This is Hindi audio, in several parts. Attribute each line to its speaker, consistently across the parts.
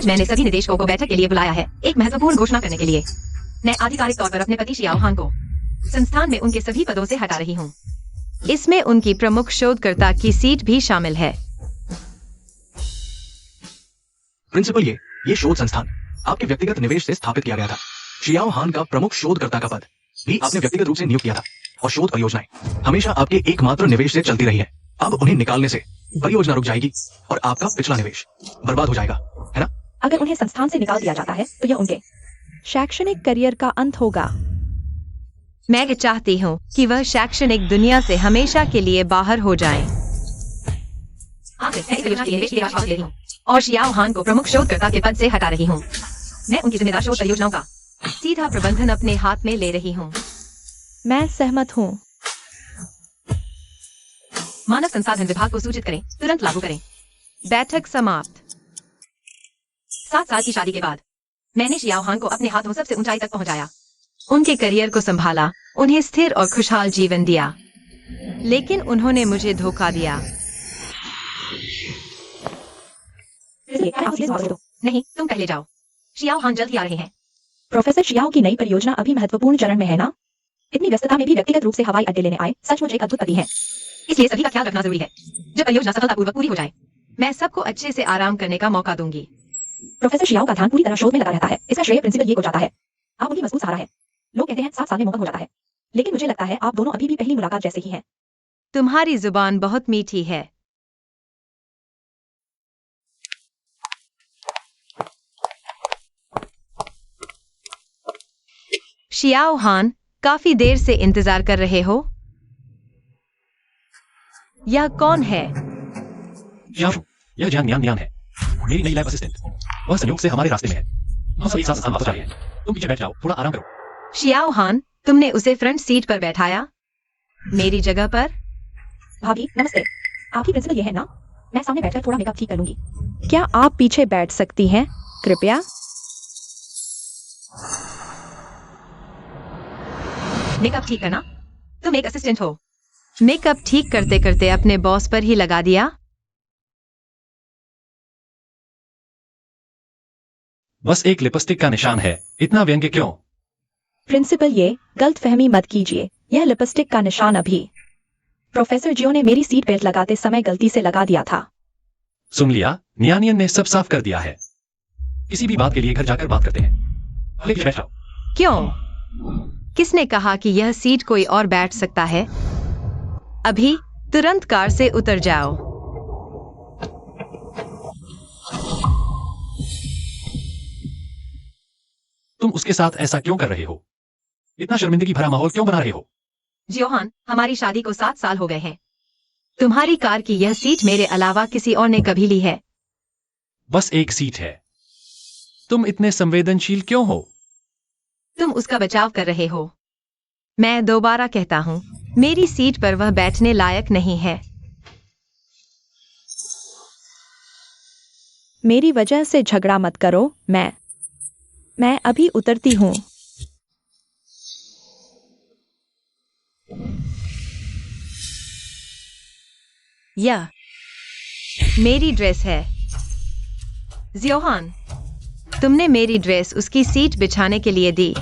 Speaker 1: आज मैंने सभी निदेशकों को बैठक के लिए बुलाया है, एक महत्वपूर्ण घोषणा करने के लिए। मैं आधिकारिक तौर पर अपने पति शियाओ हान को संस्थान में उनके सभी पदों से हटा रही हूँ। इसमें उनकी प्रमुख शोधकर्ता की सीट भी शामिल है।
Speaker 2: प्रिंसिपल, ये शोध संस्थान आपके व्यक्तिगत निवेश से स्थापित किया गया था। शियाओ हान का प्रमुख शोधकर्ता का पद भी आपने व्यक्तिगत रूप से नियुक्त किया था और शोध परियोजनाएं हमेशा आपके एकमात्र निवेश से चलती रही है। अब उन्हें निकालने से परियोजना रुक जाएगी और आपका पिछला निवेश बर्बाद हो जाएगा, है ना?
Speaker 3: अगर उन्हें संस्थान से निकाल दिया जाता है तो यह उनके शैक्षणिक करियर का अंत होगा।
Speaker 1: मैं चाहती हूँ कि वह शैक्षणिक दुनिया से हमेशा के लिए बाहर हो जाएं। और शियाओ हान को प्रमुख शोधकर्ता के पद से हटा रही हूँ। मैं उनकी जिम्मेदार शोध परियोजनाओं का सीधा प्रबंधन अपने हाथ में ले रही हूँ।
Speaker 3: मैं सहमत हूँ।
Speaker 1: मानव संसाधन विभाग को सूचित करें, तुरंत लागू करें। बैठक समाप्त। 7 साल की शादी के बाद मैंने शियाओ हान को अपने हाथों सबसे ऊंचाई तक पहुंचाया, उनके करियर को संभाला, उन्हें स्थिर और खुशहाल जीवन दिया। लेकिन उन्होंने मुझे धोखा दिया। नहीं, तुम पहले जाओ। शियाओ हान जल्द ही आ रहे हैं।
Speaker 3: प्रोफेसर शियाओ की नई परियोजना अभी महत्वपूर्ण चरण में है ना? इतनी व्यस्तता में भी व्यक्तिगत रूप से हवाई अड्डे लेने आए, सचमुच एक अद्भुत पति है।
Speaker 1: इसलिए सभी का ख्याल रखना जरूरी है। जब परियोजना सफलतापूर्वक पूरी हो जाए, मैं सबको अच्छे से आराम करने का मौका दूंगी।
Speaker 3: प्रोफेसर शियाओ का ध्यान पूरी तरह शोध में लगा रहता है। इसका श्रेय प्रिंसिपल ये को जाता है। आप उनकी मजबूत सहारा है। लोग कहते हैं 7 साल में मुकम्मल हो जाता है, लेकिन मुझे लगता है आप दोनों अभी भी पहली मुलाकात जैसे ही हैं।
Speaker 1: तुम्हारी जुबान बहुत मीठी है। शियाओ हान, काफी देर से इंतजार कर रहे हो? यह कौन है?
Speaker 2: यह जियांग नियांग है, मेरी नई लैब असिस्टेंट। वह संयोग से हमारे रास्ते में है। हम सभी साथ वापस आ रहे हैं। तुम पीछे बैठ जाओ, थोड़ा आराम करो।
Speaker 1: शियाओ हान, तुमने उसे फ्रंट सीट पर बैठाया, मेरी जगह पर।
Speaker 3: भाभी नमस्ते। आप ही प्रिंसिपल ये है ना? मैं सामने बैठकर थोड़ा मेकअप ठीक कर लूंगी। क्या आप पीछे बैठ सकती हैं कृपया?
Speaker 1: मेकअप ठीक करना? तुम एक असिस्टेंट हो। मेकअप ठीक करते करते अपने बॉस पर ही लगा दिया।
Speaker 4: बस एक लिपस्टिक का निशान है, इतना व्यंग्य क्यों?
Speaker 3: प्रिंसिपल ये गलतफहमी मत कीजिए, यह लिपस्टिक का निशान अभी प्रोफेसर जियो ने मेरी सीट बेल्ट लगाते समय गलती से लगा दिया था।
Speaker 4: सुन लिया, नियानियन ने सब साफ कर दिया है। किसी भी बात के लिए घर जाकर बात करते हैं। पहले बैठ जाओ।
Speaker 1: क्यों? किसने कहा कि यह सीट कोई और बैठ सकता है? अभी तुरंत कार से उतर जाओ।
Speaker 4: तुम उसके साथ ऐसा क्यों कर रहे हो? इतना शर्मिंदगी भरा माहौल क्यों बना रहे हो?
Speaker 1: जियोहान, हमारी शादी को 7 साल हो गए हैं। तुम्हारी कार की यह सीट मेरे अलावा किसी और ने कभी ली है?
Speaker 4: बस एक सीट है। तुम इतने संवेदनशील क्यों हो?
Speaker 1: तुम उसका बचाव कर रहे हो। मैं दोबारा कहता हूँ, मेरी सीट पर वह बैठने लायक नहीं है।
Speaker 3: मेरी वजह से झगड़ा मत करो। मैं अभी उतरती हूँ।
Speaker 1: यह मेरी ड्रेस है। जियोहान, तुमने मेरी ड्रेस उसकी सीट बिछाने के लिए दी।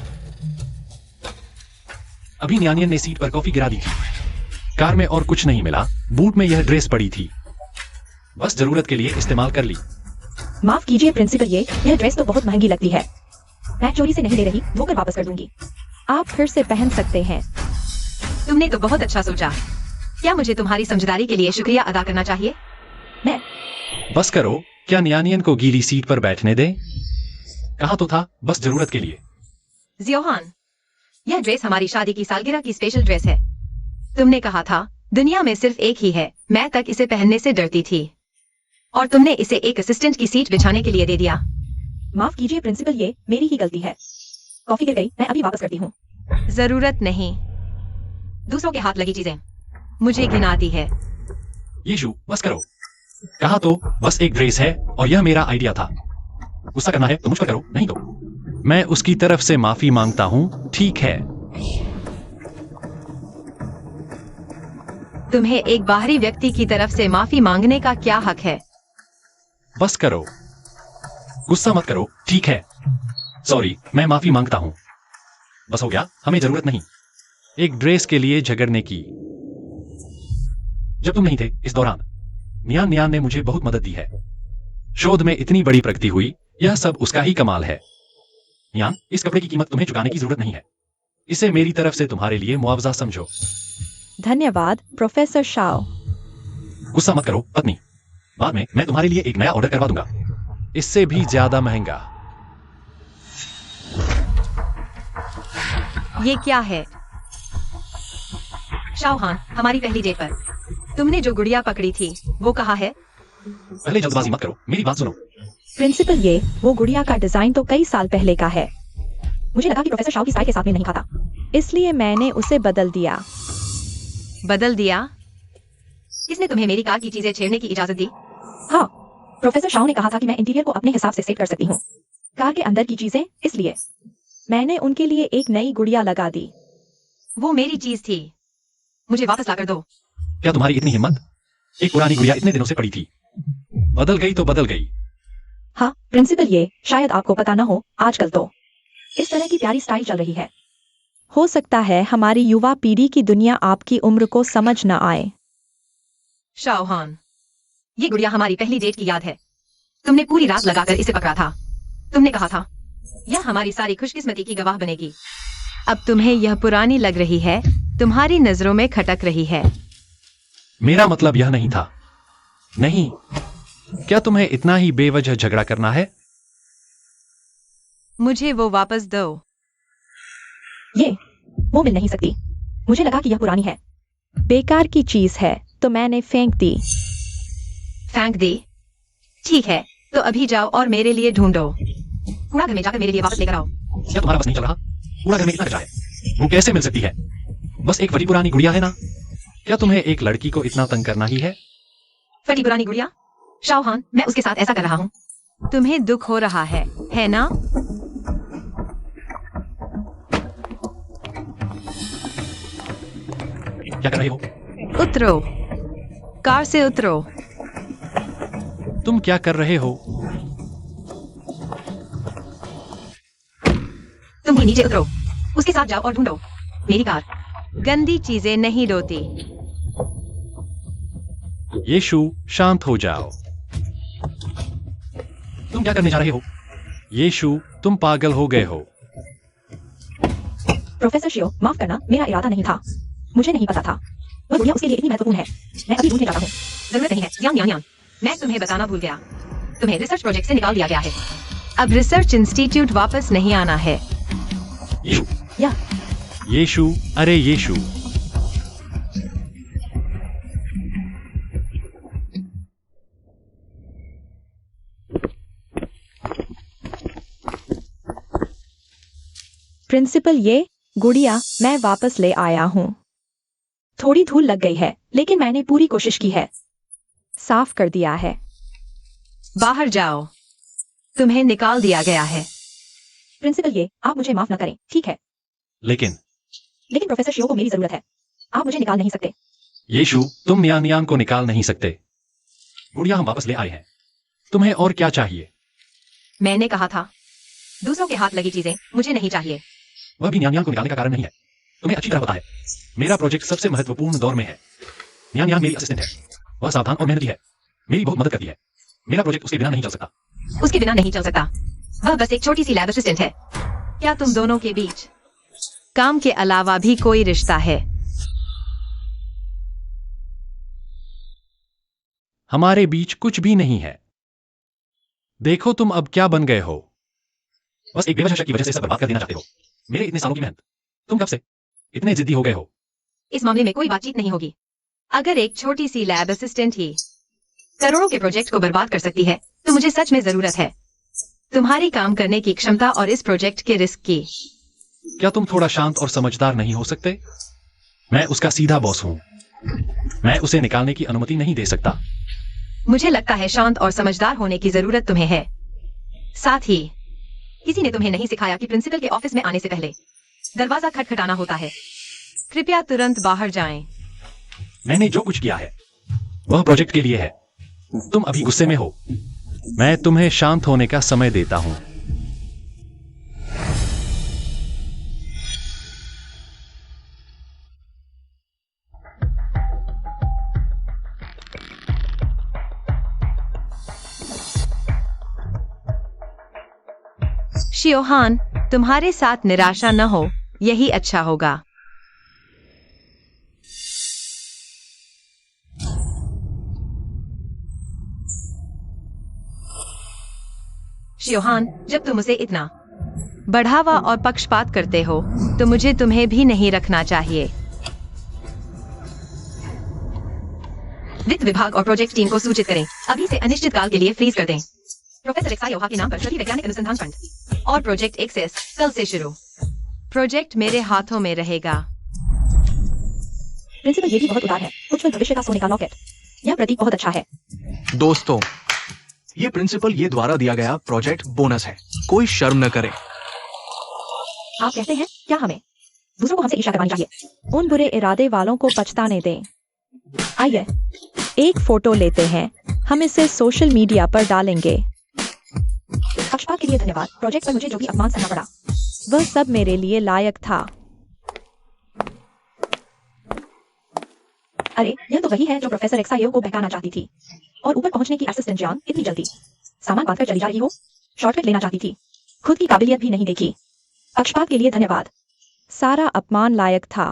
Speaker 4: अभी नियानियन ने सीट पर कॉफी गिरा दी थी। कार में और कुछ नहीं मिला, बूट में यह ड्रेस पड़ी थी। बस जरूरत के लिए इस्तेमाल कर ली।
Speaker 3: माफ कीजिए प्रिंसिपल, यह ड्रेस तो बहुत महंगी लगती है। मैं चोरी से नहीं ले रही, धोकर वापस कर दूंगी। आप फिर से पहन सकते हैं।
Speaker 1: तुमने तो बहुत अच्छा सोचा। क्या मुझे तुम्हारी समझदारी के लिए शुक्रिया अदा करना चाहिए?
Speaker 3: मैं
Speaker 4: बस करो, क्या नियानियन को गीली सीट पर बैठने दे? कहा तो था, बस जरूरत के लिए।
Speaker 1: जियोहान, यह ड्रेस हमारी शादी की सालगिरह की स्पेशल ड्रेस है। तुमने कहा था, दुनिया में सिर्फ एक ही है। मैं तक इसे पहनने से डरती थी, और तुमने इसे एक असिस्टेंट की सीट बिछाने के लिए दे दिया।
Speaker 3: माफ कीजिए प्रिंसिपल, ये मेरी ही गलती है। कॉफी गिर गई, मैं अभी वापस करती हूँ।
Speaker 1: जरूरत नहीं। दूसरों के हाथ लगी चीजें मुझे घिन आती है।
Speaker 4: यीशु, बस करो। कहा तो, बस एक ड्रेस है और यह मेरा आइडिया था। गुस्सा करना है तो मुझ पर करो, नहीं तो मैं उसकी तरफ से माफी मांगता हूँ, ठीक है?
Speaker 1: तुम्हें एक बाहरी व्यक्ति की तरफ से माफी मांगने का क्या हक है?
Speaker 4: बस करो। गुस्सा मत करो, ठीक है। सॉरी, मैं माफी मांगता हूं। बस हो गया, हमें जरूरत नहीं एक ड्रेस के लिए झगड़ने की। जब तुम नहीं थे इस दौरान नियान नियान ने मुझे बहुत मदद दी है। शोध में इतनी बड़ी प्रगति हुई, यह सब उसका ही कमाल है। नियान, इस कपड़े की कीमत तुम्हें चुकाने की जरूरत नहीं है। इसे मेरी तरफ से तुम्हारे लिए मुआवजा समझो।
Speaker 5: धन्यवाद प्रोफेसर शाओ।
Speaker 4: गुस्सा मत करो पत्नी, बाद में मैं तुम्हारे लिए एक नया ऑर्डर करवा दूंगा, इससे भी ज्यादा महंगा।
Speaker 1: ये क्या है? शाओहान, हमारी पहली डेट पर तुमने जो गुड़िया पकड़ी थी वो कहाँ है?
Speaker 4: पहले जल्दबाजी मत करो, मेरी बात सुनो।
Speaker 3: प्रिंसिपल, ये वो गुड़िया का डिजाइन तो कई साल पहले का है। मुझे लगा कि प्रोफेसर शाओ की स्टाइल के साथ में नहीं खाता,
Speaker 5: इसलिए मैंने उसे बदल दिया।
Speaker 1: बदल दिया? किसने तुम्हें मेरी कार की चीजें छेड़ने की इजाजत दी?
Speaker 3: हाँ, प्रोफेसर शाओ ने कहा था कि मैं इंटीरियर को अपने हिसाब से सेट कर सकती हूँ, कार के अंदर की चीजें, इसलिए
Speaker 5: मैंने उनके लिए एक नई गुड़िया लगा दी।
Speaker 1: वो मेरी चीज थी, मुझे वापस लाकर दो।
Speaker 4: क्या तुम्हारी इतनी हिम्मत? एक पुरानी गुड़िया इतने दिनों से पड़ी थी, बदल गई तो बदल गई।
Speaker 3: हाँ प्रिंसिपल, ये शायद आपको पता ना हो, आजकल तो इस तरह की प्यारी स्टाइल चल रही है।
Speaker 5: हो सकता है हमारी युवा पीढ़ी की दुनिया आपकी उम्र को समझ न आए।
Speaker 1: शाओहान, ये गुड़िया हमारी पहली डेट की याद है। तुमने पूरी रात लगाकर इसे पकड़ा था। तुमने कहा था यह हमारी सारी खुशकिस्मती की गवाह बनेगी। अब तुम्हें यह पुरानी लग रही है, तुम्हारी नजरों में खटक रही है।
Speaker 4: मेरा मतलब यह नहीं था। नहीं, क्या तुम्हें इतना ही बेवजह झगड़ा करना है?
Speaker 1: मुझे वो वापस दो।
Speaker 3: ये वो मिल नहीं सकती, मुझे लगा कि यह पुरानी है।
Speaker 5: बेकार की चीज है तो मैंने फेंक दी।
Speaker 1: फेंक दी? ठीक है, तो अभी जाओ और मेरे लिए ढूंढो। कूड़ा घर में जाकर मेरे लिए वापस लेकर आओ।
Speaker 4: क्या तुम्हारा बस नहीं चल रहा? पूरा घर में इतना कचरा है, वो कैसे मिल सकती है? बस एक फटी पुरानी गुड़िया है ना। क्या तुम्हें एक लड़की को इतना तंग करना ही है?
Speaker 1: फटी पुरानी गुड़िया? शाओहान, मैं उसके साथ ऐसा कर रहा हूँ। तुम्हें दुख हो रहा है ना?
Speaker 4: क्या कर रहे हो?
Speaker 1: उतरो, कार से उतरो।
Speaker 4: तुम क्या कर रहे हो?
Speaker 1: तुम भी नीचे उतरो, उसके साथ जाओ और ढूंढो मेरी कार। गंदी चीजें नहीं ढोती।
Speaker 4: यीशु, शांत हो जाओ। तुम क्या करने जा रहे हो? यीशु, तुम पागल हो गए हो।
Speaker 3: प्रोफेसर शियो, माफ करना, मेरा इरादा नहीं था। मुझे नहीं पता था वह गुड़िया उसके लिए इतनी महत्वपूर्ण है। मैं अभी ढूंढने जाता हूँ।
Speaker 1: जरूरत नहीं है। यान, मैं तुम्हें बताना भूल गया, तुम्हें रिसर्च प्रोजेक्ट से निकाल दिया गया है। अब रिसर्च इंस्टीट्यूट वापस नहीं आना है।
Speaker 4: यीशु,
Speaker 3: या
Speaker 4: यीशु, अरे यीशु।
Speaker 5: प्रिंसिपल, ये गुड़िया मैं वापस ले आया हूँ।
Speaker 3: थोड़ी धूल लग गई है, लेकिन मैंने पूरी कोशिश की है।
Speaker 5: साफ कर दिया है।
Speaker 1: बाहर जाओ, तुम्हें निकाल दिया गया है।
Speaker 3: प्रिंसिपल, ये आप मुझे माफ न करें, ठीक है?
Speaker 4: लेकिन
Speaker 3: प्रोफेसर शियो को मेरी जरूरत है, आप मुझे निकाल नहीं सकते।
Speaker 4: यीशु, तुम नियान को निकाल नहीं सकते। गुड़िया हम वापस ले आए हैं, तुम्हें और क्या चाहिए?
Speaker 1: मैंने कहा था दूसरों के हाथ लगी चीजें मुझे नहीं चाहिए।
Speaker 4: वह भी नियान को निकालने का कारण नहीं है। तुम्हें अच्छी तरह पता है, मेरा प्रोजेक्ट सबसे महत्वपूर्ण दौर में है। नियान मेरी असिस्टेंट है, वह सावधान और मेहनती है, मेरी बहुत मदद करती है। मेरा प्रोजेक्ट उसके बिना नहीं चल सकता।
Speaker 1: उसके बिना नहीं चल सकता, वह बस एक छोटी सी लैब असिस्टेंट है। क्या तुम दोनों के बीच काम के अलावा भी कोई रिश्ता है?
Speaker 4: हमारे बीच कुछ भी नहीं है। देखो तुम अब क्या बन गए हो। बस एक बेवजह शक की वजह से सब बर्बाद कर देना चाहते हो। मेरे इतने सालों की मेहनत, तुम कब से इतने जिद्दी हो गए हो?
Speaker 1: इस मामले में कोई बातचीत नहीं होगी। अगर एक छोटी सी लैब असिस्टेंट ही करोड़ों के प्रोजेक्ट को बर्बाद कर सकती है, तो मुझे सच में जरूरत है तुम्हारी काम करने की क्षमता और इस प्रोजेक्ट के रिस्क की।
Speaker 4: क्या तुम थोड़ा शांत और समझदार नहीं हो सकते? मैं उसका सीधा बॉस हूं, मैं उसे निकालने की अनुमति नहीं दे सकता।
Speaker 1: मुझे लगता है शांत और समझदार होने की जरूरत तुम्हें है। साथ ही किसी ने तुम्हें नहीं सिखाया कि प्रिंसिपल के ऑफिस में आने से पहले दरवाजा खटखटाना होता है। कृपया तुरंत बाहर जाएं।
Speaker 4: मैंने जो कुछ किया है वह प्रोजेक्ट के लिए है। तुम अभी गुस्से में हो, मैं तुम्हें शांत होने का समय देता हूं।
Speaker 1: शियोहान, तुम्हारे साथ निराशा न हो, यही अच्छा होगा। शियोहान, जब तुम उसे इतना बढ़ावा और पक्षपात करते हो, तो मुझे तुम्हें भी नहीं रखना चाहिए। वित्त विभाग और प्रोजेक्ट टीम को सूचित करें, अभी से अनिश्चित काल के लिए फ्रीज कर दें। प्रोफेसर एक्सायोहा के नाम पर सभी वैज्ञानिक अनुसंधान फंड और प्रोजेक्ट एक्सेस कल से शुरू। प्रोजेक्ट मेरे हाथों में रहेगा।
Speaker 3: प्रिंसिपल ये भी बहुत उदार है। उज्जवल भविष्य का सोने का लॉकेट। यह प्रतीक बहुत अच्छा है।
Speaker 2: दोस्तों, ये प्रिंसिपल ये द्वारा दिया गया प्रोजेक्ट बोनस है। कोई शर्म न करे।
Speaker 3: आप कहते हैं क्या हमें दूसरों को हमसे ईर्ष्या करवानी चाहिए?
Speaker 5: उन बुरे इरादे वालों को पछताने दें। आइए एक फोटो लेते हैं, हम इसे सोशल मीडिया पर डालेंगे।
Speaker 3: पक्षपात के लिए धन्यवाद। प्रोजेक्ट पर मुझे जो भी अपमान सहना पड़ा,
Speaker 5: वह सब मेरे लिए लायक था।
Speaker 3: अरे यह तो वही है जो प्रोफेसर एक्सायो को बहकाना चाहती थी। और ऊपर पहुंचने की असिस्टेंट जान इतनी जल्दी सामान बांधकर चली जा रही हो। शॉर्टकट लेना चाहती थी, खुद की काबिलियत भी नहीं देखी। पक्षपात के लिए धन्यवाद।
Speaker 5: सारा अपमान लायक था।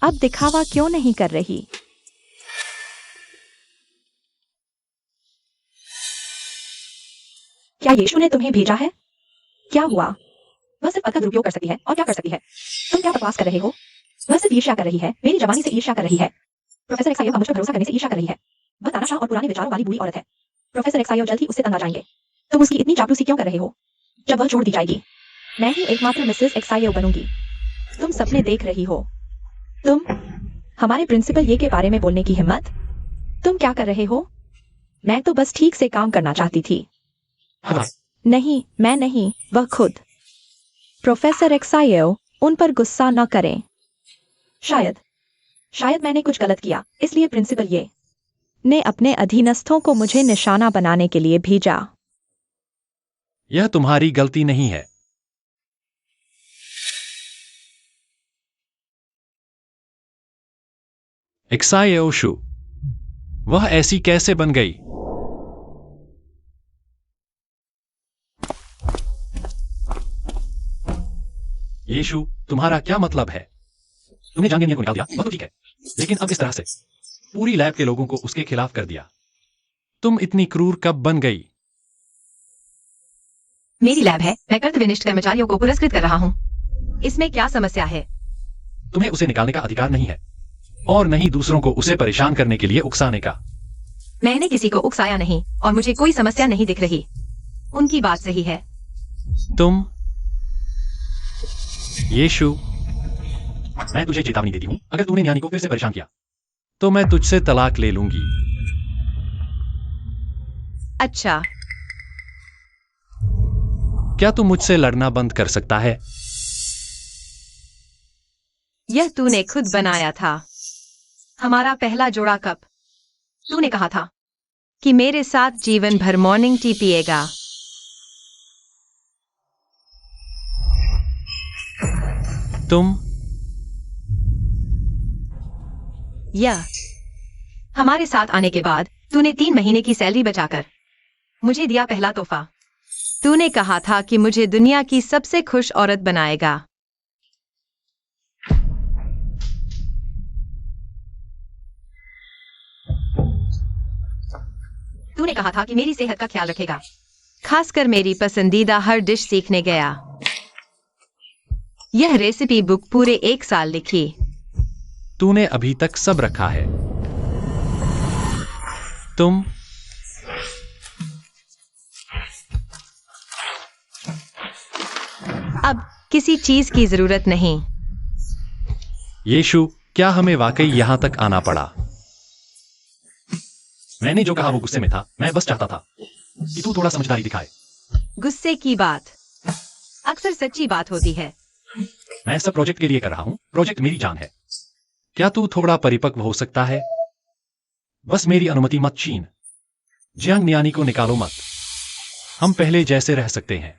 Speaker 5: अब दिखावा क्यों नहीं कर रही?
Speaker 3: क्या यीशु ने तुम्हें भेजा है? क्या हुआ? वह सिर्फ पद का दुरुपयोग कर सकती है और क्या कर सकती है? तुम क्या बकवास कर रहे हो? वह सिर्फ ईर्ष्या कर रही है, मेरी जवानी से ईर्ष्या कर रही है। प्रोफेसर एक्सायो का मुझ पर भरोसा करने से ईर्ष्या कर रही है। वह तानाशाह और पुराने विचारों वाली बुरी औरत है। प्रोफेसर एक्सायो जल्द ही उससे तंग आ जाएंगे। तुम उसकी इतनी चापलूसी क्यों कर रहे हो? जब वह छोड़ दी जाएगी,
Speaker 5: मैं ही एकमात्र मिसेस एक्सायो बनूंगी। तुम सपने देख रही हो। तुम हमारे प्रिंसिपल ये के बारे में बोलने की हिम्मत? तुम क्या कर रहे हो? मैं तो बस ठीक से काम करना चाहती थी। नहीं, मैं नहीं, वह खुद। प्रोफेसर एक्सायो, उन पर गुस्सा न करें।
Speaker 3: शायद मैंने कुछ गलत किया, इसलिए प्रिंसिपल ये
Speaker 5: ने अपने अधीनस्थों को मुझे निशाना बनाने के लिए भेजा।
Speaker 4: यह तुम्हारी गलती नहीं है। एक्सायोशु, वह ऐसी कैसे बन गई? यीशु, तुम्हारा क्या मतलब है? तुमने जांगेनिया को निकाल दिया, वह तो ठीक है, लेकिन अब इस तरह से पूरी लैब के लोगों को उसके खिलाफ कर दिया। तुम इतनी क्रूर कब बन गई?
Speaker 1: मेरी लैब है, मैं कर्तव्यनिष्ठ कर्मचारियों को पुरस्कृत कर रहा हूँ। इसमें क्या समस्या है?
Speaker 4: तुम्हें उसे निकालने का अधिकार नहीं है, और नहीं दूसरों को उसे परेशान करने के लिए उकसाने का।
Speaker 1: मैंने किसी को उकसाया नहीं और मुझे कोई समस्या नहीं दिख रही। उनकी बात सही है।
Speaker 4: तुम यीशु, मैं तुझे चेतावनी देती हूं, अगर तूने न्यानी को फिर से परेशान किया तो मैं तुझसे तलाक ले लूंगी।
Speaker 1: अच्छा,
Speaker 4: क्या तू मुझसे लड़ना बंद कर सकता है?
Speaker 1: यह तूने खुद बनाया था। हमारा पहला जोड़ा कप। तूने कहा था कि मेरे साथ जीवन भर मॉर्निंग टी पिएगा।
Speaker 4: तुम
Speaker 1: यह हमारे साथ आने के बाद तूने 3 महीने की सैलरी बचाकर मुझे दिया पहला तोहफा। तूने कहा था कि मुझे दुनिया की सबसे खुश औरत बनाएगा। तूने कहा था कि मेरी सेहत का ख्याल रखेगा, खासकर मेरी पसंदीदा हर डिश सीखने गया। यह रेसिपी बुक पूरे 1 साल लिखी।
Speaker 4: तूने अभी तक सब रखा है। तुम
Speaker 1: अब किसी चीज की जरूरत नहीं।
Speaker 4: यीशु, क्या हमें वाकई यहां तक आना पड़ा? मैंने जो कहा वो गुस्से में था। मैं बस चाहता था कि तू थोड़ा समझदारी दिखाए।
Speaker 1: गुस्से की बात अक्सर सच्ची बात होती है।
Speaker 4: मैं सब प्रोजेक्ट के लिए कर रहा हूं। प्रोजेक्ट मेरी जान है। क्या तू थोड़ा परिपक्व हो सकता है? बस मेरी अनुमति मत छीन। जियांग नियानी को निकालो मत। हम पहले जैसे रह सकते हैं।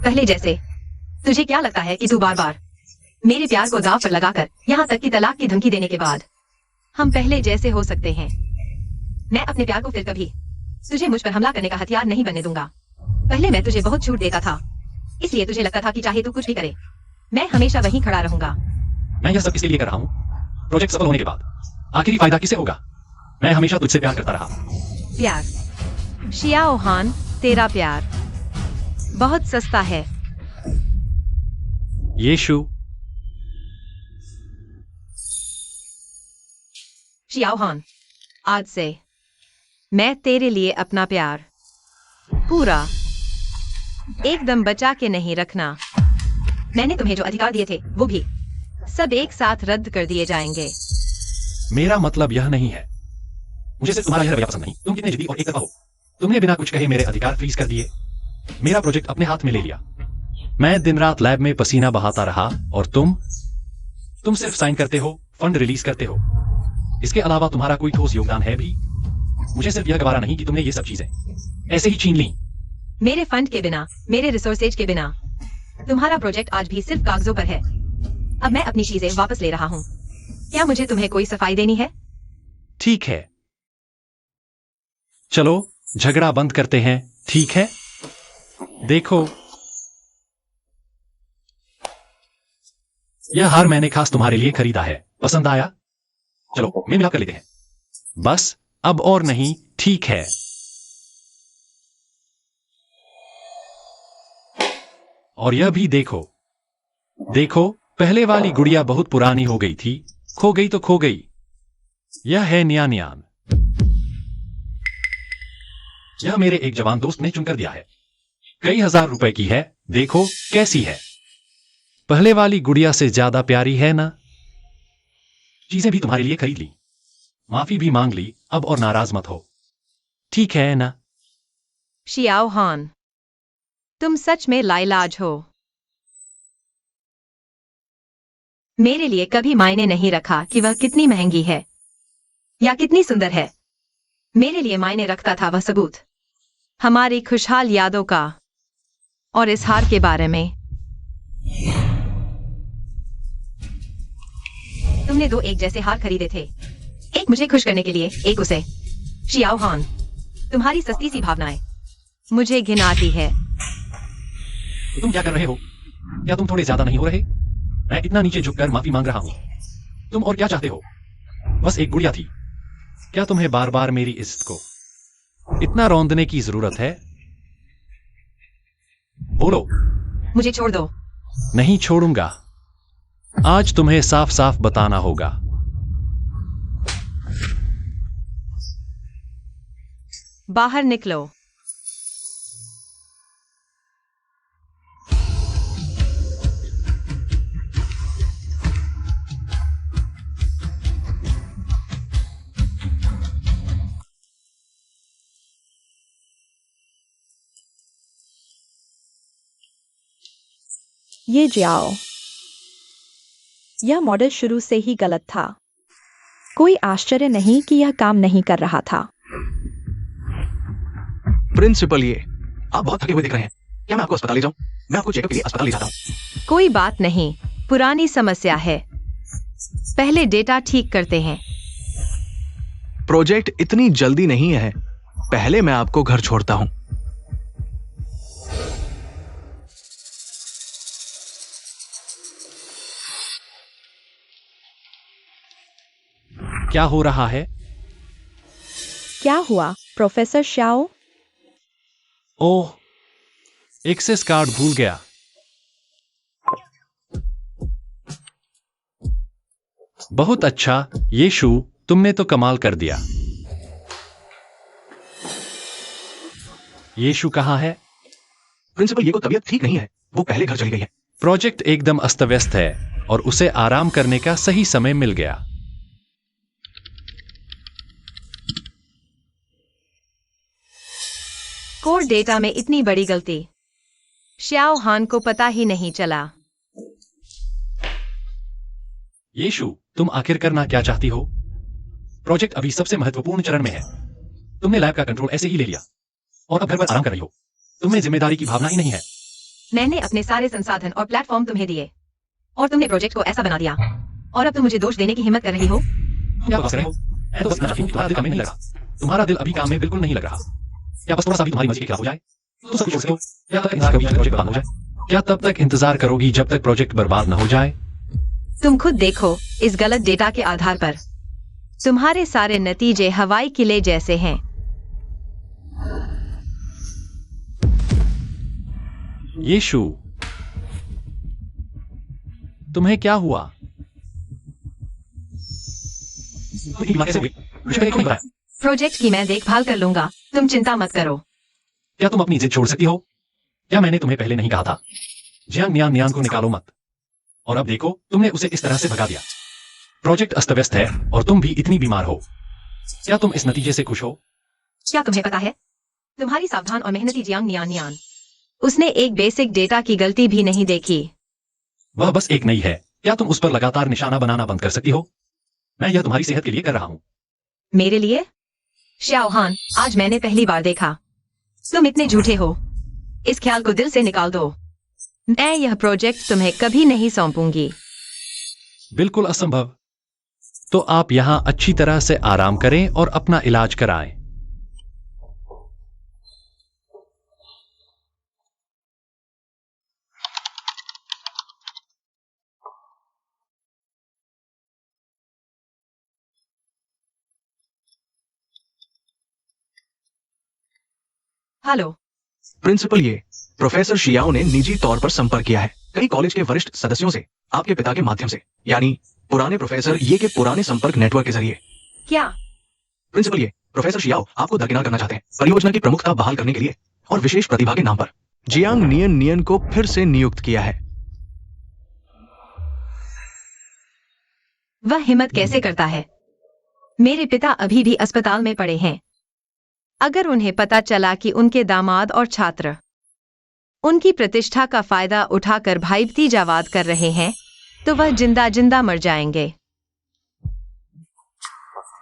Speaker 1: पहले जैसे? तुझे क्या लगता है कि तू बार बार मेरे प्यार को दांव पर लगाकर यहाँ तक कि तलाक की धमकी देने के बाद हम पहले जैसे हो सकते हैं? मैं अपने प्यार को फिर कभी तुझे मुझ पर हमला करने का हथियार नहीं बनने दूंगा। पहले मैं तुझे बहुत छूट देता था, इसलिए तुझे लगता था कि चाहे तू कुछ भी करे मैं हमेशा वहीं खड़ा रहूंगा।
Speaker 4: मैं यह सब इसके लिए कर रहा हूँ, प्रोजेक्ट सफल होने के बाद आखिरी फायदा किसे होगा? मैं हमेशा तुझसे प्यार करता रहा।
Speaker 1: प्यार? शियाओ हान, तेरा प्यार बहुत सस्ता है।
Speaker 4: येशु,
Speaker 1: शियाओ हान, आज से मैं तेरे लिए अपना प्यार पूरा एकदम बचा के नहीं रखना। मैंने तुम्हें जो अधिकार दिए थे वो भी सब एक साथ रद्द कर दिए जाएंगे।
Speaker 4: मेरा मतलब यह नहीं है। मुझे सिर्फ तुम्हारा यह रवैया पसंद नहीं। तुम कितने जिद्दी और एक तरफा हो। तुमने बिना कुछ कहे मेरे अधिकार फ्रीज कर दिए, मेरा प्रोजेक्ट अपने हाथ में ले लिया। मैं दिन रात लैब में पसीना बहाता रहा और तुम सिर्फ साइन करते हो, फंड रिलीज करते हो। इसके अलावा तुम्हारा कोई ठोस योगदान है भी? मुझे सिर्फ यह गवारा नहीं कि तुमने ये सब चीजें ऐसे ही छीन ली।
Speaker 1: मेरे फंड के बिना, मेरे रिसोर्सेज के बिना तुम्हारा प्रोजेक्ट आज भी सिर्फ कागजों पर है। अब मैं अपनी चीजें वापस ले रहा हूँ। क्या मुझे तुम्हें कोई सफाई देनी है?
Speaker 4: ठीक है, चलो झगड़ा बंद करते हैं, ठीक है? देखो, यह हार मैंने खास तुम्हारे लिए खरीदा है। पसंद आया? चलो मेल मिलाप कर लेते हैं। बस अब और नहीं, ठीक है? और यह भी देखो, देखो, पहले वाली गुड़िया बहुत पुरानी हो गई थी, खो गई तो खो गई। यह है नियान नियान। यह मेरे एक जवान दोस्त ने चुनकर दिया है। कई हजार रुपए की है, देखो कैसी है। पहले वाली गुड़िया से ज्यादा प्यारी है ना? चीजें भी तुम्हारे लिए खरीद ली, माफी भी मांग ली, अब और नाराज मत हो, ठीक है ना?
Speaker 1: शियाओ हान, तुम सच में लाइलाज हो। मेरे लिए कभी मायने नहीं रखा कि वह कितनी महंगी है या कितनी सुंदर है। मेरे लिए मायने रखता था वह सबूत, हमारी खुशहाल यादों का और इस हार के बारे में। तुमने दो एक जैसे हार खरीदे थे, एक मुझे खुश करने के लिए, एक उसे। शियाओ हान, तुम्हारी सस्ती सी भावनाएं मुझे घिन आती है।
Speaker 4: तुम क्या कर रहे हो? क्या तुम थोड़े ज्यादा नहीं हो रहे? मैं इतना नीचे झुककर माफी मांग रहा हूं। तुम और क्या चाहते हो? बस एक गुड़िया थी। क्या तुम्हें बार बार मेरी इज्जत को इतना रौंदने की जरूरत है? बोलो।
Speaker 1: मुझे छोड़ दो।
Speaker 4: नहीं छोड़ूंगा। आज तुम्हें साफ साफ बताना होगा।
Speaker 1: बाहर निकलो।
Speaker 5: ये जाओ। यह मॉडल शुरू से ही गलत था। कोई आश्चर्य नहीं कि यह काम नहीं कर रहा था।
Speaker 2: प्रिंसिपल, ये आप बहुत थके हुए दिख रहे हैं। क्या मैं आपको अस्पताल ले जाऊं? मैं आपको चेकअप के लिए अस्पताल ले जाता हूं।
Speaker 1: कोई बात नहीं, पुरानी समस्या है, पहले डेटा ठीक करते हैं।
Speaker 2: प्रोजेक्ट इतनी जल्दी नहीं है, पहले मैं आपको घर छोड़ता हूं।
Speaker 4: क्या हो रहा है?
Speaker 5: क्या हुआ प्रोफेसर श्याओ?
Speaker 4: ओह, एक्सेस कार्ड भूल गया। बहुत अच्छा येशु, तुमने तो कमाल कर दिया। येशु कहाँ है?
Speaker 2: प्रिंसिपल, ये को तबीयत ठीक नहीं है, वो पहले घर चली गई है।
Speaker 4: प्रोजेक्ट एकदम अस्त व्यस्त है और उसे आराम करने का सही समय मिल गया।
Speaker 1: कोड डेटा में इतनी बड़ी गलती श्याओ हान को पता ही नहीं चला।
Speaker 4: येशु, तुम आखिर करना क्या चाहती हो? प्रोजेक्ट अभी सबसे महत्वपूर्ण चरण में है। तुमने लैब का कंट्रोल ऐसे ही ले लिया और अब घर पर आराम कर रही हो। तुम्हें जिम्मेदारी की भावना ही नहीं है।
Speaker 1: मैंने अपने सारे संसाधन और प्लेटफॉर्म तुम्हें दिए और तुमने प्रोजेक्ट को ऐसा बना दिया और अब तुम मुझे दोष देने की हिम्मत कर रही हो।
Speaker 4: क्या बस कर रहे हो? मैं तो बस इतना चाहती हूँ कि तुम्हारा दिल काम में नहीं लग रहा। तुम्हारा दिल अभी काम में बिल्कुल नहीं लग रहा। क्या बस थोड़ा सा भी तुम्हारी मर्जी के खिलाफ हो जाए तो सब कुछ छोड़ सकते हो? क्या तब तक इंतजार करोगी जब तक प्रोजेक्ट बर्बाद न हो जाए?
Speaker 1: तुम खुद देखो, इस गलत डेटा के आधार पर तुम्हारे सारे नतीजे हवाई किले जैसे हैं।
Speaker 4: यीशु, तुम्हें क्या हुआ?
Speaker 1: प्रोजेक्ट की मैं देखभाल कर लूंगा, तुम चिंता मत करो।
Speaker 4: क्या तुम अपनी जिद छोड़ सकती हो? क्या मैंने तुम्हें पहले नहीं कहा था? जियांग नियान नियान को निकालो मत। और अब देखो, तुमने उसे इस तरह से भगा दिया। प्रोजेक्ट अस्त व्यस्त है और तुम भी इतनी बीमार हो। क्या तुम इस नतीजे से खुश हो?
Speaker 1: क्या तुम्हें पता है, तुम्हारी सावधान और मेहनती जियांग नियान नियान, उसने एक बेसिक डेटा की गलती भी नहीं देखी।
Speaker 4: वह बस एक नहीं है। क्या तुम उस पर लगातार निशाना बनाना बंद कर सकती हो? मैं यह तुम्हारी सेहत के लिए कर रहा हूं।
Speaker 1: मेरे लिए? श्याओहान, आज मैंने पहली बार देखा तुम इतने झूठे हो। इस ख्याल को दिल से निकाल दो। मैं यह प्रोजेक्ट तुम्हें कभी नहीं सौंपूंगी।
Speaker 4: बिल्कुल असंभव। तो आप यहां अच्छी तरह से आराम करें और अपना इलाज कराएं।
Speaker 1: हेलो।
Speaker 2: प्रिंसिपल ये प्रोफेसर शियाओ ने निजी तौर पर संपर्क किया है कई कॉलेज के वरिष्ठ सदस्यों से, आपके पिता के माध्यम से, यानी पुराने प्रोफेसर ये के पुराने संपर्क नेटवर्क के जरिए।
Speaker 1: क्या?
Speaker 2: प्रिंसिपल ये प्रोफेसर शियाओ आपको दरकिनार करना चाहते हैं परियोजना की प्रमुखता बहाल करने के लिए और विशेष प्रतिभा के नाम पर जियांग नियन नियन को फिर से नियुक्त किया है।
Speaker 1: वह हिम्मत कैसे करता है? मेरे पिता अभी भी अस्पताल में पड़े हैं। अगर उन्हें पता चला कि उनके दामाद और छात्र उनकी प्रतिष्ठा का फायदा उठाकर भाई भतीजावाद कर रहे हैं, तो वह जिंदा जिंदा मर जाएंगे।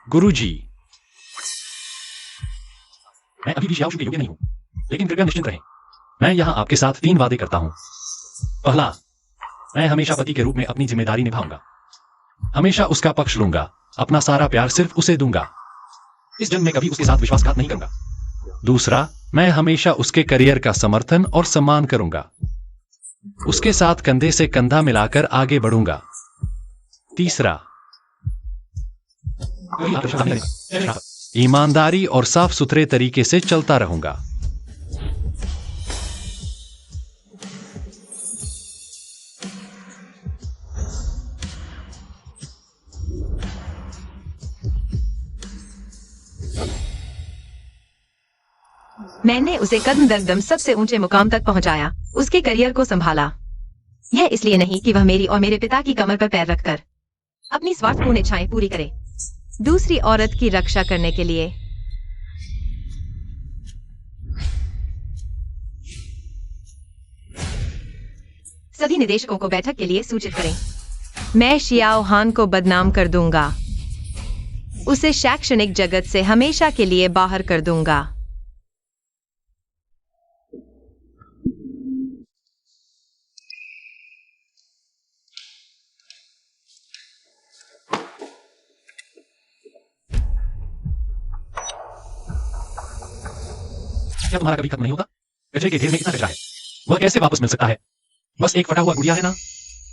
Speaker 4: गुरुजी, मैं अभी भी शियाओशु के योग्य नहीं हूं, लेकिन कृपया निश्चिंत रहें। मैं यहां आपके साथ 3 वादे करता हूं। पहला, मैं हमेशा पति के रूप में अपनी जिम्मेदारी निभाऊंगा, हमेशा उसका पक्ष लूंगा, अपना सारा प्यार सिर्फ उसे दूंगा, इस जन्म में कभी उसके साथ विश्वासघात नहीं करूंगा। दूसरा, मैं हमेशा उसके करियर का समर्थन और सम्मान करूंगा, उसके साथ कंधे से कंधा मिलाकर आगे बढ़ूंगा। तीसरा, ईमानदारी और साफ सुथरे तरीके से चलता रहूंगा।
Speaker 1: मैंने उसे कदम दर कदम सबसे ऊंचे मुकाम तक पहुंचाया, उसके करियर को संभाला। यह इसलिए नहीं कि वह मेरी और मेरे पिता की कमर पर पैर रखकर अपनी स्वार्थपूर्ण इच्छाएं पूरी करे, दूसरी औरत की रक्षा करने के लिए। सभी निदेशकों को बैठक के लिए सूचित करें। मैं शियाओ हान को बदनाम कर दूंगा, उसे शैक्षणिक जगत से हमेशा के लिए बाहर कर दूंगा।
Speaker 4: क्या तुम्हारा कभी खत्म नहीं होता? कचरे के ढेर में इतना कचरा है, वह कैसे वापस मिल सकता है? बस एक फटा हुआ गुड़िया है ना?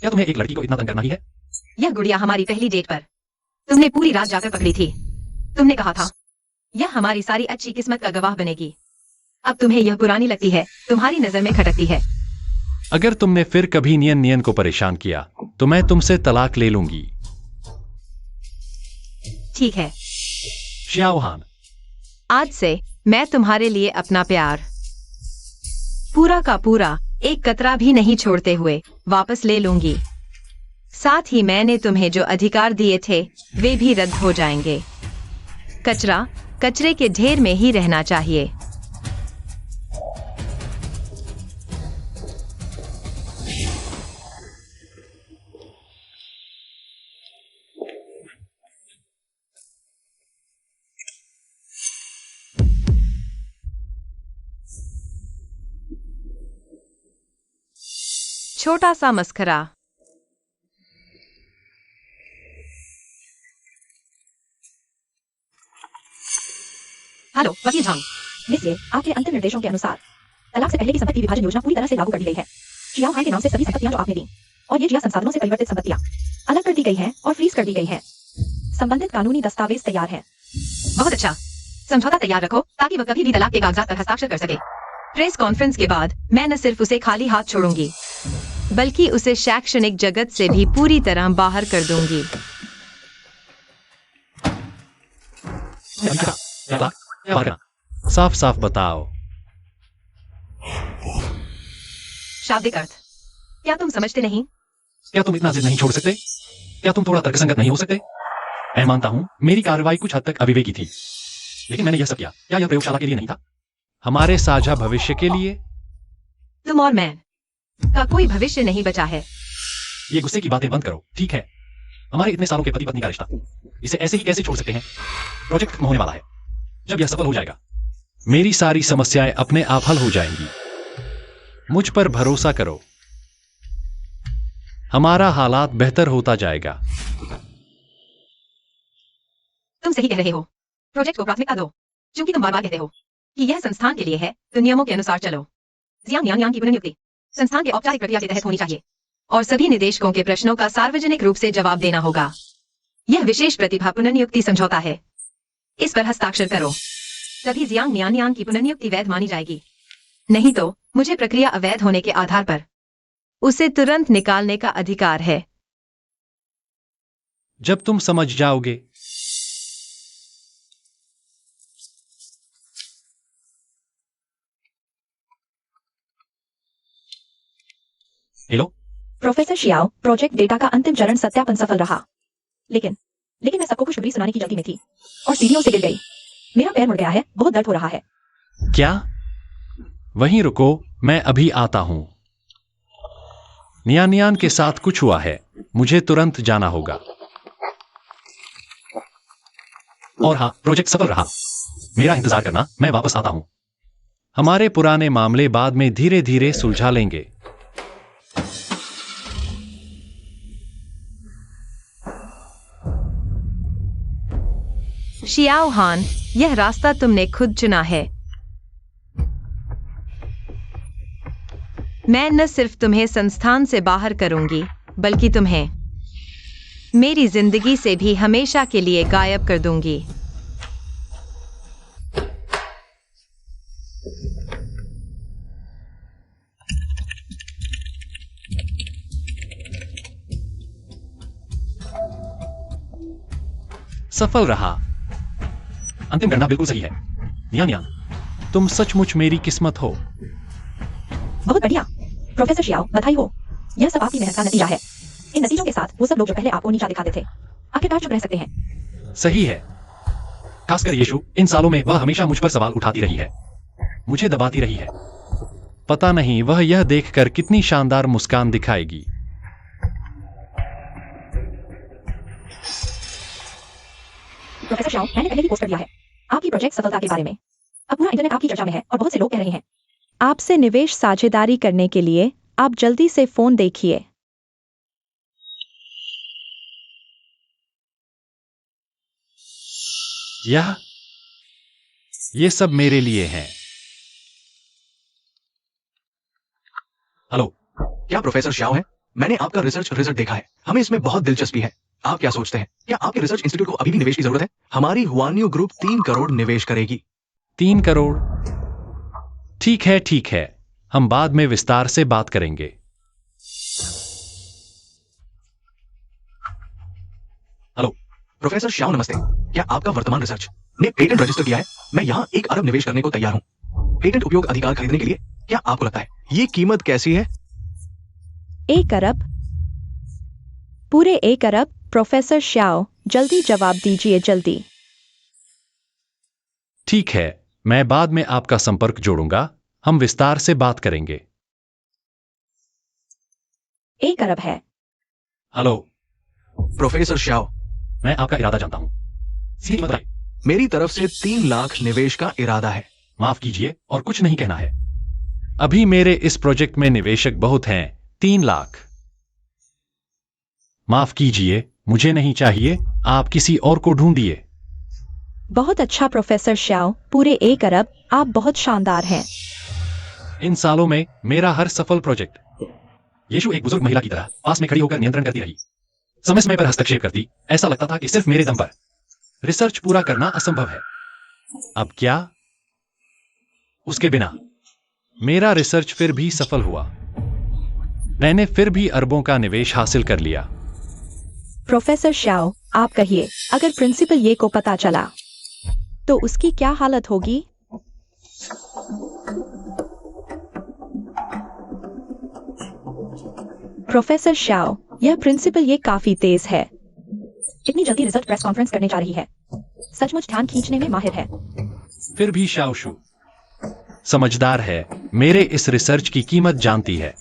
Speaker 4: क्या तुम्हें एक लड़की को इतना तंग करना ही है?
Speaker 1: यह गुड़िया हमारी पहली डेट पर तुमने पूरी रात जाकर पकड़ी थी। तुमने कहा था यह हमारी सारी अच्छी किस्मत का गवाह बनेगी। अब तुम्हें यह पुरानी लगती है, तुम्हारी नजर में खटकती है।
Speaker 4: अगर तुमने फिर कभी नियन नियन को परेशान किया तो मैं तुमसे तलाक ले लूंगी।
Speaker 1: ठीक है,
Speaker 4: शियाओहान,
Speaker 1: आज से मैं तुम्हारे लिए अपना प्यार पूरा का पूरा, एक कतरा भी नहीं छोड़ते हुए वापस ले लूंगी। साथ ही मैंने तुम्हें जो अधिकार दिए थे वे भी रद्द हो जाएंगे। कचरा कचरे के ढेर में ही रहना चाहिए। छोटा सा मस्करा।
Speaker 3: हेलो वकील झांग, मिस्टर, आपके अंतिम निर्देशों के अनुसार तलाक से पहले की संपत्ति विभाजन योजना पूरी तरह से लागू कर दी गई है। शियाओ हान के नाम से सभी संपत्तियां जो आपने दी और ये जिया संसाधनों से परिवर्तित संपत्तियां अलग कर दी गई हैं और फ्रीज कर दी गई हैं। संबंधित कानूनी दस्तावेज तैयार है।
Speaker 1: बहुत अच्छा, समझौता तैयार रखो ताकि वह कभी भी तलाक के कागजात पर हस्ताक्षर कर सके। प्रेस कॉन्फ्रेंस के बाद मैं न सिर्फ उसे खाली हाथ छोड़ूंगी बल्कि उसे शैक्षणिक जगत से भी पूरी तरह बाहर कर दूंगी।
Speaker 4: साफ साफ बताओ।
Speaker 1: शाब्दिक अर्थ, क्या तुम समझते नहीं?
Speaker 4: क्या तुम इतना जिद नहीं छोड़ सकते? क्या तुम थोड़ा तर्कसंगत नहीं हो सकते? मैं मानता हूं मेरी कार्रवाई कुछ हद तक अविवेकी थी, लेकिन मैंने यह सब किया क्या यह प्रयोगशाला के लिए नहीं था? हमारे साझा भविष्य के लिए।
Speaker 1: तुम और मैं का कोई भविष्य नहीं बचा है।
Speaker 4: ये गुस्से की बातें बंद करो, ठीक है? हमारे इतने सालों के पति पत्नी का रिश्ता, इसे ऐसे ही कैसे छोड़ सकते हैं? प्रोजेक्ट खत्म होने वाला है। जब यह सफल हो जाएगा मेरी सारी समस्याएं अपने आप हल हो जाएंगी। मुझ पर भरोसा करो, हमारा हालात बेहतर होता जाएगा।
Speaker 1: तुम सही कह रहे हो। प्रोजेक्ट को प्राथमिकता दो, क्योंकि तुम बार बार कहते हो कि यह संस्थान के लिए है, तो नियमों के अनुसार चलो। जियांग नियांग की पुनर्नियुक्ति संस्थान के औपचारिक प्रक्रिया के तहत होनी चाहिए और सभी निदेशकों के प्रश्नों का सार्वजनिक रूप से जवाब देना होगा। यह विशेष प्रतिभा पुनर्नियुक्ति समझौता है। इस पर हस्ताक्षर करो, तभी जियांग नियांग की पुनर्नियुक्ति वैध मानी जाएगी। नहीं तो मुझे प्रक्रिया अवैध होने के आधार पर उसे तुरंत निकालने का अधिकार है।
Speaker 4: जब तुम समझ जाओगे। Hello
Speaker 3: professor Xiao, project data का अंतिम चरण सत्यापन सफल रहा, लेकिन मैं सबको खुशखबरी सुनाने की जल्दी में थी और सीढ़ियों से गिर गई। मेरा पैर मुड़ गया है, बहुत दर्द हो रहा है।
Speaker 4: क्या? वहीं रुको, मैं अभी आता हूं। नियान के साथ कुछ हुआ है, मुझे तुरंत जाना होगा। और हाँ, प्रोजेक्ट सफल रहा। मेरा इंतजार करना, मैं वापस आता हूं। हमारे पुराने मामले बाद में धीरे धीरे सुलझा लेंगे।
Speaker 1: शियाओ हान, यह रास्ता तुमने खुद चुना है। मैं न सिर्फ तुम्हें संस्थान से बाहर करूंगी, बल्कि तुम्हें मेरी जिंदगी से भी हमेशा के लिए गायब कर दूंगी।
Speaker 4: सफल रहा। अंतिम गणना बिल्कुल सही है। नियान, तुम सचमुच मेरी किस्मत हो।
Speaker 3: बहुत बढ़िया प्रोफेसर शियाओ, बधाई हो। यह सब आपकी मेहनत का नतीजा है। इन नतीजों के साथ वो सब लोग जो पहले आपको नीचा दिखाते थे, आखिरकार चुप रह सकते हैं।
Speaker 4: सही है। खासकर यीशु, इन सालों में वह हमेशा मुझ पर सवाल उठाती रही है, मुझे दबाती रही है। पता नहीं वह यह देखकर कितनी शानदार मुस्कान दिखाएगी।
Speaker 3: प्रोफेसर शियाओ, मैंने पहले ही पोस्ट कर दिया है आपकी प्रोजेक्ट सफलता के बारे में। अब पूरा इंटरनेट आपकी चर्चा में है और बहुत से लोग कह रहे हैं।
Speaker 5: आपसे निवेश साझेदारी करने के लिए आप जल्दी से फोन देखिए।
Speaker 4: ये सब मेरे लिए है। हेलो,
Speaker 2: क्या प्रोफेसर श्याओ है? मैंने आपका रिसर्च देखा है, हमें इसमें बहुत दिलचस्पी है। आप क्या सोचते हैं, क्या आपके रिसर्च इंस्टीट्यूट को अभी भी निवेश की जरूरत है? हमारी हुआनियो ग्रुप 3 करोड़ निवेश करेगी।
Speaker 4: 3 करोड़? ठीक है, हम बाद में विस्तार से बात करेंगे। हेलो
Speaker 2: प्रोफेसर श्याओ, नमस्ते। क्या आपका वर्तमान रिसर्च ने पेटेंट रजिस्टर किया है? मैं यहाँ 1 अरब निवेश करने को तैयार हूँ, पेटेंट उपयोग अधिकार खरीदने के लिए। क्या आपको लगता है ये कीमत कैसी है?
Speaker 5: 1 अरब? पूरे 1 अरब? प्रोफेसर श्याओ, जल्दी जवाब दीजिए, जल्दी।
Speaker 4: ठीक है, मैं बाद में आपका संपर्क जोड़ूंगा, हम विस्तार से बात करेंगे।
Speaker 3: 1 अरब है।
Speaker 4: हेलो
Speaker 2: प्रोफेसर श्याओ,
Speaker 4: मैं आपका इरादा जानता हूं। सीधी मत आइए।
Speaker 2: मेरी तरफ से 3 लाख निवेश का इरादा है।
Speaker 4: माफ कीजिए और कुछ नहीं कहना है। अभी मेरे इस प्रोजेक्ट में निवेशक बहुत हैं, 3 लाख। माफ कीजिए, मुझे नहीं चाहिए, आप किसी और को ढूंढिए।
Speaker 5: बहुत अच्छा प्रोफेसर श्याओ, पूरे 1 अरब, आप बहुत शानदार हैं।
Speaker 4: इन सालों में मेरा हर सफल प्रोजेक्ट। यीशु एक बुजुर्ग महिला की तरह पास में खड़ी होकर नियंत्रण करती रही। समय समय पर हस्तक्षेप करती। ऐसा लगता था कि सिर्फ मेरे दम पर रिसर्च पूरा करना असंभव है। अब क्या? उसके बिना मेरा रिसर्च फिर भी सफल हुआ। मैंने फिर भी अरबों का निवेश हासिल कर लिया।
Speaker 5: प्रोफेसर श्याओ, आप कहिए, अगर प्रिंसिपल ये को पता चला तो उसकी क्या हालत होगी? प्रोफेसर श्याओ, यह प्रिंसिपल ये काफी तेज है।
Speaker 3: इतनी जल्दी रिजल्ट प्रेस कॉन्फ्रेंस करने जा रही है। सचमुच ध्यान खींचने में माहिर है।
Speaker 4: फिर भी शाओशू समझदार है, मेरे इस रिसर्च की कीमत जानती है।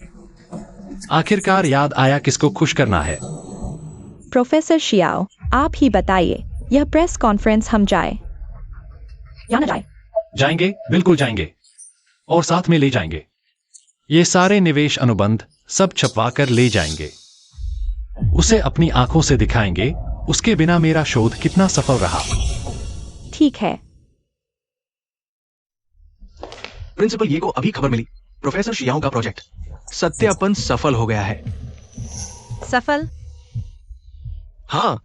Speaker 4: आखिरकार याद आया किसको खुश करना है।
Speaker 5: प्रोफेसर शियाओ, आप ही बताइए, यह प्रेस कॉन्फ्रेंस हम जाए
Speaker 3: या न जाए?
Speaker 4: जाएंगे, बिल्कुल जाएंगे, और साथ में ले जाएंगे। ये सारे निवेश अनुबंध सब छपवा कर ले जाएंगे। उसे अपनी आंखों से दिखाएंगे उसके बिना मेरा शोध कितना सफल रहा।
Speaker 5: ठीक है।
Speaker 2: प्रिंसिपल ये को अभी खबर मिली, प्रोफेसर शियाओ का प्रोजेक्ट सत्यापन सफल हो गया है।
Speaker 1: सफल?
Speaker 2: हाँ,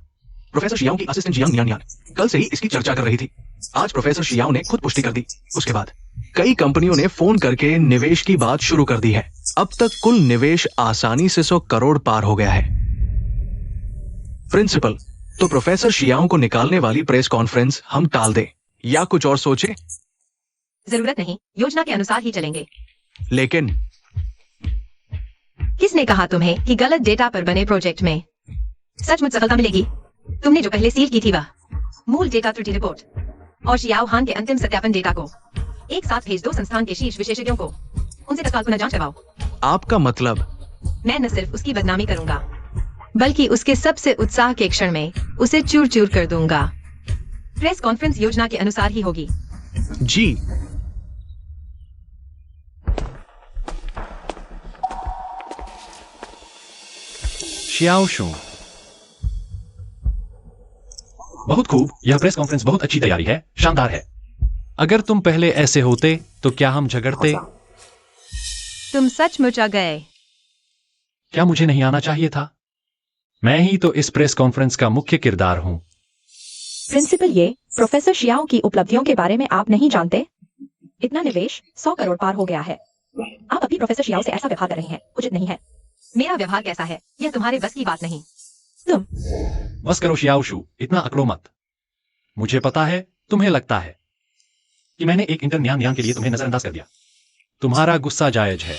Speaker 2: प्रोफेसर शियाओ की असिस्टेंट जियांग नियान कल से ही इसकी चर्चा कर रही थी। आज प्रोफेसर शियाओ ने खुद पुष्टि कर दी। उसके बाद कई कंपनियों ने फोन करके निवेश की बात शुरू कर दी है। अब तक कुल निवेश आसानी से 100 करोड़ पार हो गया है। प्रिंसिपल, तो प्रोफेसर शियाओ को निकालने वाली प्रेस कॉन्फ्रेंस हम टाल दें या कुछ और सोचे?
Speaker 1: जरूरत नहीं, योजना के अनुसार ही चलेंगे।
Speaker 2: लेकिन
Speaker 1: किसने कहा तुम्हें कि गलत डेटा पर बने प्रोजेक्ट में सचमुच सफलता मिलेगी? तुमने जो पहले सील की थी वह मूल डेटा त्रुटि रिपोर्ट और शियाओ हान के अंतिम सत्यापन डेटा को एक साथ भेज दो संस्थान के शीर्ष विशेषज्ञों को। उनसे तत्काल पुनः जांच करवाओ।
Speaker 2: आपका मतलब?
Speaker 1: मैं न सिर्फ उसकी बदनामी करूंगा बल्कि उसके सबसे उत्साह के क्षण में उसे चूर चूर कर दूंगा। प्रेस कॉन्फ्रेंस योजना के अनुसार ही होगी।
Speaker 2: जी।
Speaker 4: शियाओशू, बहुत खूब, यह प्रेस कॉन्फ्रेंस बहुत अच्छी तैयारी है, शानदार है। अगर तुम पहले ऐसे होते तो क्या हम झगड़ते?
Speaker 1: तुम सचमुच आ गए।
Speaker 4: क्या मुझे नहीं आना चाहिए था? मैं ही तो इस प्रेस कॉन्फ्रेंस का मुख्य किरदार हूं।
Speaker 3: प्रिंसिपल, ये प्रोफेसर शियाओ की उपलब्धियों के बारे में आप नहीं जानते? इतना निवेश 100 करोड़ पार हो गया है। आप अभी प्रोफेसर शियाओ से ऐसा व्यवहार कर रही हैं, उचित नहीं है।
Speaker 1: मेरा व्यवहार कैसा है यह तुम्हारे बस की बात नहीं।
Speaker 3: तुम
Speaker 4: बस करो शियाओशू, इतना अकड़ो मत। मुझे पता है तुम्हें लगता है कि मैंने एक इंटर्न न्यान के लिए तुम्हें नजरअंदाज कर दिया। तुम्हारा गुस्सा जायज है,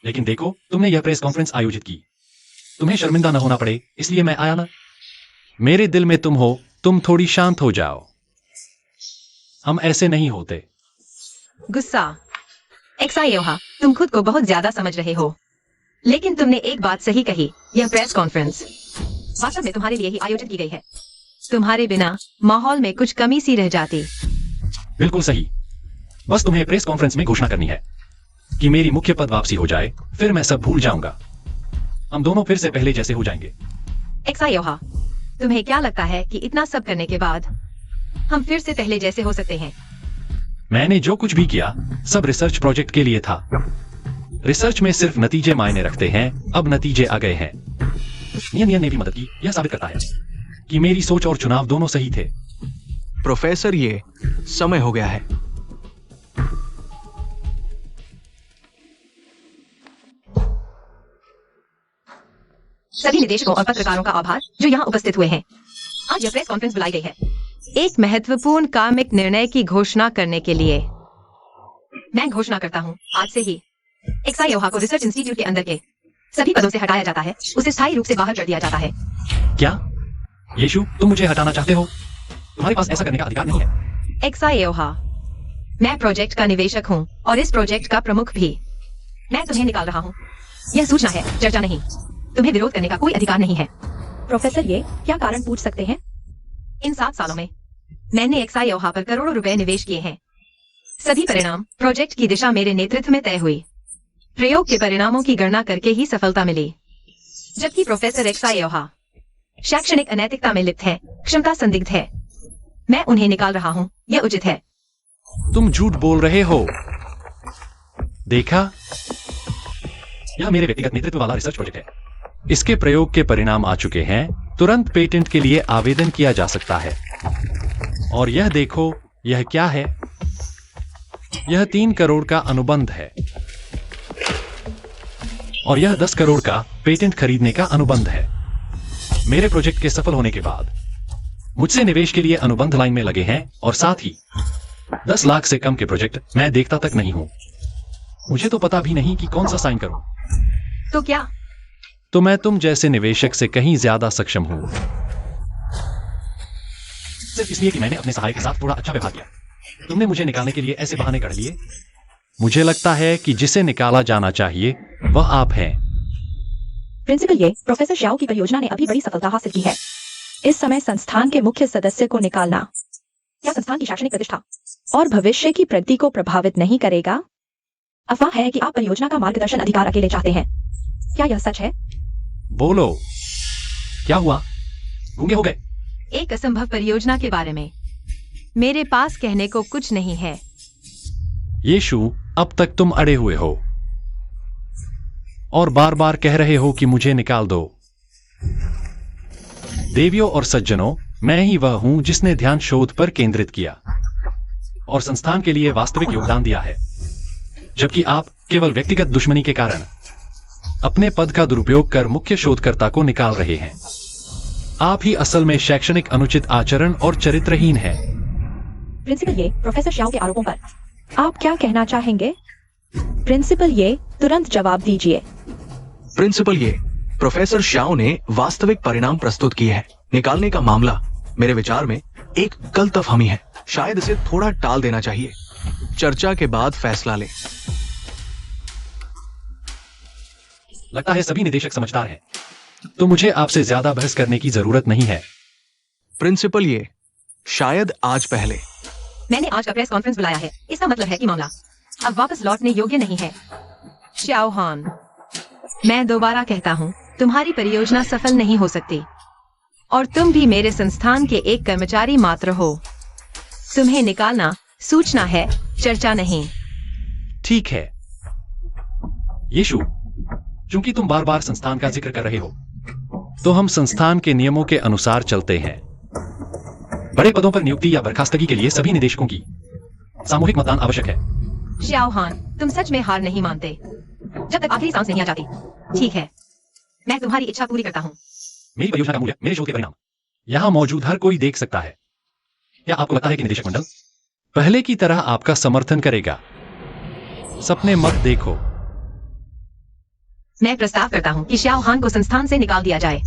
Speaker 4: लेकिन देखो तुमने यह प्रेस कॉन्फ्रेंस आयोजित की। तुम्हें शर्मिंदा न होना पड़े इसलिए मैं आया ना। मेरे दिल में तुम हो, तुम थोड़ी शांत हो जाओ। हम ऐसे नहीं होते।
Speaker 1: गुस्सा? एक्सायोहा, तुम खुद को बहुत ज्यादा समझ रहे हो। लेकिन तुमने एक बात सही कही, यह प्रेस कॉन्फ्रेंस वास्तव में तुम्हारे लिए ही आयोजित की गई है। तुम्हारे बिना माहौल में कुछ कमी सी रह जाती।
Speaker 4: बिल्कुल सही। बस तुम्हें प्रेस कॉन्फ्रेंस में घोषणा करनी है कि मेरी मुख्य पद वापसी हो जाए, फिर मैं सब भूल जाऊंगा। हम दोनों फिर से पहले जैसे हो जाएंगे।
Speaker 1: एक्सायोहा, तुम्हें क्या लगता है कि इतना सब करने के बाद हम फिर से पहले जैसे हो सकते हैं?
Speaker 4: मैंने जो कुछ भी किया सब रिसर्च प्रोजेक्ट के लिए था। रिसर्च में सिर्फ नतीजे मायने रखते हैं। अब नतीजे आ गए हैं। नियन ने भी मदद की। यह साबित करता है कि मेरी सोच और चुनाव दोनों सही थे।
Speaker 2: प्रोफेसर, ये समय हो गया है।
Speaker 1: सभी निदेशकों और पत्रकारों का आभार जो यहाँ उपस्थित हुए हैं। आज यह प्रेस कॉन्फ्रेंस बुलाई गई है एक महत्वपूर्ण कामिक निर्णय की घोषणा करने के लिए। मैं घोषणा करता हूँ, आज से ही एक्सायोहा को रिसर्च इंस्टीट्यूट के अंदर के सभी पदों से हटाया जाता है। उसे स्थायी रूप से बाहर कर दिया जाता है।
Speaker 4: क्या यीशु, तुम मुझे हटाना चाहते हो? तुम्हारे पास ऐसा करने का अधिकार नहीं है।
Speaker 1: एक्सायोहा, मैं प्रोजेक्ट का निवेशक हूँ और इस प्रोजेक्ट का प्रमुख भी। मैं तुम्हें निकाल रहा हूँ। यह सूचना है, चर्चा नहीं। तुम्हें विरोध करने का कोई अधिकार नहीं है।
Speaker 3: प्रोफेसर, ये क्या कारण पूछ सकते हैं?
Speaker 1: इन 7 सालों में मैंने एक्सायोहा पर करोड़ों रुपए निवेश किए हैं। सभी परिणाम प्रोजेक्ट की दिशा मेरे नेतृत्व में तय हुई। प्रयोग के परिणामों की गणना करके ही सफलता मिली, जबकि प्रोफेसर एक्सायोहा शैक्षणिक अनैतिकता में लिप्त है, क्षमता संदिग्ध है। मैं उन्हें निकाल रहा हूँ, यह उचित है।
Speaker 4: तुम झूठ बोल रहे हो। देखा, यह मेरे व्यक्तिगत नेतृत्व वाला रिसर्च प्रोजेक्ट है। इसके प्रयोग के परिणाम आ चुके हैं। तुरंत पेटेंट के लिए आवेदन किया जा सकता है। और यह देखो, यह क्या है? यह 3 करोड़ का अनुबंध है और यह 10 करोड़ का पेटेंट खरीदने का अनुबंध है। मेरे प्रोजेक्ट के सफल होने के बाद मुझसे निवेश के लिए अनुबंध लाइन में लगे हैं और साथ ही 10 लाख से कम के प्रोजेक्ट मैं देखता तक नहीं हूं। मुझे तो पता भी नहीं कि कौन सा साइन करूं।
Speaker 1: तो क्या?
Speaker 4: तो मैं तुम जैसे निवेशक से कहीं ज्यादा सक्षम हूं, सिर्फ इसलिए कि मैंने अपने सहायक के साथ थोड़ा अच्छा व्यवहार किया। तुमने मुझे निकालने के लिए ऐसे बहाने कर लिए। मुझे लगता है कि जिसे निकाला जाना चाहिए वह आप हैं।
Speaker 3: प्रिंसिपल ये प्रोफेसर श्याओ की परियोजना ने अभी बड़ी सफलता हासिल की है। इस समय संस्थान के मुख्य सदस्य को निकालना क्या संस्थान की शैक्षणिक प्रतिष्ठा और भविष्य की प्रगति को प्रभावित नहीं करेगा? अफवाह है कि आप परियोजना का मार्गदर्शन अधिकार अकेले चाहते हैं। क्या यह सच है?
Speaker 4: बोलो, क्या हुआ? गूंगे हो गए?
Speaker 1: एक असंभव परियोजना के बारे में मेरे पास कहने को कुछ नहीं है।
Speaker 4: यीशु, अब तक तुम अड़े हुए हो और बार बार कह रहे हो कि मुझे निकाल दो। देवियों और सज्जनों, मैं ही वह हूं जिसने ध्यान शोध पर केंद्रित किया और संस्थान के लिए वास्तविक योगदान दिया है, जबकि आप केवल व्यक्तिगत दुश्मनी के कारण अपने पद का दुरुपयोग कर मुख्य शोधकर्ता को निकाल रहे हैं। आप ही असल में शैक्षणिक अनुचित आचरण और चरित्रहीन हैं।
Speaker 3: प्रिंसिपल ये प्रोफेसर श्याओ के आरोपों पर आप क्या कहना चाहेंगे? प्रिंसिपल ये तुरंत जवाब दीजिए।
Speaker 2: प्रिंसिपल ये प्रोफेसर श्याओ ने वास्तविक परिणाम प्रस्तुत किए हैं। निकालने का मामला मेरे विचार में एक गलतफहमी है। शायद इसे थोड़ा टाल देना चाहिए। चर्चा के बाद फैसला ले।
Speaker 4: लगता है सभी निदेशक समझदार हैं, तो मुझे आपसे ज्यादा बहस करने की जरूरत नहीं है।
Speaker 2: प्रिंसिपल ये शायद आज पहले
Speaker 1: मैंने आज का प्रेस कॉन्फ्रेंस बुलाया है। इसका मतलब है कि मामला अब वापस लौटने योग्य नहीं है। श्याओ हान, मैं दोबारा कहता हूँ, तुम्हारी परियोजना सफल नहीं हो सकती और तुम भी मेरे संस्थान के एक कर्मचारी मात्र हो। तुम्हें निकालना सूचना है, चर्चा नहीं।
Speaker 4: ठीक है यीशु, चूंकि तुम बार बार संस्थान का जिक्र कर रहे हो, तो हम संस्थान के नियमों के अनुसार चलते हैं। बड़े पदों पर नियुक्ति या बर्खास्तगी के लिए सभी निदेशकों की सामूहिक मतदान आवश्यक है।
Speaker 1: श्याओ हान, तुम सच में हार नहीं मानते जब तक आखिरी सांस नहीं आ जाती। ठीक है, मैं तुम्हारी इच्छा पूरी करता हूँ।
Speaker 4: मेरी परियोजना का मूल्य, मेरे शोध के परिणाम यहाँ मौजूद हर कोई देख सकता है। क्या आपको लगता है कि निदेशक मंडल पहले की तरह आपका समर्थन करेगा? सपने मत देखो।
Speaker 1: मैं प्रस्ताव करता हूँ कि श्याओ हान को संस्थान से निकाल दिया जाए।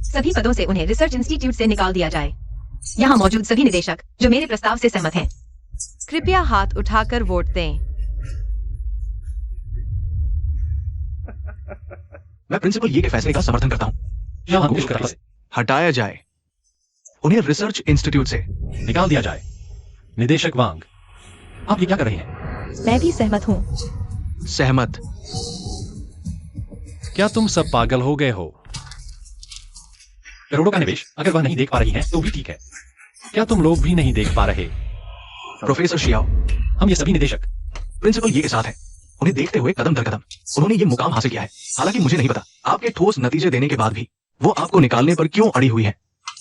Speaker 1: सभी पदों से उन्हें रिसर्च इंस्टीट्यूट से निकाल दिया जाए। यहाँ मौजूद सभी निदेशक जो मेरे प्रस्ताव से सहमत हैं, कृपया हाथ उठाकर वोट दें।
Speaker 2: मैं प्रिंसिपल ये के फैसले का समर्थन करता हूँ। हटाया जाए, उन्हें रिसर्च इंस्टीट्यूट से
Speaker 4: निकाल दिया जाए। निदेशक वांग, आप ये क्या कर रहे हैं?
Speaker 3: मैं भी सहमत हूँ।
Speaker 2: सहमत।
Speaker 4: क्या तुम सब पागल हो गए हो? करोड़ों का निवेश अगर वह नहीं देख पा रही हैं, तो भी ठीक है। क्या तुम लोग भी नहीं देख पा रहे?
Speaker 2: प्रोफेसर श्याओ,
Speaker 4: हम ये सभी निदेशक
Speaker 2: प्रिंसिपल ये के साथ है। उन्हें देखते हुए कदम दर कदम उन्होंने ये मुकाम हासिल किया है। हालांकि मुझे नहीं पता आपके ठोस नतीजे देने के बाद भी वो आपको निकालने पर क्यों अड़ी हुई है,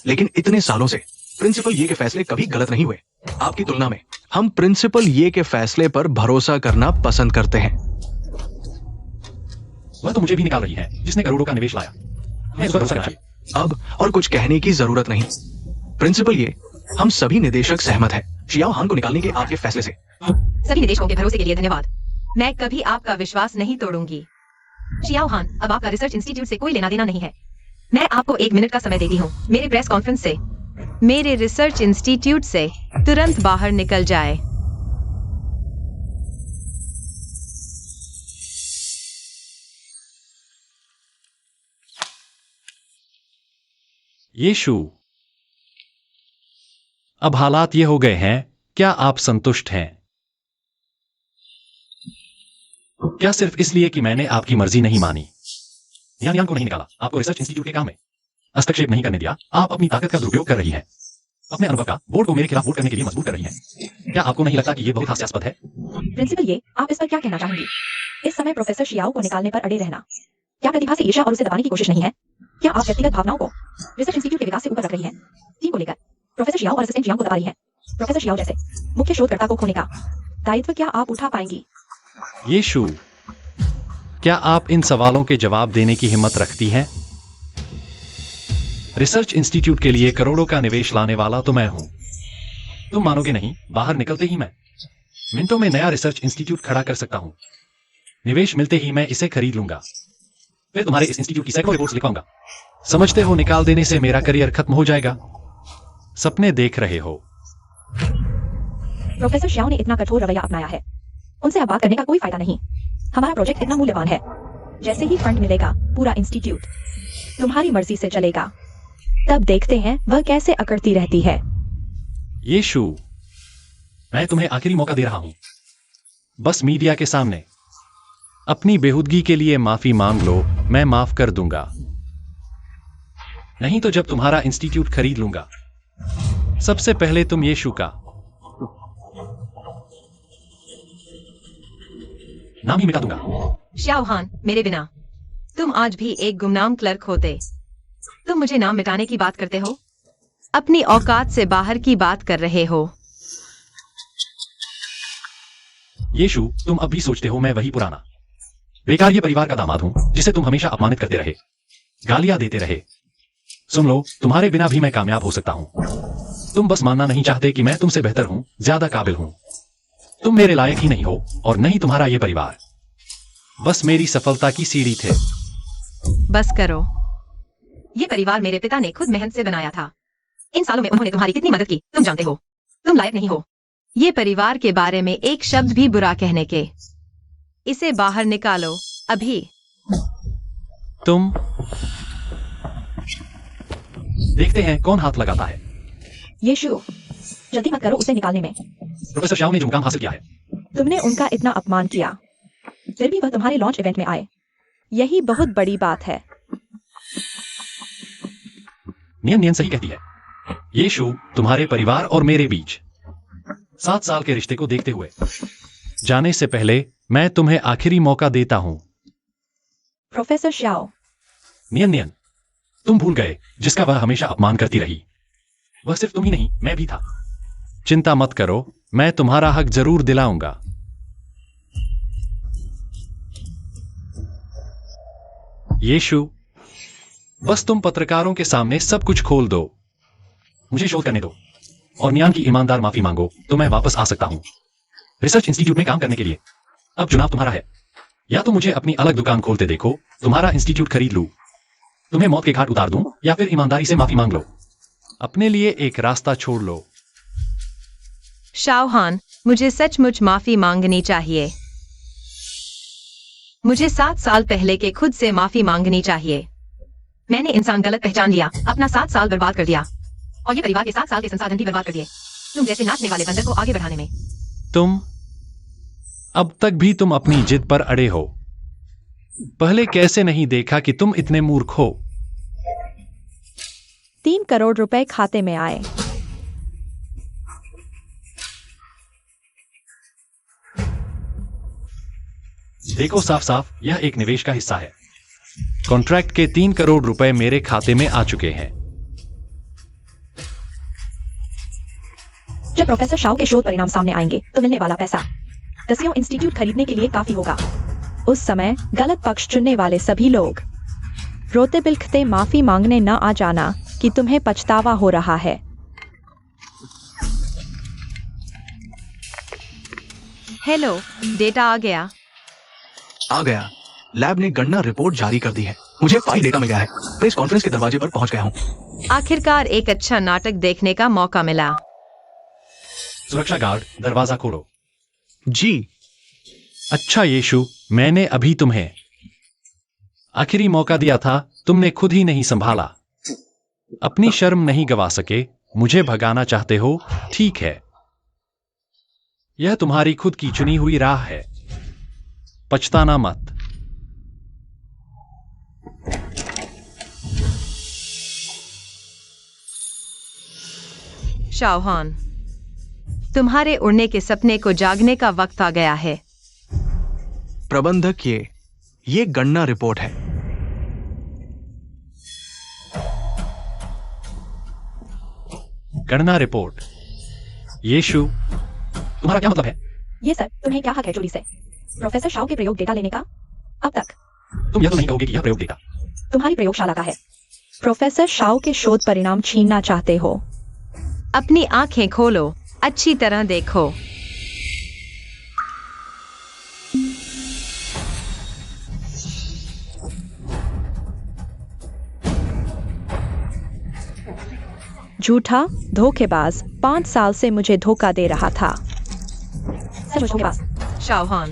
Speaker 2: लेकिन इतने सालों से प्रिंसिपल ये के फैसले कभी गलत नहीं हुए। आपकी तुलना में हम प्रिंसिपल ये के फैसले पर भरोसा करना पसंद करते हैं।
Speaker 4: वह तो मुझे भी निकाल रही है जिसने करोड़ों का निवेश लाया। मैं इस पर भरोसा करना चाहिए।
Speaker 2: अब और कुछ कहने की जरूरत नहीं। प्रिंसिपल ये हम सभी निदेशक सहमत है श्याओ हान को निकालने के आपके फैसले से।
Speaker 1: सभी निदेशकों के भरोसे के लिए धन्यवाद। मैं कभी आपका विश्वास नहीं तोड़ूंगी। श्याओ हान, अब आपका रिसर्च इंस्टीट्यूट से कोई लेना देना नहीं है। मैं आपको 1 मिनट का समय देती हूँ। मेरे प्रेस कॉन्फ्रेंस से, मेरे रिसर्च इंस्टीट्यूट से तुरंत बाहर निकल जाए।
Speaker 4: यीशु, अब हालात ये हो गए हैं, क्या आप संतुष्ट हैं? क्या सिर्फ इसलिए कि मैंने आपकी मर्जी नहीं मानी? यान को नहीं निकाला, आपको रिसर्च इंस्टीट्यूट के काम में हस्तक्षेप नहीं करने दिया, आप अपनी ताकत का दुरुपयोग कर रही हैं। अपने अनुभव का बोर्ड को मेरे खिलाफ वोट करने के लिए मजबूर कर रही हैं। क्या आपको नहीं लगता कि ये बहुत हास्यास्पद है?
Speaker 3: प्रिंसिपल ये, आप इस पर क्या कहना चाहेंगी? इस समय प्रोफेसर शियाओ को निकालने पर अड़े रहना क्या प्रतिभा से ईर्ष्या और उसे दबाने की कोशिश नहीं है? क्या आप व्यक्तिगत भावनाओं को रिसर्च इंस्टीट्यूट के विकास से ऊपर रख रही हैं? टीम को लेकर प्रोफेसर शियाओ और असिस्टेंट जियांग को दबा रही हैं। प्रोफेसर शियाओ जैसे मुख्य शोधकर्ता को खोने का दायित्व क्या आप उठा पाएंगी?
Speaker 4: ये शू, क्या आप इन सवालों के जवाब देने की हिम्मत रखती हैं? रिसर्च इंस्टीट्यूट के लिए करोड़ों का निवेश लाने वाला तो मैं हूं। तुम मानोगे नहीं, बाहर निकलते ही मैं मिनटों में नया रिसर्च इंस्टीट्यूट खड़ा कर सकता हूं। निवेश मिलते ही मैं इसे खरीद लूंगा, फिर तुम्हारे इस इंस्टीट्यूट की सैकड़ों रिपोर्ट्स लिखवाऊंगा। समझते हो निकाल देने से मेरा करियर खत्म हो जाएगा? सपने देख रहे हो?
Speaker 3: प्रोफेसर शियाओ ने इतना कठोर रवैया अपनाया है, उनसे अब बात करने का कोई फायदा नहीं। हमारा प्रोजेक्ट इतना मूल्यवान है, जैसे ही फंड मिलेगा पूरा इंस्टीट्यूट तुम्हारी मर्जी से चलेगा। तब देखते हैं वह कैसे अकड़ती रहती है।
Speaker 4: ये शू, मैं तुम्हें आखिरी मौका दे रहा हूं। बस मीडिया के सामने अपनी बेहूदगी के लिए माफी मांग लो, मैं माफ कर दूंगा। नहीं तो जब तुम्हारा इंस्टीट्यूट खरीद लूंगा, सबसे पहले तुम ये शू का नाम ही मिटा दूंगा।
Speaker 1: श्याओ हान, मेरे बिना तुम आज भी एक गुमनाम क्लर्क होते। तुम मुझे नाम मिटाने की बात करते हो? अपनी औकात से बाहर की बात कर रहे हो।
Speaker 4: ये शू, तुम अब भी सोचते हो मैं वही पुराना बेकार ये परिवार का दामाद हूं जिसे तुम हमेशा अपमानित करते रहे, गालियां देते रहे। सुन लो, तुम्हारे बिना भी मैं कामयाब हो सकता हूं। तुम बस मानना नहीं चाहते कि मैं तुमसे बेहतर हूं, ज्यादा काबिल हूं। तुम मेरे लायक ही नहीं हो, और नहीं तुम्हारा ये परिवार। बस मेरी सफलता की सीढ़ी थे।
Speaker 1: बस करो। ये परिवार मेरे पिता ने खुद मेहनत से बनाया था। इन सालों में उन्होंने तुम्हारी कितनी मदद की तुम जानते हो। तुम लायक नहीं हो ये परिवार के बारे में एक शब्द भी बुरा कहने के। इसे बाहर निकालो अभी।
Speaker 4: तुम देखते हैं कौन हाथ लगाता है।
Speaker 3: यीशु, जल्दी मत करो उसे निकालने में।
Speaker 4: प्रोफेसर शाओ ने जो मुकाम हासिल किया है,
Speaker 3: तुमने उनका इतना अपमान किया, फिर भी वह तुम्हारे लॉन्च इवेंट में आए। यही बहुत बड़ी बात है।
Speaker 4: नियन सही कहती है। ये शू तुम्हारे परिवार और मेरे बीच 7 साल के रिश्ते को देखते हुए जाने से पहले मैं तुम्हें आखिरी मौका देता हूं।
Speaker 3: प्रोफेसर शियाओ,
Speaker 4: नियन, तुम भूल गए जिसका वह हमेशा अपमान करती रही। वह सिर्फ तुम ही नहीं, मैं भी था। चिंता मत करो, मैं तुम्हारा हक जरूर दिलाऊंगा। यीशु, बस तुम पत्रकारों के सामने सब कुछ खोल दो। मुझे शोध करने दो और नियान की ईमानदार माफी मांगो तो मैं वापस आ सकता हूं रिसर्च इंस्टीट्यूट में काम करने के लिए। अब चुनाव तुम्हारा है। या तो मुझे अपनी अलग दुकान खोलते देखो, तुम्हारा इंस्टीट्यूट खरीद लूं, तुम्हें मौत के घाट उतार दूं, या फिर ईमानदारी से माफी मांग लो। अपने लिए एक रास्ता छोड़ लो।
Speaker 1: शाओ हान, मुझे सचमुच माफी मांगनी चाहिए। मुझे 7 साल पहले के खुद से माफी मांगनी चाहिए। मैंने इंसान गलत पहचान लिया, अपना 7 साल बर्बाद कर दिया, और ये परिवार के 7 साल के संसाधन भी बर्बाद कर दिए तुम जैसे नाचने वाले बंदर को आगे बढ़ाने में।
Speaker 4: तुम अब तक भी तुम अपनी जिद पर अड़े हो। पहले कैसे नहीं देखा कि तुम इतने मूर्ख हो?
Speaker 5: 3 करोड़ रुपए खाते में आए।
Speaker 4: देखो साफ साफ यह एक निवेश का हिस्सा है। कॉन्ट्रैक्ट के 3 करोड़ रुपए मेरे खाते में आ चुके हैं।
Speaker 3: जब प्रोफेसर शाओ के शोध परिणाम सामने आएंगे तो मिलने वाला पैसा 10 इंस्टीट्यूट खरीदने के लिए काफी होगा।
Speaker 5: उस समय गलत पक्ष चुनने वाले सभी लोग रोते बिलखते माफी मांगने न आ जाना कि तुम्हें पछतावा हो रहा है।
Speaker 1: हेलो, डेटा आ गया।
Speaker 2: आ गया। लैब ने गणना रिपोर्ट जारी कर दी है। मुझे फाइल डेटा मिल गया है। प्रेस कॉन्फ्रेंस के दरवाजे पर पहुंच गया हूँ।
Speaker 1: आखिरकार एक अच्छा नाटक देखने का मौका मिला।
Speaker 4: सुरक्षा गार्ड, दरवाजा खोलो।
Speaker 2: जी।
Speaker 4: अच्छा यीशु, मैंने अभी तुम्हें आखिरी मौका दिया था, तुमने खुद ही नहीं संभाला। अपनी शर्म नहीं गवा सके, मुझे भगाना चाहते हो? ठीक है, यह तुम्हारी खुद की चुनी हुई राह है। पछताना मत।
Speaker 1: शाओहान, तुम्हारे उड़ने के सपने को जागने का वक्त आ गया है।
Speaker 2: प्रबंधक, ये गणना रिपोर्ट है।
Speaker 4: गणना रिपोर्ट। यीशु, तुम्हारा क्या मतलब है?
Speaker 3: ये सर, तुम्हें क्या हक है चोरी से? प्रोफेसर शाओ के प्रयोग डेटा लेने का? अब तक
Speaker 4: तुम यह तो नहीं कहोगे कि यह प्रयोग डेटा
Speaker 3: तुम्हारी प्रयोगशाला का है। प्रोफेसर शाओ के शोध परिणाम छीनना चाहते हो?
Speaker 1: अपनी आंखें खोलो, अच्छी तरह देखो।
Speaker 3: झूठा धोखेबाज 5 साल से मुझे धोखा दे रहा था। सचमुच धोखेबाज।
Speaker 1: शाओहान,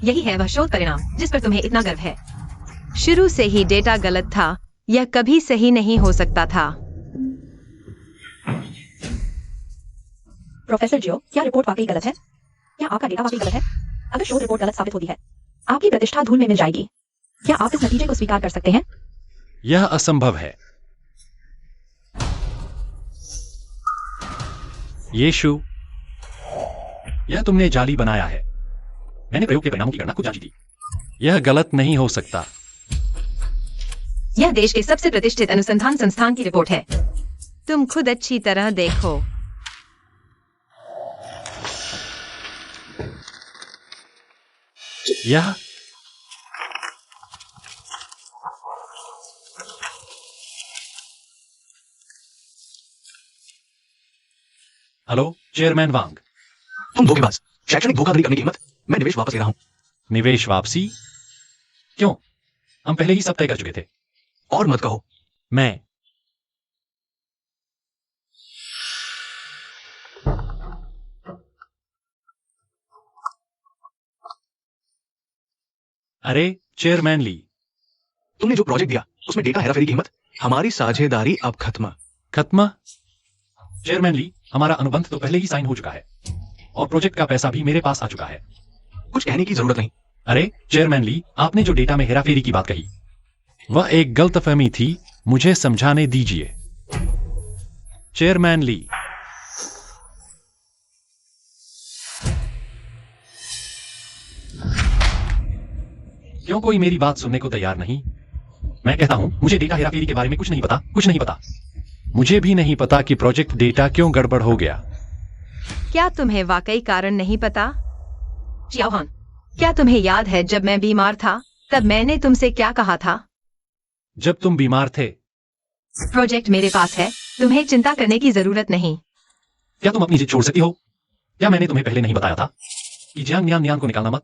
Speaker 1: यही है वह शोध परिणाम जिस पर तुम्हें इतना गर्व है। शुरू से ही डेटा गलत था, यह कभी सही नहीं हो सकता था।
Speaker 3: प्रोफेसर जियो, क्या रिपोर्ट वाकई गलत है? क्या आपका डेटा वाकई गलत है? अगर शोध रिपोर्ट गलत साबित होती है, आपकी प्रतिष्ठा धूल में मिल जाएगी। क्या आप इस नतीजे को स्वीकार कर सकते हैं?
Speaker 4: यह असंभव है। यीशु, यह तुमने जाली बनाया है। मैंने प्रयोग के परिणामों की गणना खुद जांची थी। यह गलत नहीं हो सकता।
Speaker 1: यह देश के सबसे प्रतिष्ठित अनुसंधान संस्थान की रिपोर्ट है। तुम खुद अच्छी तरह देखो।
Speaker 4: यह हेलो चेयरमैन वांग।
Speaker 2: तुम धोखेबाज, शैक्षणिक धोखाधड़ी करने की हिम्मत। मैं निवेश वापस ले रहा हूं।
Speaker 4: निवेश वापसी? क्यों? हम पहले ही सब तय कर चुके थे।
Speaker 2: और मत कहो।
Speaker 4: मैं अरे चेयरमैन ली,
Speaker 2: तुमने जो प्रोजेक्ट दिया उसमें डेटा हेराफेरी की हिम्मत। हमारी साझेदारी अब खत्म।
Speaker 4: खत्म? चेयरमैन ली, हमारा अनुबंध तो पहले ही साइन हो चुका है और प्रोजेक्ट का पैसा भी मेरे पास आ चुका है।
Speaker 2: कुछ कहने की जरूरत नहीं।
Speaker 4: अरे चेयरमैन ली, आपने जो डेटा में हेराफेरी की बात कही वह एक गलतफहमी थी। मुझे समझाने दीजिए। चेयरमैन ली, क्यों कोई मेरी बात सुनने को तैयार नहीं? मैं कहता हूं मुझे डेटा हेराफेरी के बारे में कुछ नहीं पता, कुछ नहीं पता। मुझे भी नहीं पता कि प्रोजेक्ट डेटा क्यों गड़बड़ हो गया।
Speaker 1: क्या तुम्हें वाकई कारण नहीं पता? शाओहान, क्या तुम्हें याद है जब मैं बीमार था तब मैंने तुमसे क्या कहा था?
Speaker 4: जब तुम बीमार थे?
Speaker 1: प्रोजेक्ट मेरे पास है, तुम्हें चिंता करने की जरूरत नहीं।
Speaker 4: क्या तुम अपनी जिद छोड़ सकती हो? क्या मैंने तुम्हें पहले नहीं बताया था कि जियांग नियान नियान को निकालना मत?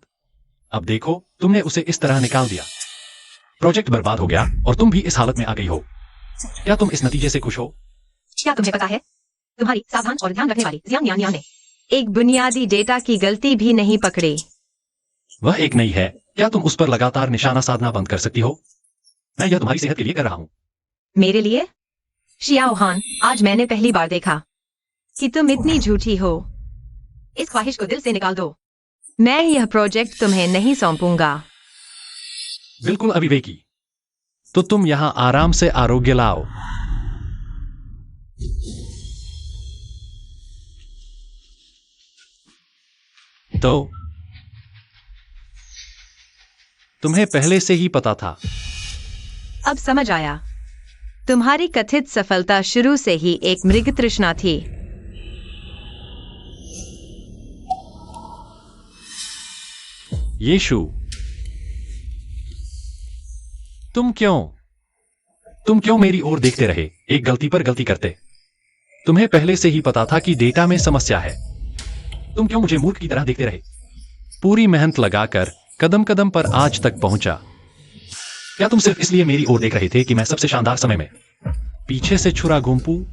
Speaker 4: अब देखो, तुमने उसे इस तरह निकाल दिया। प्रोजेक्ट बर्बाद हो गया और तुम भी इस हालत में आ गई हो। क्या तुम इस नतीजे से खुश हो?
Speaker 1: क्या तुम्हें पता है, तुम्हारी सावधान और ध्यान रखने वाली जियांग नियान नियान ने एक बुनियादी डेटा की गलती भी नहीं पकड़ी।
Speaker 4: वह एक नहीं है। क्या तुम उस पर लगातार निशाना साधना बंद कर सकती हो? मैं यह तुम्हारी सेहत के लिए कर रहा हूं।
Speaker 1: मेरे लिए? शाओहान, आज मैंने पहली बार देखा कि तुम इतनी झूठी हो। इस ख्वाहिश को दिल से निकाल दो। मैं यह प्रोजेक्ट तुम्हें नहीं सौंपूंगा।
Speaker 4: बिल्कुल अविवेकी। तो तुम यहां आराम से आरोग्य लाओ। तो तुम्हें पहले से ही पता था।
Speaker 1: अब समझ आया। तुम्हारी कथित सफलता शुरू से ही एक मृग तृष्णा थी।
Speaker 4: यीशु, तुम क्यों मेरी ओर देखते रहे, एक गलती पर गलती करते? तुम्हें पहले से ही पता था कि डेटा में समस्या है। तुम क्यों मुझे मूर्ख की तरह देखते रहे? पूरी मेहनत लगाकर कदम कदम पर आज तक पहुंचा। क्या तुम सिर्फ इसलिए मेरी ओर देख रहे थे कि मैं सबसे शानदार समय में पीछे से छुरा घूमूं?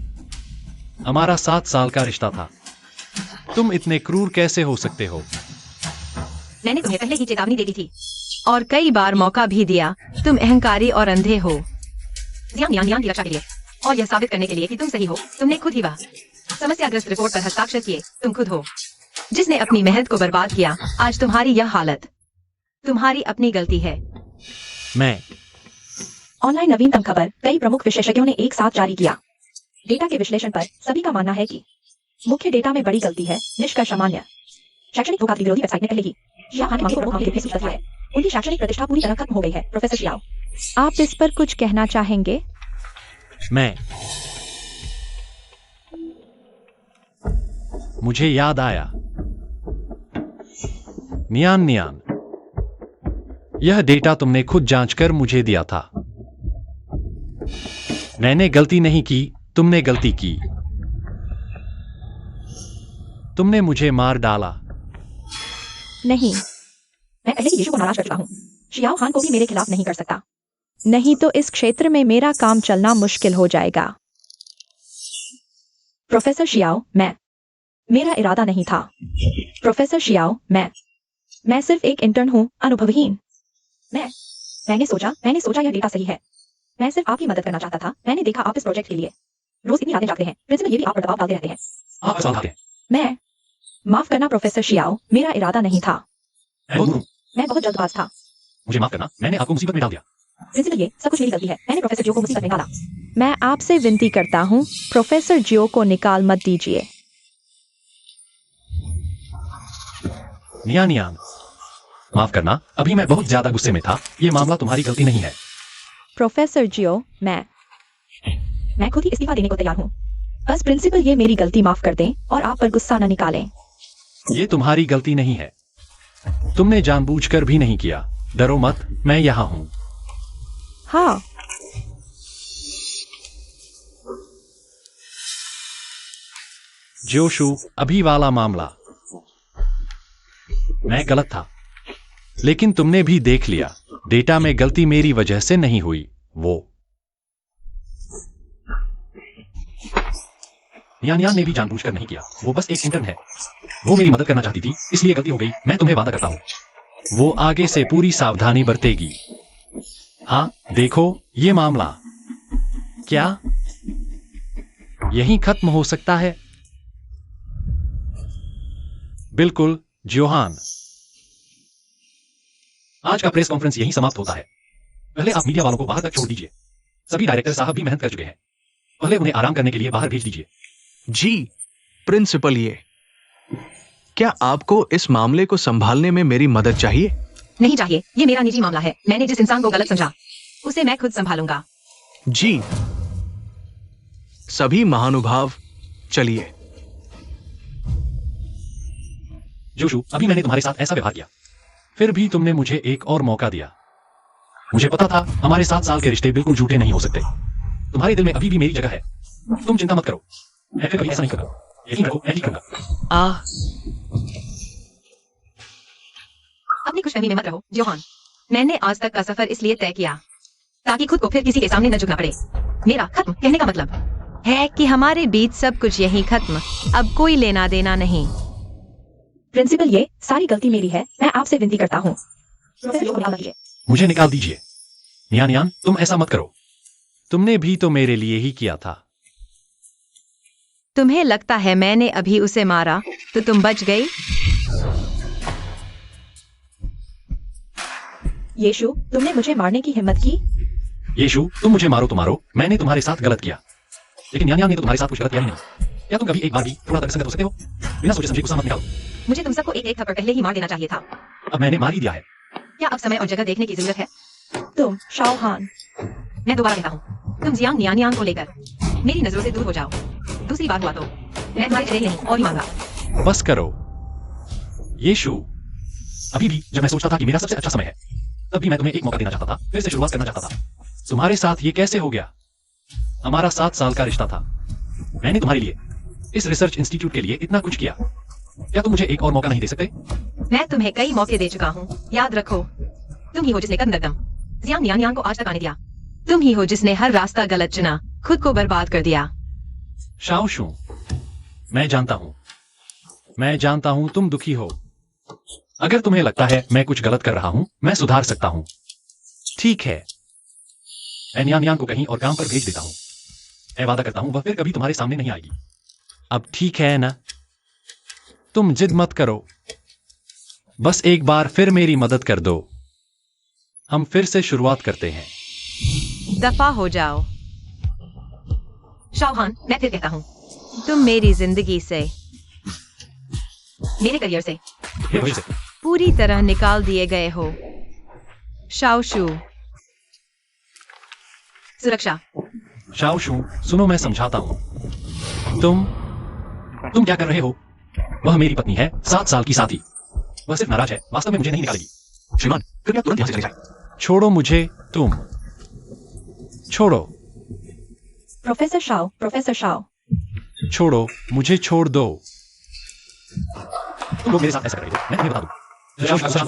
Speaker 4: हमारा 7 साल का रिश्ता था। तुम इतने क्रूर कैसे हो सकते हो?
Speaker 1: मैंने तुम्हें पहले ही चेतावनी दे दी थी और कई बार मौका भी दिया। तुम अहंकारी और अंधे हो। ध्यान की रक्षा के लिए और यह साबित करने के लिए कि तुम सही हो, तुमने खुद ही वह समस्याग्रस्त रिपोर्ट पर हस्ताक्षर किए। तुम खुद हो जिसने अपनी मेहनत को बर्बाद किया। आज तुम्हारी यह हालत। तुम्हारी अपनी गलती है।
Speaker 4: मैं
Speaker 3: ऑनलाइन नवीनतम खबर कई प्रमुख विशेषज्ञों ने एक साथ जारी किया। डेटा के विश्लेषण पर सभी का मानना है कि मुख्य डेटा में बड़ी गलती है। निष्कर्ष अमान्य। शैक्षणिक धोखाधड़ी विरोधी वेबसाइट ने पहले ही शियाओ हान के मामले को प्रमुख मामले के रूप में सूचित किया है। उनकी शैक्षणिक प्रतिष्ठा पूरी तरह खत्म हो गई है। प्रोफेसर शियाओ,
Speaker 5: आप इस पर कुछ कहना चाहेंगे?
Speaker 4: मैं मुझे याद आया। नियान नियान, यह डेटा तुमने खुद जांच कर मुझे दिया था। मैंने गलती नहीं की, तुमने गलती की। तुमने मुझे मार डाला।
Speaker 5: नहीं,
Speaker 3: मैं पहले ही यीशु को नाराज कर चुका हूँ। शियाओ हान को भी मेरे खिलाफ नहीं कर सकता।
Speaker 5: नहीं तो इस क्षेत्र में मेरा काम चलना मुश्किल हो जाएगा।
Speaker 3: प्रोफेसर शियाओ, मेरा इरादा नहीं था। प्रोफेसर शियाओ, मैं सिर्फ एक इंटर्न हूँ, अनुभवहीन। मैंने सोचा यह डेटा सही है। मैं सिर्फ आपकी मदद करना चाहता था। मैंने देखा आप इस प्रोजेक्ट के लिए रोज इतनी रातें जागते हैं। प्रिंसिपल ये भी आप पर दबाव डालते रहते हैं।
Speaker 4: आप ऐसा उठाते हैं।
Speaker 3: मैं माफ करना प्रोफेसर शियाओ, मेरा इरादा नहीं था। मैं बहुत जल्दबाज था।
Speaker 4: मुझे माफ करना, मैंने आपको मुसीबत में डाल दिया।
Speaker 3: प्रिंसिपल ये सब कुछ मेरी गलती है। मैंने प्रोफेसर जियो को मुसीबत में डाला।
Speaker 5: मैं आपसे विनती करता हूँ, प्रोफेसर जियो को निकाल मत दीजिए।
Speaker 4: नियान नियान, माफ करना, अभी मैं बहुत ज्यादा गुस्से में था। ये मामला तुम्हारी गलती नहीं है।
Speaker 5: प्रोफेसर जियो,
Speaker 3: मैं खुद ही इस्तीफा देने को तैयार हूँ। बस प्रिंसिपल ये मेरी गलती माफ कर दें और आप पर गुस्सा न निकालें।
Speaker 4: ये तुम्हारी गलती नहीं है। तुमने जानबूझकर भी नहीं किया। डरो मत, मैं यहां हूं।
Speaker 5: हाँ,
Speaker 4: जोशु, अभी वाला मामला मैं गलत था, लेकिन तुमने भी देख लिया, डेटा में गलती मेरी वजह से नहीं हुई। वो यान ने भी जानबूझकर नहीं किया। वो बस एक इंटर्न है। वो मेरी मदद करना चाहती थी, इसलिए गलती हो गई। मैं तुम्हें वादा करता हूं वो आगे से पूरी सावधानी बरतेगी। हाँ, देखो ये मामला क्या यहीं खत्म हो सकता है? बिल्कुल जोहान। आज का प्रेस कॉन्फ्रेंस यहीं समाप्त होता है। पहले आप मीडिया वालों को बाहर तक छोड़ दीजिए। सभी डायरेक्टर साहब भी मेहनत कर चुके हैं। पहले उन्हें आराम करने के लिए बाहर भेज दीजिए।
Speaker 2: जी प्रिंसिपल, क्या आपको इस मामले को संभालने में मेरी मदद चाहिए?
Speaker 1: नहीं चाहिए, ये मेरा निजी मामला है। मैंने जिस इंसान को गलत समझा उसे मैं खुद संभालूंगा।
Speaker 2: जी सभी महानुभाव, चलिए।
Speaker 4: जोशु, अभी मैंने तुम्हारे साथ ऐसा व्यवहार किया, फिर भी तुमने मुझे एक और मौका दिया। मुझे पता था हमारे 7 साल के रिश्ते बिल्कुल झूठे नहीं हो सकते। तुम्हारे दिल में अभी भी मेरी जगह है। तुम चिंता मत करो, मैं फिर कभी ऐसा नहीं करूंगा। यकीन रखो, मैं ठीक करूंगा।
Speaker 1: अपनी खुशफहमी में मत रहो जोहान। मैंने आज तक का सफर इसलिए तय किया ताकि खुद को फिर किसी के सामने न झुकना पड़े। मेरा खत्म कहने का मतलब है कि हमारे बीच सब कुछ यहीं खत्म। अब कोई लेना देना नहीं।
Speaker 3: प्रिंसिपल ये सारी गलती मेरी है। मैं आपसे विनती करता हूँ। प्रोफेसर जियो को निकाल दीजिए।
Speaker 4: मुझे निकाल दीजिए। नियान, तुम ऐसा मत करो। तुमने भी तो मेरे लिए ही किया था।
Speaker 1: तुम्हें लगता है मैंने अभी उसे मारा तो तुम बच गई?
Speaker 3: यीशु, तुमने मुझे मारने की हिम्मत की?
Speaker 4: यीशु, तुम मुझे मारो तो मारो, मैंने तुम्हारे साथ गलत किया, लेकिन यान ने तो तुम्हारे साथ कुछ गलत किया ही नहीं। क्या तुम कभी एक बार भी थोड़ा तर्कसंगत हो सकते हो? बिना सोचे समझे गुस्सा मत निकालो।
Speaker 1: मुझे तुम सबको एक थप्पड़ पहले ही मार देना चाहिए था।
Speaker 4: अब मैंने मार ही दिया है।
Speaker 1: क्या अब समय और जगह देखने की जरूरत है?
Speaker 3: तुम शाओ हान।
Speaker 1: मैं दोबारा कहता हूँ, तुम जियांग नियानियांग को लेकर मेरी नजरों से दूर हो जाओ। दूसरी बार हुआ तो मैं तुम्हारी जगह नहीं और ही मांगा।
Speaker 4: बस करो यीशु। अभी भी जब मैं सोचता था कि मेरा सबसे अच्छा समय है, तब भी मैं तुम्हें एक मौका देना चाहता था, फिर से शुरुआत करना चाहता था। तुम्हारे साथ ये कैसे हो गया? हमारा 7 साल का रिश्ता था। मैंने तुम्हारे लिए, इस रिसर्च इंस्टीट्यूट के लिए इतना कुछ किया। क्या तुम मुझे एक और मौका नहीं दे सकते?
Speaker 1: मैं तुम्हें कई मौके दे चुका हूँ, याद रखो। तुम ही हो जिसने कदम दम जियांग नियानियांग को आज तक आने दिया। तुम ही हो जिसने हर रास्ता गलत चुना, खुद को बर्बाद कर दिया।
Speaker 4: शाओशू, मैं जानता हूं तुम दुखी हो। अगर तुम्हें लगता है मैं कुछ गलत कर रहा हूं, मैं सुधार सकता हूं। ठीक है, मैं नियान को कहीं और काम पर भेज देता हूं। मैं वादा करता हूं वह फिर कभी तुम्हारे सामने नहीं आएगी। अब ठीक है ना? तुम जिद मत करो, बस एक बार फिर मेरी मदद कर दो। हम फिर से शुरुआत करते हैं।
Speaker 1: दफा हो जाओ। शाओहान, मैं फिर कहता हूँ, तुम मेरी जिंदगी से, मेरे करियर से
Speaker 4: ये वजह से
Speaker 1: पूरी तरह निकाल दिए गए हो। शाओशू। सुरक्षा।
Speaker 4: शाओ शू, सुनो मैं समझाता हूँ। तुम क्या कर रहे हो? वह मेरी पत्नी है, 7 साल की साथी। वह सिर्फ नाराज है, वास्तव में मुझे नहीं निकालेगी।
Speaker 2: श्रीमान, कृपया तुरंत यहाँ से चले जाएं।
Speaker 4: छोड़ो मुझे, तुम छोड़ो,
Speaker 3: प्रोफेसर शाओ,
Speaker 4: छोड़ो मुझे, छोड़ दो। तुम लोग मेरे साथ ऐसा कर रहे हो, मैं तुम्हें बता दूं। शाओ, शाओ, शाओ,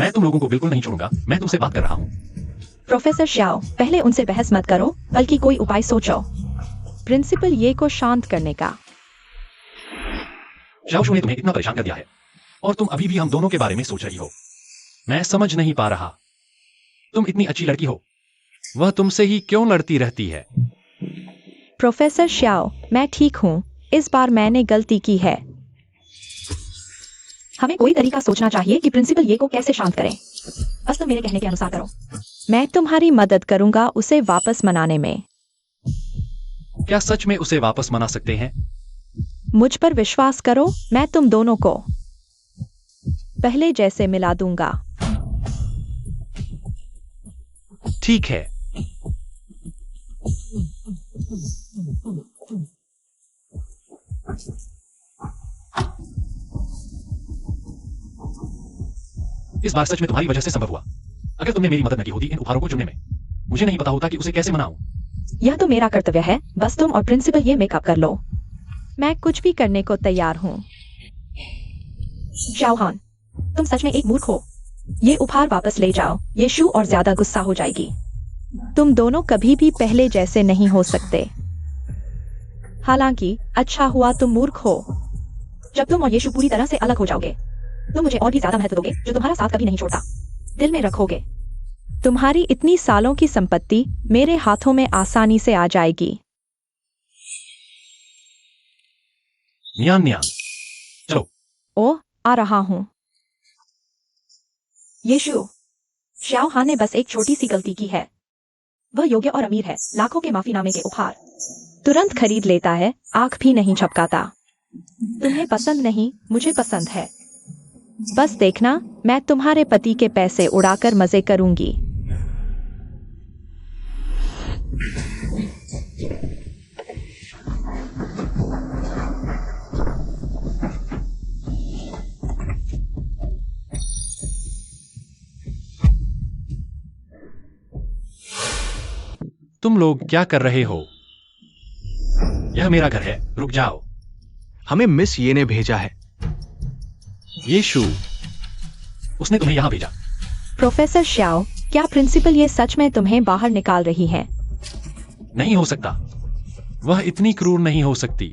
Speaker 4: मैं तुम लोगों को बिल्कुल नहीं छोड़ूंगा। मैं तुमसे बात कर रहा हूँ।
Speaker 3: प्रोफेसर शाओ, पहले उनसे बहस मत करो, बल्कि कोई उपाय सोचो।
Speaker 5: प्रिंसिपल ये को शांत करने का।
Speaker 4: शाओ शू ने तुम्हें इतना परेशान कर दिया है और तुम अभी भी हम दोनों के बारे में सोच रही हो। मैं समझ नहीं पा रहा। तुम इतनी अच्छी लड़की हो, वह तुमसे ही क्यों लड़ती रहती है?
Speaker 5: प्रोफेसर श्याओ, मैं ठीक हूँ। इस बार मैंने गलती की है।
Speaker 3: हमें कोई तरीका सोचना चाहिए कि प्रिंसिपल ये को कैसे शांत करें। बस तुम मेरे कहने के अनुसार करो।
Speaker 5: मैं तुम्हारी मदद करूंगा उसे वापस मनाने में।
Speaker 4: क्या सच में उसे वापस मना सकते हैं?
Speaker 5: मुझ पर विश्वास करो, मैं तुम दोनों को पहले जैसे मिला दूंगा।
Speaker 4: ठीक है। इस बार सच में तुम्हारी वजह से संभव हुआ। अगर तुमने मेरी मदद न की होती इन उपहारों को चुनने में, मुझे नहीं पता होता कि उसे कैसे मनाऊं।
Speaker 3: यह तो मेरा कर्तव्य है, बस तुम और प्रिंसिपल ये मेकअप कर लो।
Speaker 5: मैं कुछ भी करने को तैयार हूँ।
Speaker 3: शाओहान, तुम सच में एक मूर्ख हो। ये उपहार वापस ले जाओ, ये शू और ज्यादा गुस्सा हो जाएगी।
Speaker 5: तुम दोनों कभी भी पहले जैसे नहीं हो सकते। हालांकि अच्छा हुआ तुम मूर्ख हो।
Speaker 3: जब तुम और ये शू पूरी तरह से अलग हो जाओगे, तुम मुझे और भी ज्यादा महत्व दोगे, जो तुम्हारा साथ कभी नहीं छोड़ता। दिल में रखोगे।
Speaker 5: तुम्हारी इतनी सालों की संपत्ति मेरे हाथों में आसानी से आ जाएगी।
Speaker 4: नियान नियान, चलो।
Speaker 5: ओ, आ रहा हूँ।
Speaker 3: ये शू, शाओहान ने बस एक छोटी सी गलती की है। वह योग्य और अमीर है, लाखों के माफीनामे के उपहार
Speaker 5: तुरंत खरीद लेता है, आंख भी नहीं झपकाता। तुम्हें पसंद नहीं, मुझे पसंद है। बस देखना, मैं तुम्हारे पति के पैसे उड़ाकर मजे करूंगी।
Speaker 4: तुम लोग क्या कर रहे हो? यह मेरा घर है, रुक जाओ।
Speaker 2: हमें मिस ये ने भेजा है।
Speaker 4: ये शू, उसने तुम्हें यहां भेजा।
Speaker 5: प्रोफेसर श्याओ, क्या प्रिंसिपल ये सच में तुम्हें बाहर निकाल रही है?
Speaker 4: नहीं हो सकता, वह इतनी क्रूर नहीं हो सकती।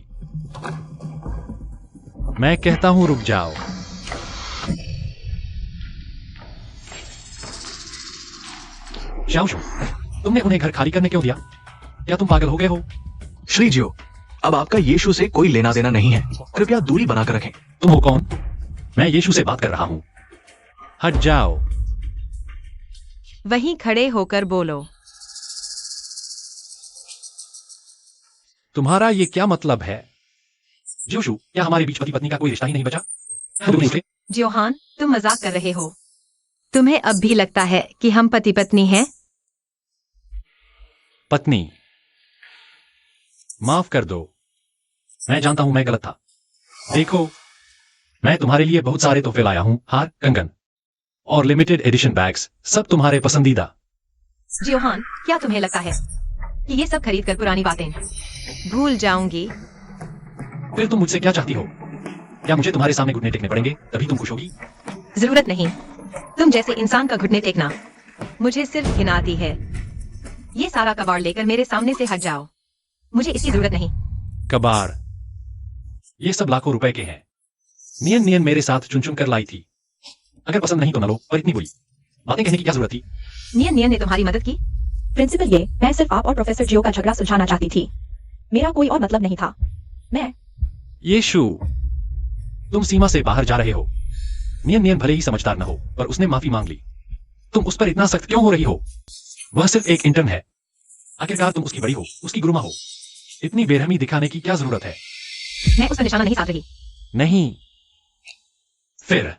Speaker 4: मैं कहता हूं रुक जाओ। शाओ शू, तुमने उन्हें घर खाली करने क्यों दिया? क्या तुम पागल हो गए हो?
Speaker 2: श्री जियो, अब आपका यीशु से कोई लेना देना नहीं है। कृपया दूरी बनाकर रखें।
Speaker 4: तुम हो कौन? मैं यीशु से बात कर रहा हूं। हट जाओ।
Speaker 1: वहीं खड़े होकर बोलो।
Speaker 4: तुम्हारा ये क्या मतलब है? जोशु, क्या हमारे बीच पति पत्नी का कोई रिश्ता ही नहीं बचा? तुम निकले।
Speaker 1: जोहान, तुम मजाक कर रहे हो। तुम्हें अब भी लगता है कि हम पति पत्नी हैं?
Speaker 4: पत्नी, माफ कर दो। मैं जानता हूं मैं गलत था। देखो, मैं तुम्हारे लिए बहुत सारे तोहफे लाया हूं, हार, कंगन और लिमिटेड एडिशन बैग्स, सब तुम्हारे पसंदीदा।
Speaker 1: जोहान, क्या तुम्हें लगता है कि ये सब खरीद कर पुरानी बातें भूल जाऊंगी?
Speaker 4: फिर तुम मुझसे क्या चाहती हो? क्या मुझे तुम्हारे सामने घुटने टेकने पड़ेंगे तभी तुम खुश होगी?
Speaker 1: जरूरत नहीं। तुम जैसे इंसान का घुटने टेकना मुझे सिर्फ घिनाती है। ये सारा कबाड़ लेकर मेरे सामने से हट जाओ। मुझे इसकी जरूरत नहीं।
Speaker 4: कबाड़, ये सब लाखों रुपए के हैं। नियन नियन मेरे साथ चुन चुन कर लाई थी। अगर पसंद नहीं तो न लो, पर इतनी बुरी बातें कहने की क्या जरूरत थी?
Speaker 1: नियन नियन ने तुम्हारी मदद की।
Speaker 3: प्रिंसिपल ये, मैं सिर्फ आप और प्रोफेसर जियो का झगड़ा सुलझाना चाहती थी। मेरा कोई और मतलब नहीं था। मैं
Speaker 4: यीशु, तुम सीमा से बाहर जा रहे हो। नियन नियन भले ही समझदार न हो, पर उसने माफी मांग ली। तुम उस पर इतना सख्त क्यों हो रही हो? वह सिर्फ एक इंटर्न है। आखिरकार तुम उसकी बड़ी हो, उसकी गुरुमा हो। इतनी बेरहमी दिखाने की क्या जरूरत है?
Speaker 1: मैं उस पर निशाना नहीं साध रही।
Speaker 4: नहीं, फिर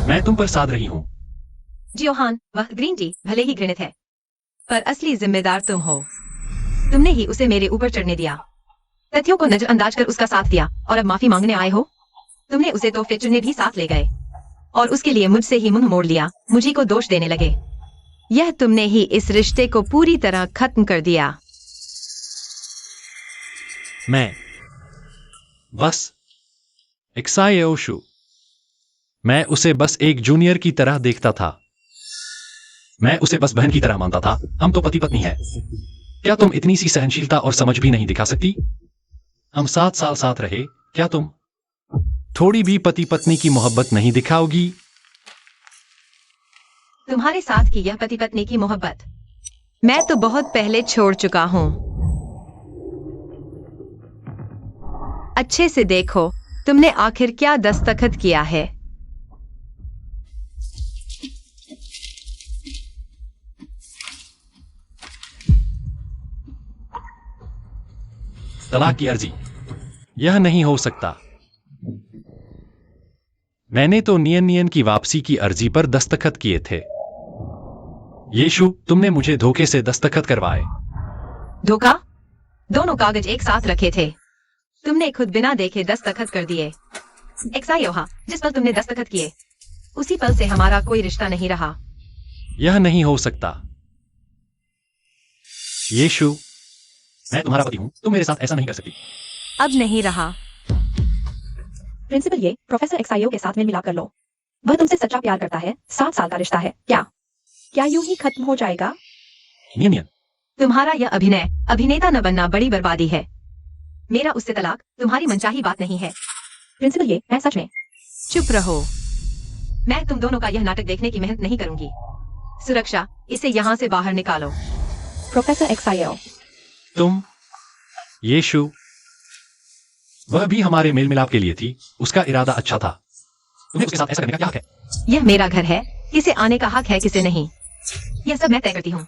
Speaker 4: मैं तुम पर साध रही हूं।
Speaker 1: जियोहान, वह ग्रीन टी भले ही घृणित है, पर असली जिम्मेदार तुम हो। तुमने ही उसे मेरे ऊपर चढ़ने दिया, तथ्यों को नजरअंदाज कर उसका साथ दिया, और अब माफी मांगने आए हो। तुमने उसे तो फिर चुनने भी साथ ले गए, और उसके लिए मुझसे ही मुंह मोड़ लिया, मुझी को दोष देने लगे। यह तुमने ही इस रिश्ते को पूरी तरह खत्म कर दिया।
Speaker 4: मैं बस एक्सायोशु, मैं उसे बस एक जूनियर की तरह देखता था। मैं उसे बस बहन की तरह मानता था। हम तो पति पत्नी हैं। क्या तुम इतनी सी सहनशीलता और समझ भी नहीं दिखा सकती? हम 7 साल साथ रहे, क्या तुम थोड़ी भी पति पत्नी की मोहब्बत नहीं दिखाओगी?
Speaker 1: तुम्हारे साथ की यह पति पत्नी की मोहब्बत मैं तो बहुत पहले छोड़ चुका हूं। अच्छे से देखो, तुमने आखिर क्या दस्तखत किया है।
Speaker 4: तलाक की अर्जी। यह नहीं हो सकता। मैंने तो नियन की वापसी की अर्जी पर दस्तखत किए थे। यीशु, तुमने मुझे धोखे से दस्तखत करवाए।
Speaker 1: धोखा? दोनों कागज एक साथ रखे थे, तुमने खुद बिना देखे दस्तखत कर दिए। एक्सायोहा, जिस पल तुमने दस्तखत किए, उसी पल से हमारा कोई रिश्ता नहीं रहा।
Speaker 4: यह नहीं हो सकता। यीशु, मैं तुम्हारा पति हूं, तुम मेरे साथ ऐसा नहीं कर सकती।
Speaker 1: अब नहीं रहा।
Speaker 3: प्रिंसिपल, ये प्रोफेसर एक्साइयो के साथ मेल मिलाप कर लो। वह तुमसे सच्चा प्यार करता है, 7 साल का रिश्ता है। क्या यूं ही खत्म हो जाएगा?
Speaker 4: नियन,
Speaker 1: तुम्हारा यह अभिनय अभिनेता न बनना बड़ी बर्बादी है। मेरा उससे तलाक तुम्हारी मनचाही बात नहीं है।
Speaker 3: प्रिंसिपल, ये मैं सच में।
Speaker 1: चुप रहो। मैं तुम दोनों का यह नाटक देखने की मेहनत नहीं करूंगी। सुरक्षा, इसे यहाँ से बाहर निकालो।
Speaker 3: प्रोफेसर एक्साइयो,
Speaker 4: तुम यीशु, वह भी हमारे मेल मिलाप के लिए थी। उसका इरादा अच्छा था। तुम्हें उसके साथ ऐसा करने का क्या हक है?
Speaker 1: यह मेरा घर है, किसे आने का हक है, किसे नहीं, यह सब मैं तय करती हूँ।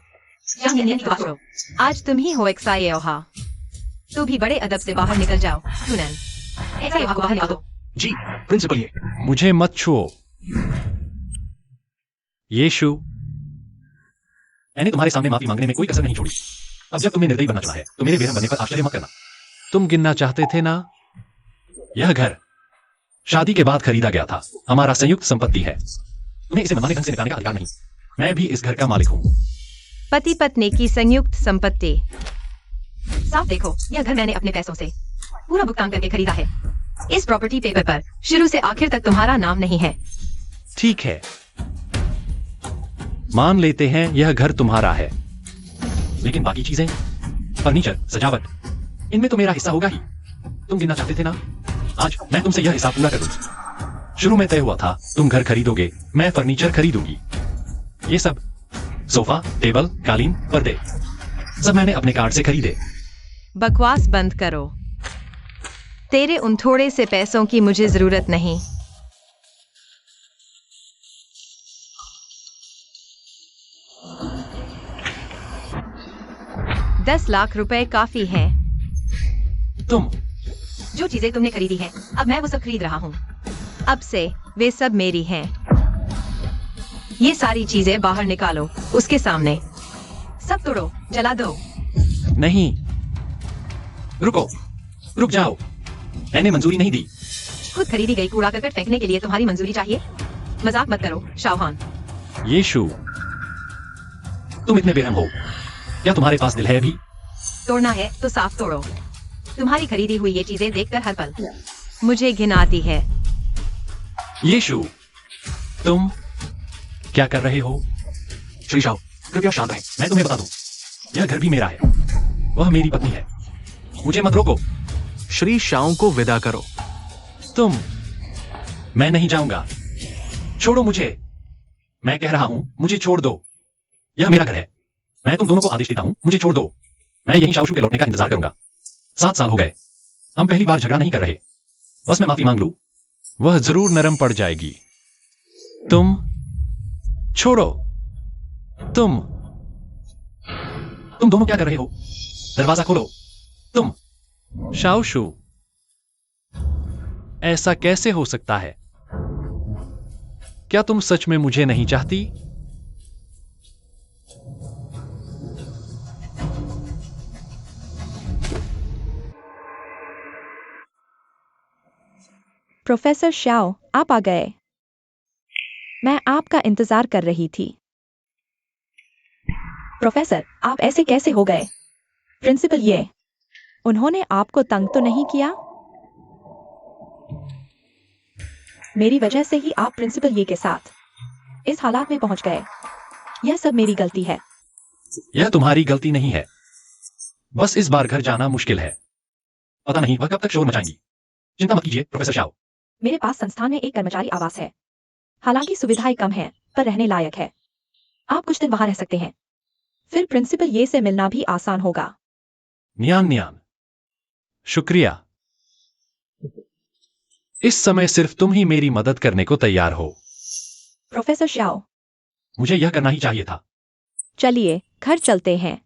Speaker 1: आज तुम ही हो एक्सायोहा। तू भी बड़े अदब से बाहर निकल जाओ। सुनन, एक्सायोहा को बाहर निकाल दो।
Speaker 2: जी प्रिंसिपल, ये
Speaker 4: मुझे मत छुओ। यीशु, मैंने तुम्हारे सामने माफी मांगने में कोई कसर नहीं छोड़ी। अब जब तुमने निर्दयी बनना चुना है, तो मेरे बेरहम बनने पर आश्चर्य मत करना। तुम गिनना चाहते थे ना? यह घर शादी के बाद खरीदा गया था, हमारा संयुक्त संपत्ति है। तुम्हें इसे मनमाने ढंग से निकालने का अधिकार नहीं। मैं भी इस घर का मालिक हूँ।
Speaker 1: पति पत्नी की संयुक्त संपत्ति। साफ देखो, यह घर मैंने अपने पैसों से पूरा भुगतान करके खरीदा है। इस प्रॉपर्टी पेपर पर शुरू से आखिर तक तुम्हारा नाम नहीं है।
Speaker 4: ठीक है, मान लेते हैं यह घर तुम्हारा है, लेकिन बाकी चीजें, फर्नीचर, सजावट, इनमें तो मेरा हिस्सा होगा ही। तुम गिनना चाहते थे ना? आज मैं तुमसे यह हिसाब पूरा करूंगा। शुरू में तय हुआ था तुम घर खरीदोगे, मैं फर्नीचर खरीदूंगी। ये सब सोफा, टेबल, कालीन, पर्दे, सब मैंने अपने कार्ड से खरीदे।
Speaker 1: बकवास बंद करो। तेरे उन थोड़े से पैसों की मुझे जरूरत नहीं। ₹10,00,000 काफी है।
Speaker 4: तुम
Speaker 1: जो चीजें तुमने खरीदी हैं, अब मैं वो सब खरीद रहा हूँ। अब से वे सब मेरी हैं। ये सारी चीजें बाहर निकालो, उसके सामने। सब तोड़ो, जला दो।
Speaker 4: नहीं, रुको, रुक जाओ। मैंने मंजूरी नहीं दी।
Speaker 1: खुद खरीदी गई कूड़ा करकट फेंकने के लिए तुम्हारी मंजूरी चाहिए? मजाक मत करो, शाओहान।
Speaker 4: यीशु, तुम इतने बेरहम हो। क्या तुम्हारे पास दिल है अभी?
Speaker 1: तोड़ना है तो साफ तोड़ो। तुम्हारी खरीदी हुई ये चीजें देखकर हर पल मुझे घिन आती है।
Speaker 4: यीशु, तुम क्या कर रहे हो?
Speaker 2: श्री शाह, कृपया शांत रहें।
Speaker 4: मैं तुम्हें बता दूं, यह घर भी मेरा है। वह मेरी पत्नी है। मुझे मत रोको।
Speaker 2: श्री शाह को विदा करो।
Speaker 4: तुम, मैं नहीं जाऊंगा। छोड़ो मुझे। मैं कह रहा हूं, मुझे छोड़ दो। यह मेरा घर है। मैं तुम दोनों को आदेश देता हूं, मुझे छोड़ दो। मैं यहीं शाओशु के लौटने का इंतजार करूंगा। 7 साल हो गए। हम पहली बार झगड़ा नहीं कर रहे। बस मैं माफी मांग लूं, वह जरूर नरम पड़ जाएगी। तुम छोड़ो। तुम दोनों क्या कर रहे हो? दरवाजा खोलो। तुम शाओशू, ऐसा कैसे हो सकता है? क्या तुम सच में मुझे नहीं चाहती?
Speaker 5: प्रोफेसर शाओ, आप आ गए। मैं आपका इंतजार कर रही थी। प्रोफेसर, आप ऐसे कैसे हो गए? प्रिंसिपल ये, उन्होंने आपको तंग तो नहीं किया? मेरी वजह से ही आप प्रिंसिपल ये के साथ इस हालात में पहुंच गए। यह सब मेरी गलती है।
Speaker 4: यह तुम्हारी गलती नहीं है। बस इस बार घर जाना मुश्किल है। पता नहीं वह कब तक शोर मचाएंगी। चिंता मत कीजिए प्रोफेसर शाओ।
Speaker 5: मेरे पास संस्थान में एक कर्मचारी आवास है। हालांकि सुविधाएं कम हैं, पर रहने लायक है। आप कुछ दिन वहां रह सकते हैं। फिर प्रिंसिपल ये से मिलना भी आसान होगा।
Speaker 4: नियान, शुक्रिया। इस समय सिर्फ तुम ही मेरी मदद करने को तैयार हो।
Speaker 5: प्रोफेसर शाओ,
Speaker 4: मुझे यह करना ही चाहिए था।
Speaker 5: चलिए घर चलते हैं।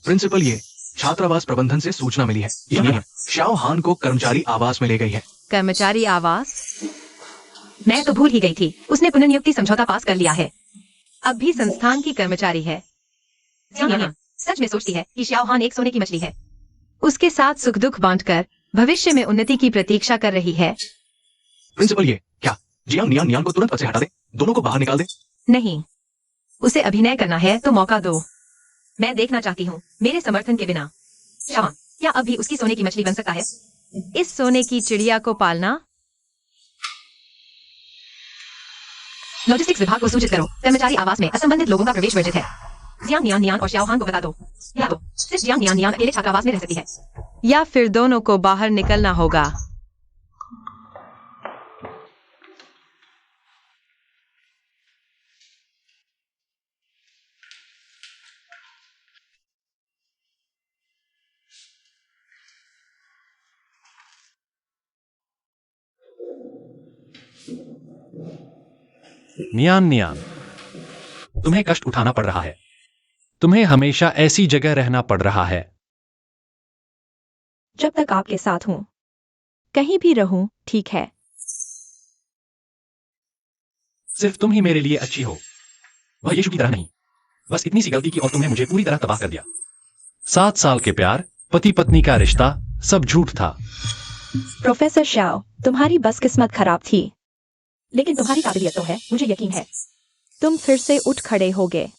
Speaker 2: प्रिंसिपल ये, छात्रावास प्रबंधन से सूचना मिली है। ये शाओ हान को कर्मचारी आवास में ले गई है।
Speaker 1: कर्मचारी आवास? मैं तो भूल ही गई थी, उसने पुनर्नियुक्ति समझौता पास कर लिया है। अब भी संस्थान की कर्मचारी है। सच में सोचती है कि शाओ हान एक सोने की मछली है। उसके साथ सुख दुख बांटकर भविष्य में उन्नति की प्रतीक्षा कर रही है।
Speaker 2: प्रिंसिपल ये, क्या जियांग नियान को तुरंत पद से हटा दे, दोनों को बाहर निकाल दे?
Speaker 1: नहीं, उसे अभिनय करना है तो मौका दो। मैं देखना चाहती हूँ मेरे समर्थन के बिना शाओ क्या अब भी उसकी सोने की मछली बन सकता है? इस सोने की चिड़िया को पालना। लॉजिस्टिक्स विभाग को सूचित करो, कर्मचारी आवास में असंबंधित लोगों का प्रवेश वर्जित है। जियांग नियान और शाओ हान को बता दो। या तो सिर्फ जियांग नियान अकेले छात्रावास में रह सकती है, या फिर दोनों को बाहर निकलना होगा।
Speaker 4: नियान, तुम्हें कष्ट उठाना पड़ रहा है। तुम्हें हमेशा ऐसी जगह रहना पड़ रहा है।
Speaker 5: जब तक आपके साथ हूं, कहीं भी रहूं, ठीक है।
Speaker 4: सिर्फ तुम ही मेरे लिए अच्छी हो, वह यीशु की तरह नहीं। बस इतनी सी गलती की और तुमने मुझे पूरी तरह तबाह कर दिया। 7 साल के प्यार, पति पत्नी का रिश्ता, सब झूठ था।
Speaker 5: प्रोफेसर शाओ, तुम्हारी बस किस्मत खराब थी, लेकिन तुम्हारी काबिलियत तो है, मुझे यकीन है। तुम फिर से उठ खड़े होगे।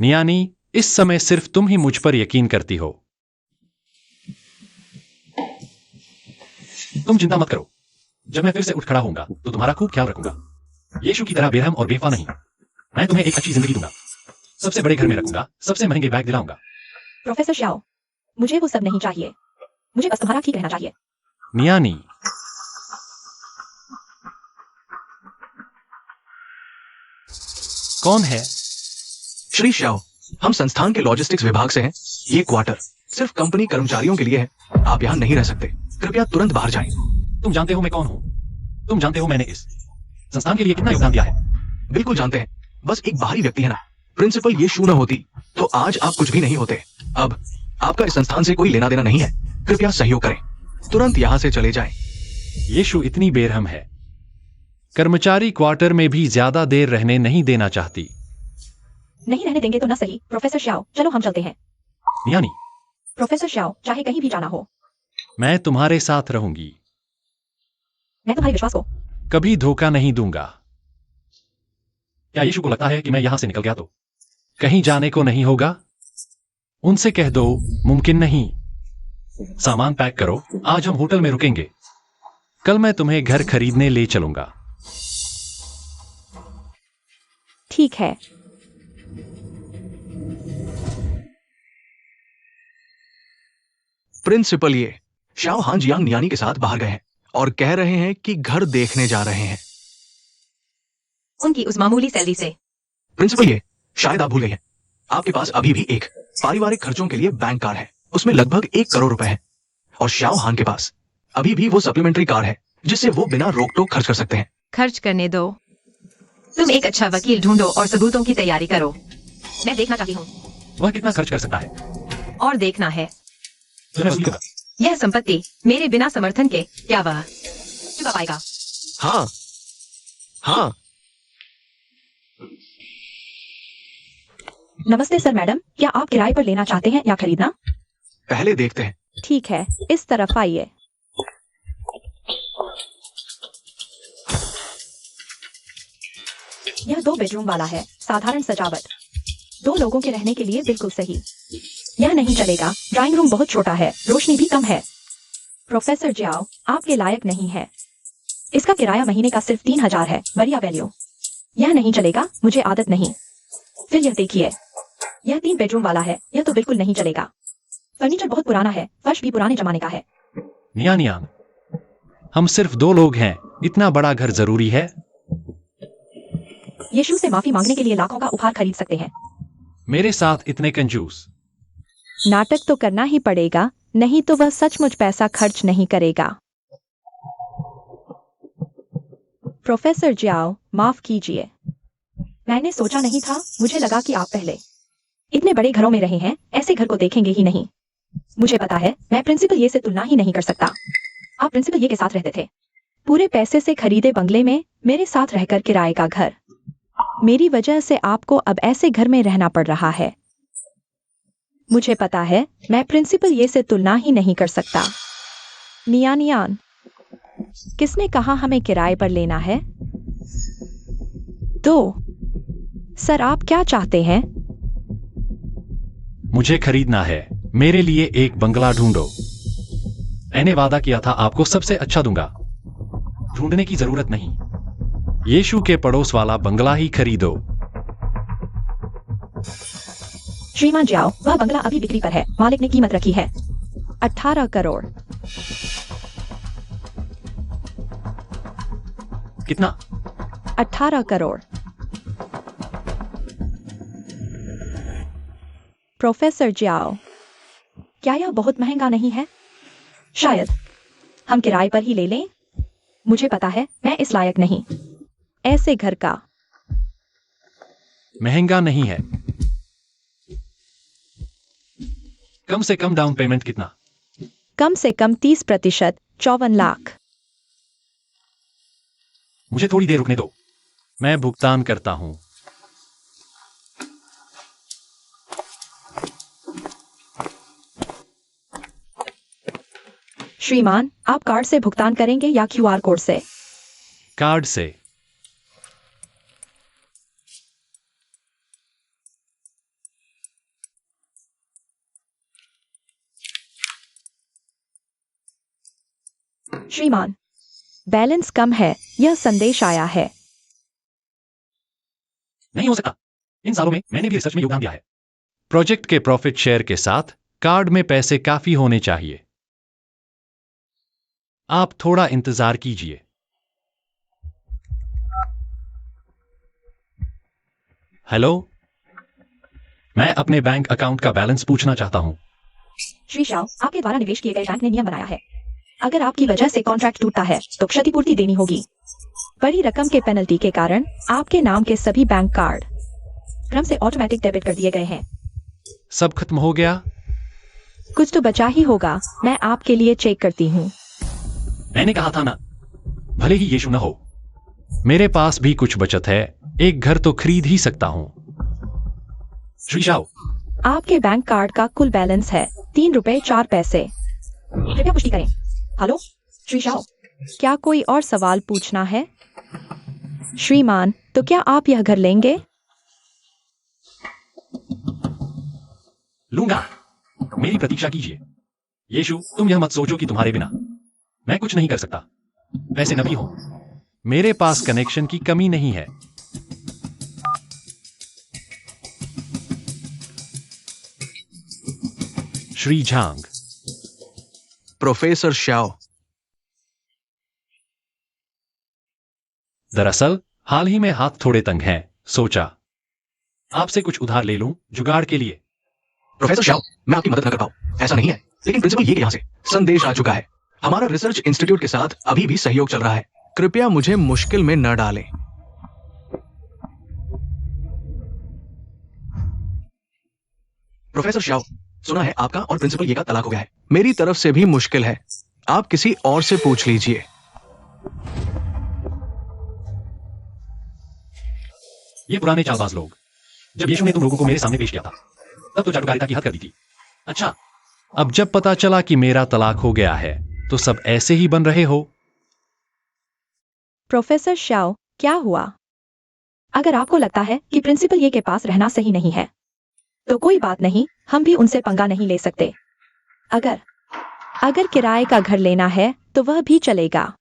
Speaker 4: नियानी, इस समय सिर्फ तुम ही मुझ पर यकीन करती हो। तुम चिंता मत करो, जब मैं फिर से उठ खड़ा होऊंगा तो तुम्हारा खूब ख्याल रखूंगा। यीशु की तरह बेरहम और बेवफा नहीं। मैं तुम्हें एक अच्छी जिंदगी दूंगा, सबसे बड़े घर में रखूंगा, सबसे महंगे बैग दिलाऊंगा।
Speaker 5: प्रोफेसर शाओ, मुझे वो सब नहीं चाहिए। मुझे बस तुम्हारा ठीक रहना चाहिए।
Speaker 4: नियानी, कौन है?
Speaker 2: श्री शाओ, हम संस्थान के लॉजिस्टिक्स विभाग से हैं। ये क्वार्टर सिर्फ कंपनी कर्मचारियों के लिए है। आप यहाँ नहीं रह सकते। कृपया तुरंत बाहर जाएं।
Speaker 4: तुम जानते हो मैं कौन हूं? तुम जानते हो मैंने इस संस्थान के लिए कितना योगदान दिया है?
Speaker 2: बिल्कुल जानते हैं, बस एक बाहरी व्यक्ति है ना। प्रिंसिपल ये शू न होती तो आज आप कुछ भी नहीं होते। अब आपका इस संस्थान से कोई लेना देना नहीं है। कृपया सहयोग करें, तुरंत यहाँ से चले जाएं।
Speaker 4: यीशु इतनी बेरहम है, कर्मचारी क्वार्टर में भी ज्यादा देर रहने नहीं देना चाहती।
Speaker 5: नहीं रहने देंगे तो ना सही। प्रोफेसर शाओ, चलो हम चलते हैं।
Speaker 4: नियानी,
Speaker 5: प्रोफेसर शाओ, चाहे कहीं भी जाना हो,
Speaker 4: मैं तुम्हारे साथ रहूंगी।
Speaker 5: मैं तुम्हारे विश्वास को
Speaker 4: कभी धोखा नहीं दूंगा। क्या यीशु को लगता है कि मैं यहां से निकल गया तो कहीं जाने को नहीं होगा? उनसे कह दो मुमकिन नहीं। सामान पैक करो, आज हम होटल में रुकेंगे। कल मैं तुम्हें घर खरीदने ले चलूंगा।
Speaker 5: ठीक है।
Speaker 2: प्रिंसिपल ये, शाओ हान जियांग नियानी के साथ बाहर गए हैं और कह रहे हैं कि घर देखने जा रहे हैं।
Speaker 1: उनकी उस मामूली सैलरी से।
Speaker 2: प्रिंसिपल ये, शायद आप भूल गए हैं, आपके पास अभी भी एक पारिवारिक खर्चों के लिए बैंक कार है। उसमें लगभग 1 करोड़ रुपए है। और शाओ हान के पास अभी भी वो सप्लीमेंट्री कार है जिससे वो बिना रोक टोक खर्च कर सकते हैं।
Speaker 1: खर्च करने दो। तुम एक अच्छा वकील ढूंढो और सबूतों की तैयारी करो। मैं देखना चाहती हूँ
Speaker 4: वह कितना खर्च कर सकता है?
Speaker 1: और देखना है
Speaker 4: तो मैं वसूल करूंगा।
Speaker 1: यह संपत्ति मेरे बिना समर्थन के क्या वह चुका पाएगा?
Speaker 2: हाँ हाँ।
Speaker 3: नमस्ते सर मैडम, क्या आप किराए पर लेना चाहते हैं या खरीदना?
Speaker 2: पहले देखते हैं।
Speaker 5: ठीक है, इस तरफ आइए।
Speaker 3: यह 2 बेडरूम वाला है, साधारण सजावट, 2 लोगों के रहने के लिए बिल्कुल सही। यह नहीं चलेगा, ड्राइंग रूम बहुत छोटा है, रोशनी भी कम है। प्रोफेसर जियाओ, आपके लायक नहीं है। इसका किराया महीने का सिर्फ 3000 है, बढ़िया वैल्यू। यह नहीं चलेगा, मुझे आदत नहीं। फिर यह देखिए, यह 3 बेडरूम वाला है, यह तो बिल्कुल नहीं चलेगा। फर्नीचर बहुत पुराना है, फर्श भी पुराने जमाने का है।
Speaker 4: नियान नियान, हम सिर्फ 2 लोग हैं, इतना बड़ा घर जरूरी है?
Speaker 3: यीशु से माफी मांगने के लिए लाखों का उपहार खरीद सकते हैं।
Speaker 4: मेरे साथ इतने कंजूस।
Speaker 5: नाटक तो करना ही पड़ेगा, नहीं तो वह सचमुच पैसा खर्च नहीं करेगा। प्रोफेसर जियाओ, माफ कीजिए।
Speaker 3: मैंने सोचा नहीं था, मुझे लगा कि आप पहले इतने बड़े घरों में रहे हैं, ऐसे घर को देखेंगे ही नहीं। मुझे पता है, मैं प्रिंसिपल ये से तुलना ही नहीं कर सकता। आप प्रिंसिपल ये के साथ रहते थे।
Speaker 5: पूरे पैसे से खरीदे बंगले में मेरे साथ रहकर किराए का घर। मेरी वजह से आपको अब ऐसे घर में रहना पड़ रहा है। मुझे पता है, मैं प्रिंसिपल ये से तुलना ही नहीं कर सकता। नियान नियान, किसने कहा हमें किराए पर लेना है? 2। सर, आप क्या चाहते हैं?
Speaker 4: मुझे खरीदना है, मेरे लिए एक बंगला ढूंढो। मैंने वादा किया था आपको सबसे अच्छा दूंगा। ढूंढने की जरूरत नहीं, यीशु के पड़ोस वाला बंगला ही खरीदो।
Speaker 3: श्रीमान जियाओ, वह बंगला अभी बिक्री पर है, मालिक ने कीमत रखी है
Speaker 5: 18 करोड़।
Speaker 4: कितना?
Speaker 5: 18 करोड़। प्रोफेसर जियाओ,
Speaker 3: क्या यह बहुत महंगा नहीं है? शायद हम किराए पर ही ले लें। मुझे पता है, मैं इस लायक नहीं।
Speaker 5: ऐसे घर का
Speaker 4: महंगा नहीं है। कम से कम डाउन पेमेंट कितना?
Speaker 5: कम से कम 30%, 54 लाख।
Speaker 4: मुझे थोड़ी देर रुकने दो, मैं भुगतान करता हूं।
Speaker 3: श्रीमान, आप कार्ड से भुगतान करेंगे या QR कोड से?
Speaker 4: कार्ड से।
Speaker 3: श्रीमान,
Speaker 5: बैलेंस कम है, यह संदेश आया है।
Speaker 4: नहीं हो सकता, इन सालों में मैंने भी रिसर्च में योगदान दिया है। प्रोजेक्ट के प्रॉफिट शेयर के साथ कार्ड में पैसे काफी होने चाहिए। आप थोड़ा इंतजार कीजिए। हेलो, मैं अपने बैंक अकाउंट का बैलेंस पूछना चाहता हूं।
Speaker 3: श्री शाओ, आपके द्वारा निवेश किए गए बैंक ने नियम बनाया है, अगर आपकी वजह से कॉन्ट्रैक्ट टूटता है तो क्षतिपूर्ति देनी होगी।
Speaker 5: बड़ी रकम के पेनल्टी के कारण आपके नाम के सभी बैंक कार्ड
Speaker 3: क्रम से ऑटोमेटिक डेबिट कर दिए गए हैं।
Speaker 4: सब खत्म हो गया?
Speaker 5: कुछ तो बचा ही होगा, मैं आपके लिए चेक करती हूँ।
Speaker 4: मैंने कहा था ना, भले ही यीशु न हो, मेरे पास भी कुछ बचत है, एक घर तो खरीद ही सकता हूं। श्री शाओ,
Speaker 5: आपके बैंक कार्ड का कुल बैलेंस है 3 रुपए 4 पैसे।
Speaker 3: कृपया पुष्टि करें। हेलो श्री शाओ,
Speaker 5: क्या कोई और सवाल पूछना है? श्रीमान, तो क्या आप यह घर लेंगे?
Speaker 4: लूंगा, मेरी प्रतीक्षा कीजिए। यीशु, तुम यह मत सोचो कि तुम्हारे बिना मैं कुछ नहीं कर सकता। वैसे न भी हो, मेरे पास कनेक्शन की कमी नहीं है। श्री झांग।
Speaker 2: प्रोफेसर श्याओ,
Speaker 4: दरअसल हाल ही में हाथ थोड़े तंग हैं, सोचा आपसे कुछ उधार ले लूं जुगाड़ के लिए।
Speaker 2: प्रोफेसर श्याओ, मैं आपकी मदद न कर पाऊं, ऐसा नहीं है, लेकिन प्रिंसिपल ये कि यहाँ से संदेश आ चुका है। हमारा रिसर्च इंस्टीट्यूट के साथ अभी भी सहयोग चल रहा है। कृपया मुझे मुश्किल में न डालें। प्रोफेसर शाओ, सुना है आपका और प्रिंसिपल ये का तलाक हो गया है। मेरी तरफ से भी मुश्किल है, आप किसी और से पूछ लीजिए।
Speaker 4: ये पुराने चालबाज लोग, जब यीशु ने तुम लोगों को मेरे सामने पेश किया था तब तो चाटुकारिता की हद कर दी थी। अच्छा, अब जब पता चला कि मेरा तलाक हो गया है तो सब ऐसे ही बन रहे हो।
Speaker 5: प्रोफेसर शाओ, क्या हुआ?
Speaker 3: अगर आपको लगता है कि प्रिंसिपल ये के पास रहना सही नहीं है तो कोई बात नहीं, हम भी उनसे पंगा नहीं ले सकते।
Speaker 5: अगर किराए का घर लेना है तो वह भी चलेगा।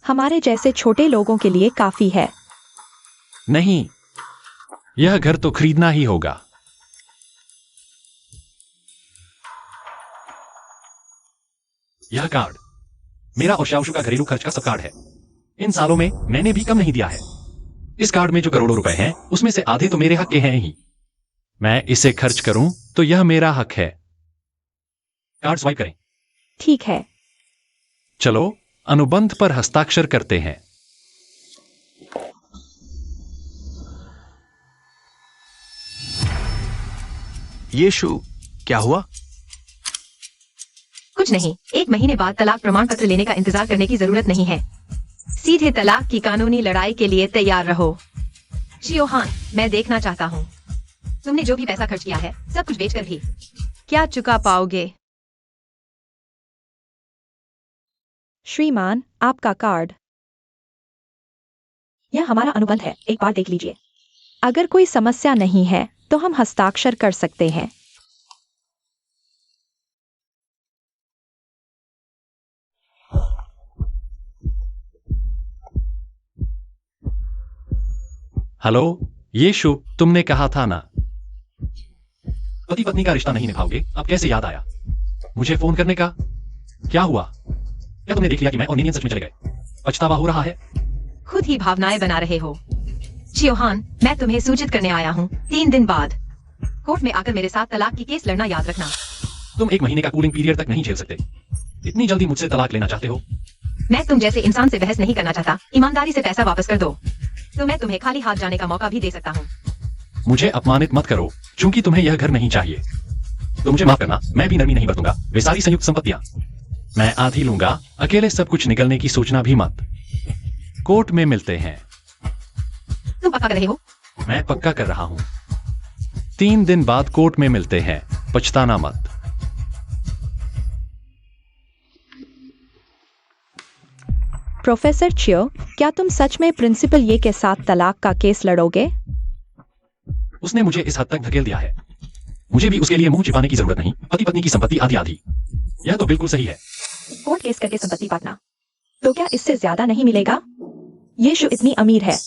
Speaker 5: हमारे जैसे छोटे लोगों के लिए काफी है।
Speaker 4: नहीं, यह घर तो खरीदना ही होगा। यह कार्ड मेरा और शाओशु का घरेलू खर्च का सब कार्ड है। इन सालों में मैंने भी कम नहीं दिया है। इस कार्ड में जो करोड़ों रुपए हैं उसमें से आधे तो मेरे हक के हैं ही। मैं इसे खर्च करूं तो यह मेरा हक है। कार्ड स्वाइप करें।
Speaker 5: ठीक है,
Speaker 4: चलो अनुबंध पर हस्ताक्षर करते हैं।
Speaker 2: यीशु, क्या हुआ?
Speaker 1: कुछ नहीं, 1 महीने बाद तलाक प्रमाण पत्र लेने का इंतजार करने की जरूरत नहीं है। सीधे तलाक की कानूनी लड़ाई के लिए तैयार रहो। शियोहान, मैं देखना चाहता हूँ तुमने जो भी पैसा खर्च किया है, सब कुछ बेचकर भी क्या चुका पाओगे?
Speaker 5: श्रीमान, आपका कार्ड।
Speaker 3: यह हमारा अनुबंध है, एक बार देख लीजिए।
Speaker 5: अगर कोई समस्या नहीं है तो हम हस्ताक्षर कर सकते हैं।
Speaker 4: हेलो यीशु, तुमने कहा था ना पति पत्नी का रिश्ता नहीं निभाओगे। अब कैसे याद आया मुझे फोन करने का? क्या हुआ? क्या तुमने देख लिया कि मैं और निनियन सच में चले गए? पछतावा हो रहा है?
Speaker 1: खुद ही भावनाएं बना रहे हो। शियोहान, मैं तुम्हें सूचित करने आया हूँ 3 दिन बाद कोर्ट में आकर मेरे साथ तलाक की केस लड़ना याद रखना।
Speaker 4: तुम 1 महीने का कूलिंग पीरियड तक नहीं झेल सकते। इतनी जल्दी मुझसे तलाक लेना चाहते हो?
Speaker 1: मैं तुम जैसे इंसान से बहस नहीं करना चाहता। ईमानदारी से पैसा वापस कर दो तो मैं तुम्हें खाली हाथ जाने का मौका भी दे सकता हूँ।
Speaker 4: मुझे अपमानित मत करो, क्योंकि तुम्हें यह घर नहीं चाहिए। तो मुझे माफ करना, मैं भी नरमी नहीं बरतूंगा। वे सारी संयुक्त संपत्तियां मैं आधी लूंगा। अकेले सब कुछ निकलने की सोचना भी मत। कोर्ट में मिलते हैं।
Speaker 1: तुम पक्का कर रहे हो?
Speaker 4: मैं पक्का कर रहा हूं। 3 दिन बाद कोर्ट में मिलते हैं, पछताना मत।
Speaker 5: प्रोफेसर चियो, क्या तुम सच में प्रिंसिपल ये के साथ तलाक का केस लड़ोगे?
Speaker 4: उसने मुझे इस हद तक धकेल दिया है, मुझे भी उसके लिए मुंह छिपाने की जरूरत नहीं। पति पत्नी की संपत्ति आधी आधी, यह तो बिल्कुल सही है।
Speaker 3: कोर्ट केस करके संपत्ति बांटना, तो क्या इससे ज्यादा नहीं मिलेगा? यीशु इतनी अमीर है,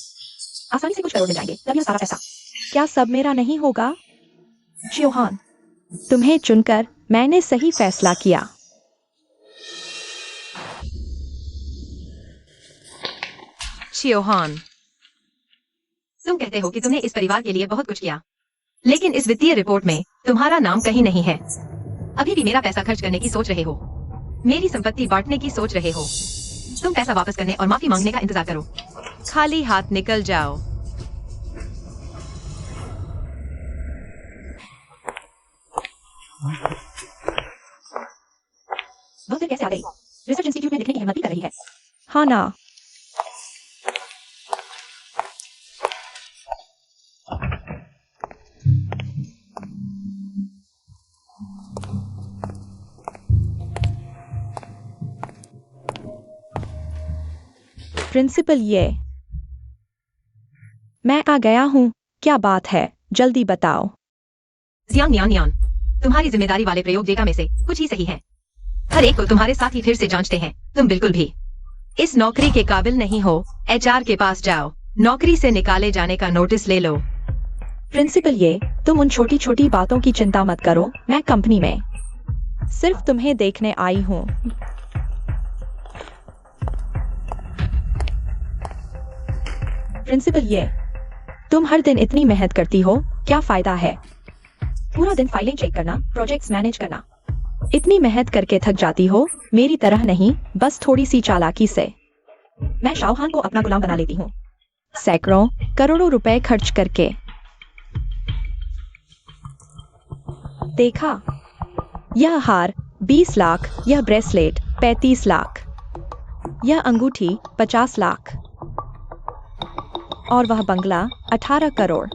Speaker 3: आसानी से कुछ करोड़ मिल जाएंगे। तब यह सारा पैसा
Speaker 5: क्या सब मेरा नहीं होगा?
Speaker 3: शियोहान,
Speaker 5: तुम्हें चुनकर मैंने सही फैसला किया।
Speaker 1: शियोहान, तुम कहते हो कि तुमने इस परिवार के लिए बहुत कुछ किया, लेकिन इस वित्तीय रिपोर्ट में तुम्हारा नाम कहीं नहीं है। अभी भी मेरा पैसा खर्च करने की सोच रहे हो, मेरी संपत्ति बांटने की सोच रहे हो। तुम पैसा वापस करने और माफी मांगने का इंतजार करो। खाली हाथ निकल जाओ।
Speaker 3: वो फिर कैसे आ गई? रिसर्च इंस्टीट्यूट में लिखने की हिम्मत भी कर रही है।
Speaker 5: हाँ ना, प्रिंसिपल ये, मैं आ गया हूँ। क्या बात है, जल्दी बताओ।
Speaker 1: जियांग नियान नियान, तुम्हारी जिम्मेदारी वाले प्रयोग डेटा में से कुछ ही सही है। हर एक को तुम्हारे साथ ही फिर से जांचते हैं। तुम बिल्कुल भी इस नौकरी के काबिल नहीं हो। HR के पास जाओ, नौकरी से निकाले जाने का नोटिस ले लो।
Speaker 5: प्रिंसिपल ये, तुम उन छोटी छोटी बातों की चिंता मत करो। मैं कंपनी में सिर्फ तुम्हें देखने आई हूँ।
Speaker 3: प्रिंसिपल ये,
Speaker 5: तुम हर दिन इतनी मेहनत करती हो, क्या फायदा है?
Speaker 3: पूरा दिन फाइलें चेक करना, प्रोजेक्ट्स मैनेज करना।
Speaker 5: इतनी मेहनत करके थक जाती हो। मेरी तरह नहीं, बस थोड़ी सी चालाकी से।
Speaker 3: मैं शाओहान को अपना गुलाम बना लेती हूँ।
Speaker 5: सैकड़ों करोड़ों रुपए खर्च करके। देखा, यह हार 20 लाख, यह ब्रेसलेट 35 लाख, यह अंगूठी 50 लाख और वह बंगला 18 करोड़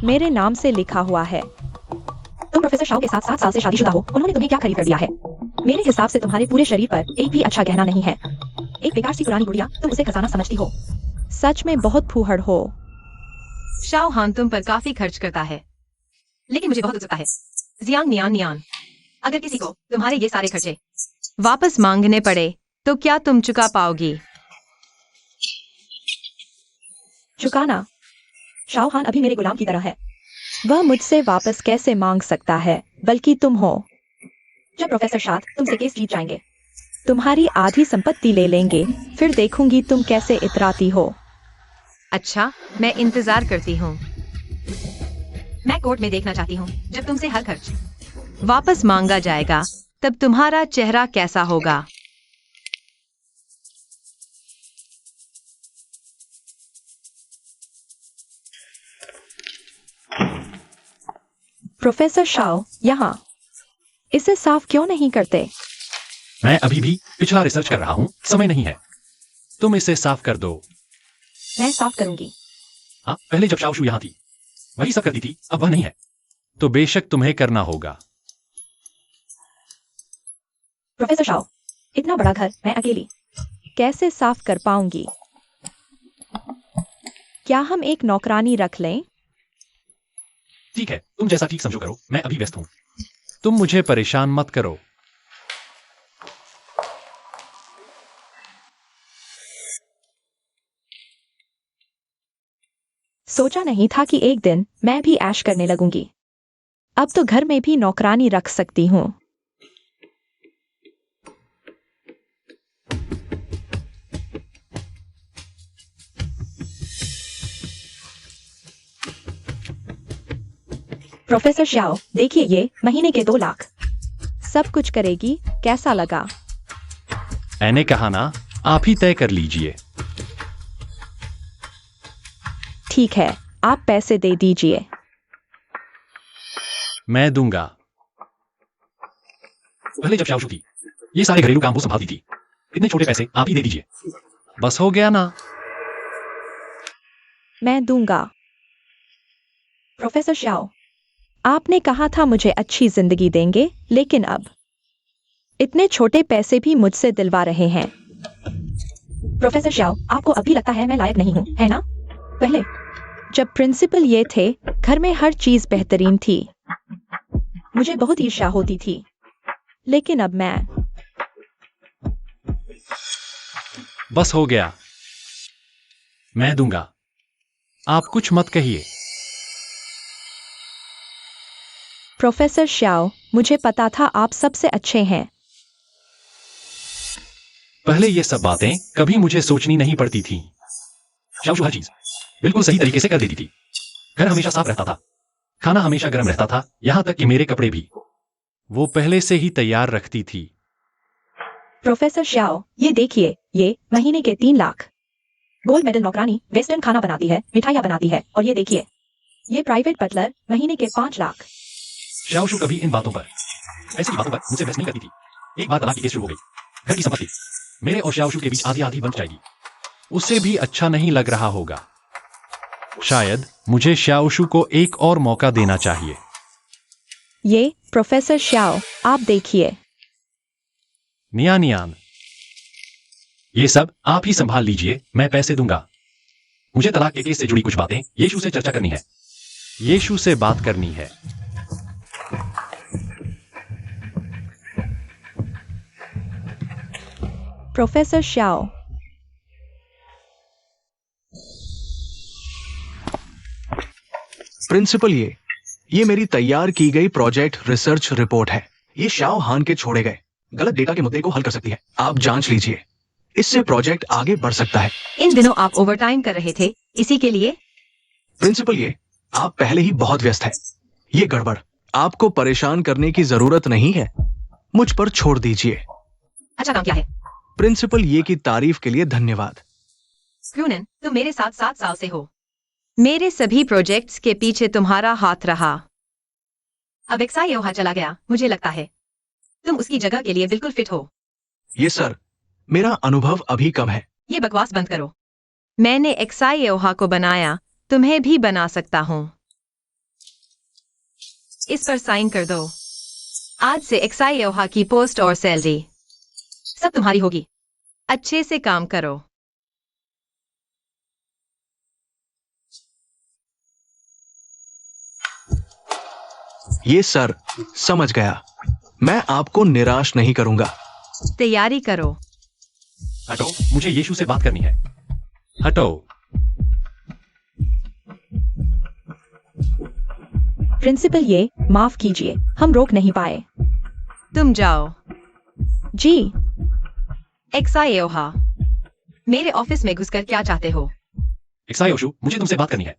Speaker 5: मेरे नाम से लिखा हुआ है।
Speaker 3: तुम प्रोफेसर शाओ के साथ 7 साल से शादीशुदा हो। उन्होंने तुम्हें क्या खरीद कर दिया है? मेरे हिसाब से तुम्हारे पूरे शरीर पर एक भी अच्छा गहना नहीं है। एक बेकार सी पुरानी गुड़िया, तुम उसे खजाना समझती हो।
Speaker 5: सच में बहुत फूहड़ हो।
Speaker 1: शाओ हान तुम पर काफी खर्च करता है, लेकिन मुझे बहुत उत्सुकता है। जियांग नियान नियान, अगर किसी को तुम्हारे ये सारे खर्चे वापस मांगने पड़े तो क्या तुम चुका पाओगी?
Speaker 3: चुकाना? शाओहान अभी मेरे गुलाम की तरह है।
Speaker 5: वह मुझसे वापस कैसे मांग सकता है, बल्कि तुम हो।
Speaker 3: जब प्रोफेसर शाद तुमसे केस जीत जाएंगे,
Speaker 5: तुम्हारी आधी संपत्ति ले लेंगे, फिर देखूंगी तुम कैसे इतराती हो।
Speaker 1: अच्छा, मैं इंतजार करती हूँ। मैं कोर्ट में देखना चाहती हूँ जब तुमसे हर खर्च वापस मांगा जाएगा, तब तुम्हारा चेहरा कैसा होगा?
Speaker 5: प्रोफेसर शाओ, यहाँ इसे साफ क्यों नहीं करते?
Speaker 4: मैं अभी भी पिछला रिसर्च कर रहा हूँ, समय नहीं है। तुम इसे साफ कर दो।
Speaker 3: मैं साफ करूंगी।
Speaker 4: हाँ, पहले जब शाओशू यहाँ थी वही सब करती थी, अब वह नहीं है, तो बेशक तुम्हें करना होगा।
Speaker 3: प्रोफेसर शाओ, इतना बड़ा घर मैं अकेली
Speaker 5: कैसे साफ कर पाऊंगी? क्या हम एक नौकरानी रख लें?
Speaker 4: ठीक है, तुम जैसा ठीक समझो करो, मैं अभी व्यस्त हूँ। तुम मुझे परेशान मत करो।
Speaker 5: सोचा नहीं था कि एक दिन मैं भी ऐश करने लगूंगी। अब तो घर में भी नौकरानी रख सकती हूँ।
Speaker 3: प्रोफेसर शाओ, देखिए ये महीने के 2 लाख।
Speaker 5: सब कुछ करेगी, कैसा लगा?
Speaker 4: मैंने कहा ना, आप ही तय कर लीजिए।
Speaker 5: ठीक है, आप पैसे दे दीजिए।
Speaker 4: मैं दूंगा। पहले जब शाओशू थी ये सारे घरेलू काम वो संभालती थी, इतने छोटे पैसे आप ही दे दीजिए। बस हो गया ना?
Speaker 5: मैं दूंगा।
Speaker 3: प्रोफेसर शाओ,
Speaker 5: आपने कहा था मुझे अच्छी जिंदगी देंगे, लेकिन अब इतने छोटे पैसे भी मुझसे दिलवा रहे हैं।
Speaker 3: प्रोफेसर शाओ, आपको अभी लगता है मैं लायक नहीं हूँ, है ना? पहले
Speaker 5: जब प्रिंसिपल ये थे, घर में हर चीज बेहतरीन थी।
Speaker 3: मुझे बहुत ईर्ष्या होती थी।
Speaker 5: लेकिन अब मैं
Speaker 4: बस हो गया। मैं दूंगा, आप कुछ मत कहिए।
Speaker 5: प्रोफेसर शाओ, मुझे पता था आप सबसे अच्छे हैं।
Speaker 4: पहले ये सब बातें कभी मुझे सोचनी नहीं पड़ती थी। शाओशू हर चीज बिल्कुल सही तरीके से कर देती थी। घर हमेशा साफ रहता था, खाना हमेशा गर्म रहता था, यहां तक कि मेरे कपड़े भी वो पहले से ही तैयार रखती थी।
Speaker 3: प्रोफेसर शाओ, ये देखिए, ये महीने के 3 लाख। गोल्ड मेडल नौकरानी वेस्टर्न खाना बनाती है, मिठाइयाँ बनाती है, और ये देखिए, ये प्राइवेट बटलर महीने के 5 लाख।
Speaker 4: शाओशू कभी इन बातों पर, ऐसी बातों पर मुझसे बहस नहीं करती थी। एक बार तलाक की केस शुरू हो गई, घर की संपत्ति मेरे और शाओशू के बीच आधी आधी बन जाएगी। उसे भी अच्छा नहीं लग रहा होगा। शायद मुझे शाओशू को एक और मौका देना चाहिए।
Speaker 5: ये प्रोफेसर शाओ, आप देखिए।
Speaker 4: नियान नियान, ये सब आप ही संभाल लीजिए, मैं पैसे दूंगा। मुझे तलाक के केस से जुड़ी कुछ बातें यीशु से चर्चा करनी है। यीशु से बात करनी है।
Speaker 5: प्रोफेसर शाओ,
Speaker 2: प्रिंसिपल, ये मेरी तैयार की गई प्रोजेक्ट रिसर्च रिपोर्ट है। ये शाओ हान के छोड़े गए गलत डेटा के मुद्दे को हल कर सकती है। आप जांच लीजिए, इससे प्रोजेक्ट आगे बढ़ सकता है।
Speaker 1: इन दिनों आप ओवरटाइम कर रहे थे, इसी के लिए?
Speaker 2: प्रिंसिपल, आप पहले ही बहुत व्यस्त हैं। ये गड़बड़ आपको परेशान करने की जरूरत नहीं है, मुझ पर छोड़ दीजिए।
Speaker 1: अच्छा काम क्या है?
Speaker 2: प्रिंसिपल ये की तारीफ के लिए धन्यवाद।
Speaker 1: क्रूनन, तुम मेरे साथ 7 साल से हो। मेरे सभी प्रोजेक्ट्स के पीछे तुम्हारा हाथ रहा। अब एक्सायोहा चला गया, मुझे लगता है तुम उसकी जगह के लिए बिल्कुल फिट हो।
Speaker 2: ये सर, मेरा अनुभव अभी कम है।
Speaker 1: ये बकवास बंद करो। मैंने एक्सायोहा को बनाया, तुम्हें भी बना सकता हूँ। इस पर साइन कर दो। आज से एक्सायोहा की पोस्ट और सैलरी सब तुम्हारी होगी। अच्छे से काम करो।
Speaker 2: ये सर, समझ गया। मैं आपको निराश नहीं करूंगा।
Speaker 1: तैयारी करो।
Speaker 4: हटो, मुझे यीशु से बात करनी है। हटो।
Speaker 3: प्रिंसिपल ये माफ कीजिए, हम रोक नहीं पाए।
Speaker 1: तुम जाओ।
Speaker 3: जी।
Speaker 1: एक्सायोहा, मेरे ऑफिस में घुसकर क्या चाहते हो?
Speaker 4: एक्सायोशु, मुझे तुमसे बात करनी है।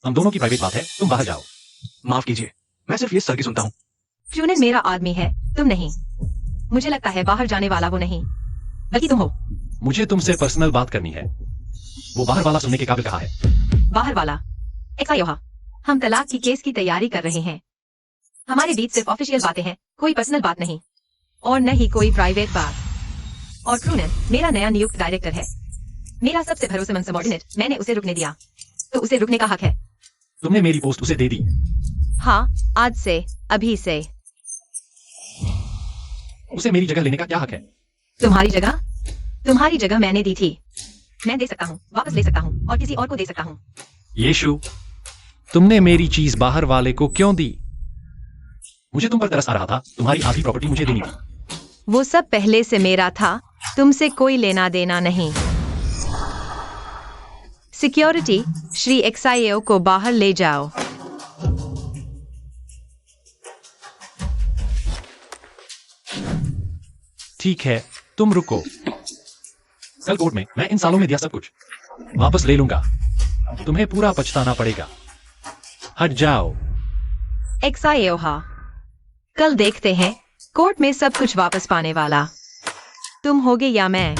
Speaker 4: हम दोनों की प्राइवेट बात है, तुम बाहर जाओ।
Speaker 2: माफ कीजिए, मैं सिर्फ ये सर की सुनता हूँ।
Speaker 1: क्रूनन मेरा आदमी है, तुम नहीं। मुझे लगता है बाहर जाने वाला वो नहीं, बल्कि तुम हो।
Speaker 4: मुझे तुमसे पर्सनल बात करनी है। वो बाहर वाला सुनने के काबिल कहा है।
Speaker 1: बाहर वाला? एक्सायोहा, हम तलाक की केस की तैयारी कर रहे हैं। हमारे बीच सिर्फ ऑफिशियल बातें हैं, कोई पर्सनल बात नहीं, और न ही कोई प्राइवेट बात। और क्रूनन मेरा नया नियुक्त डायरेक्टर है, मेरा सबसे भरोसेमंद सबऑर्डिनेट। मैंने उसे रुकने दिया, तो उसे रुकने का हक है।
Speaker 4: तुमने मेरी पोस्ट उसे दे दी।
Speaker 1: हाँ, आज से, अभी से।
Speaker 4: उसे मेरी जगह लेने का क्या हक है?
Speaker 1: तुम्हारी जगह? तुम्हारी जगह मैंने दी थी। मैं दे सकता हूँ, वापस ले सकता हूँ, और किसी और को दे सकता हूँ।
Speaker 4: यीशु, तुमने मेरी चीज बाहर वाले को क्यों दी? मुझे तुम पर तरस आ रहा था, तुम्हारी आधी प्रॉपर्टी मुझे देनी थी।
Speaker 1: वो सब पहले से मेरा था, तुमसे कोई लेना देना नहीं। सिक्योरिटी, श्री एक्सायो को बाहर ले जाओ।
Speaker 4: ठीक है, तुम रुको। कल कोर्ट में मैं इन सालों में दिया सब कुछ वापस ले लूंगा। तुम्हें पूरा पछताना पड़ेगा। हट जाओ।
Speaker 1: एक्सायोहा, कल देखते हैं कोर्ट में सब कुछ वापस पाने वाला तुम होगे या मैं।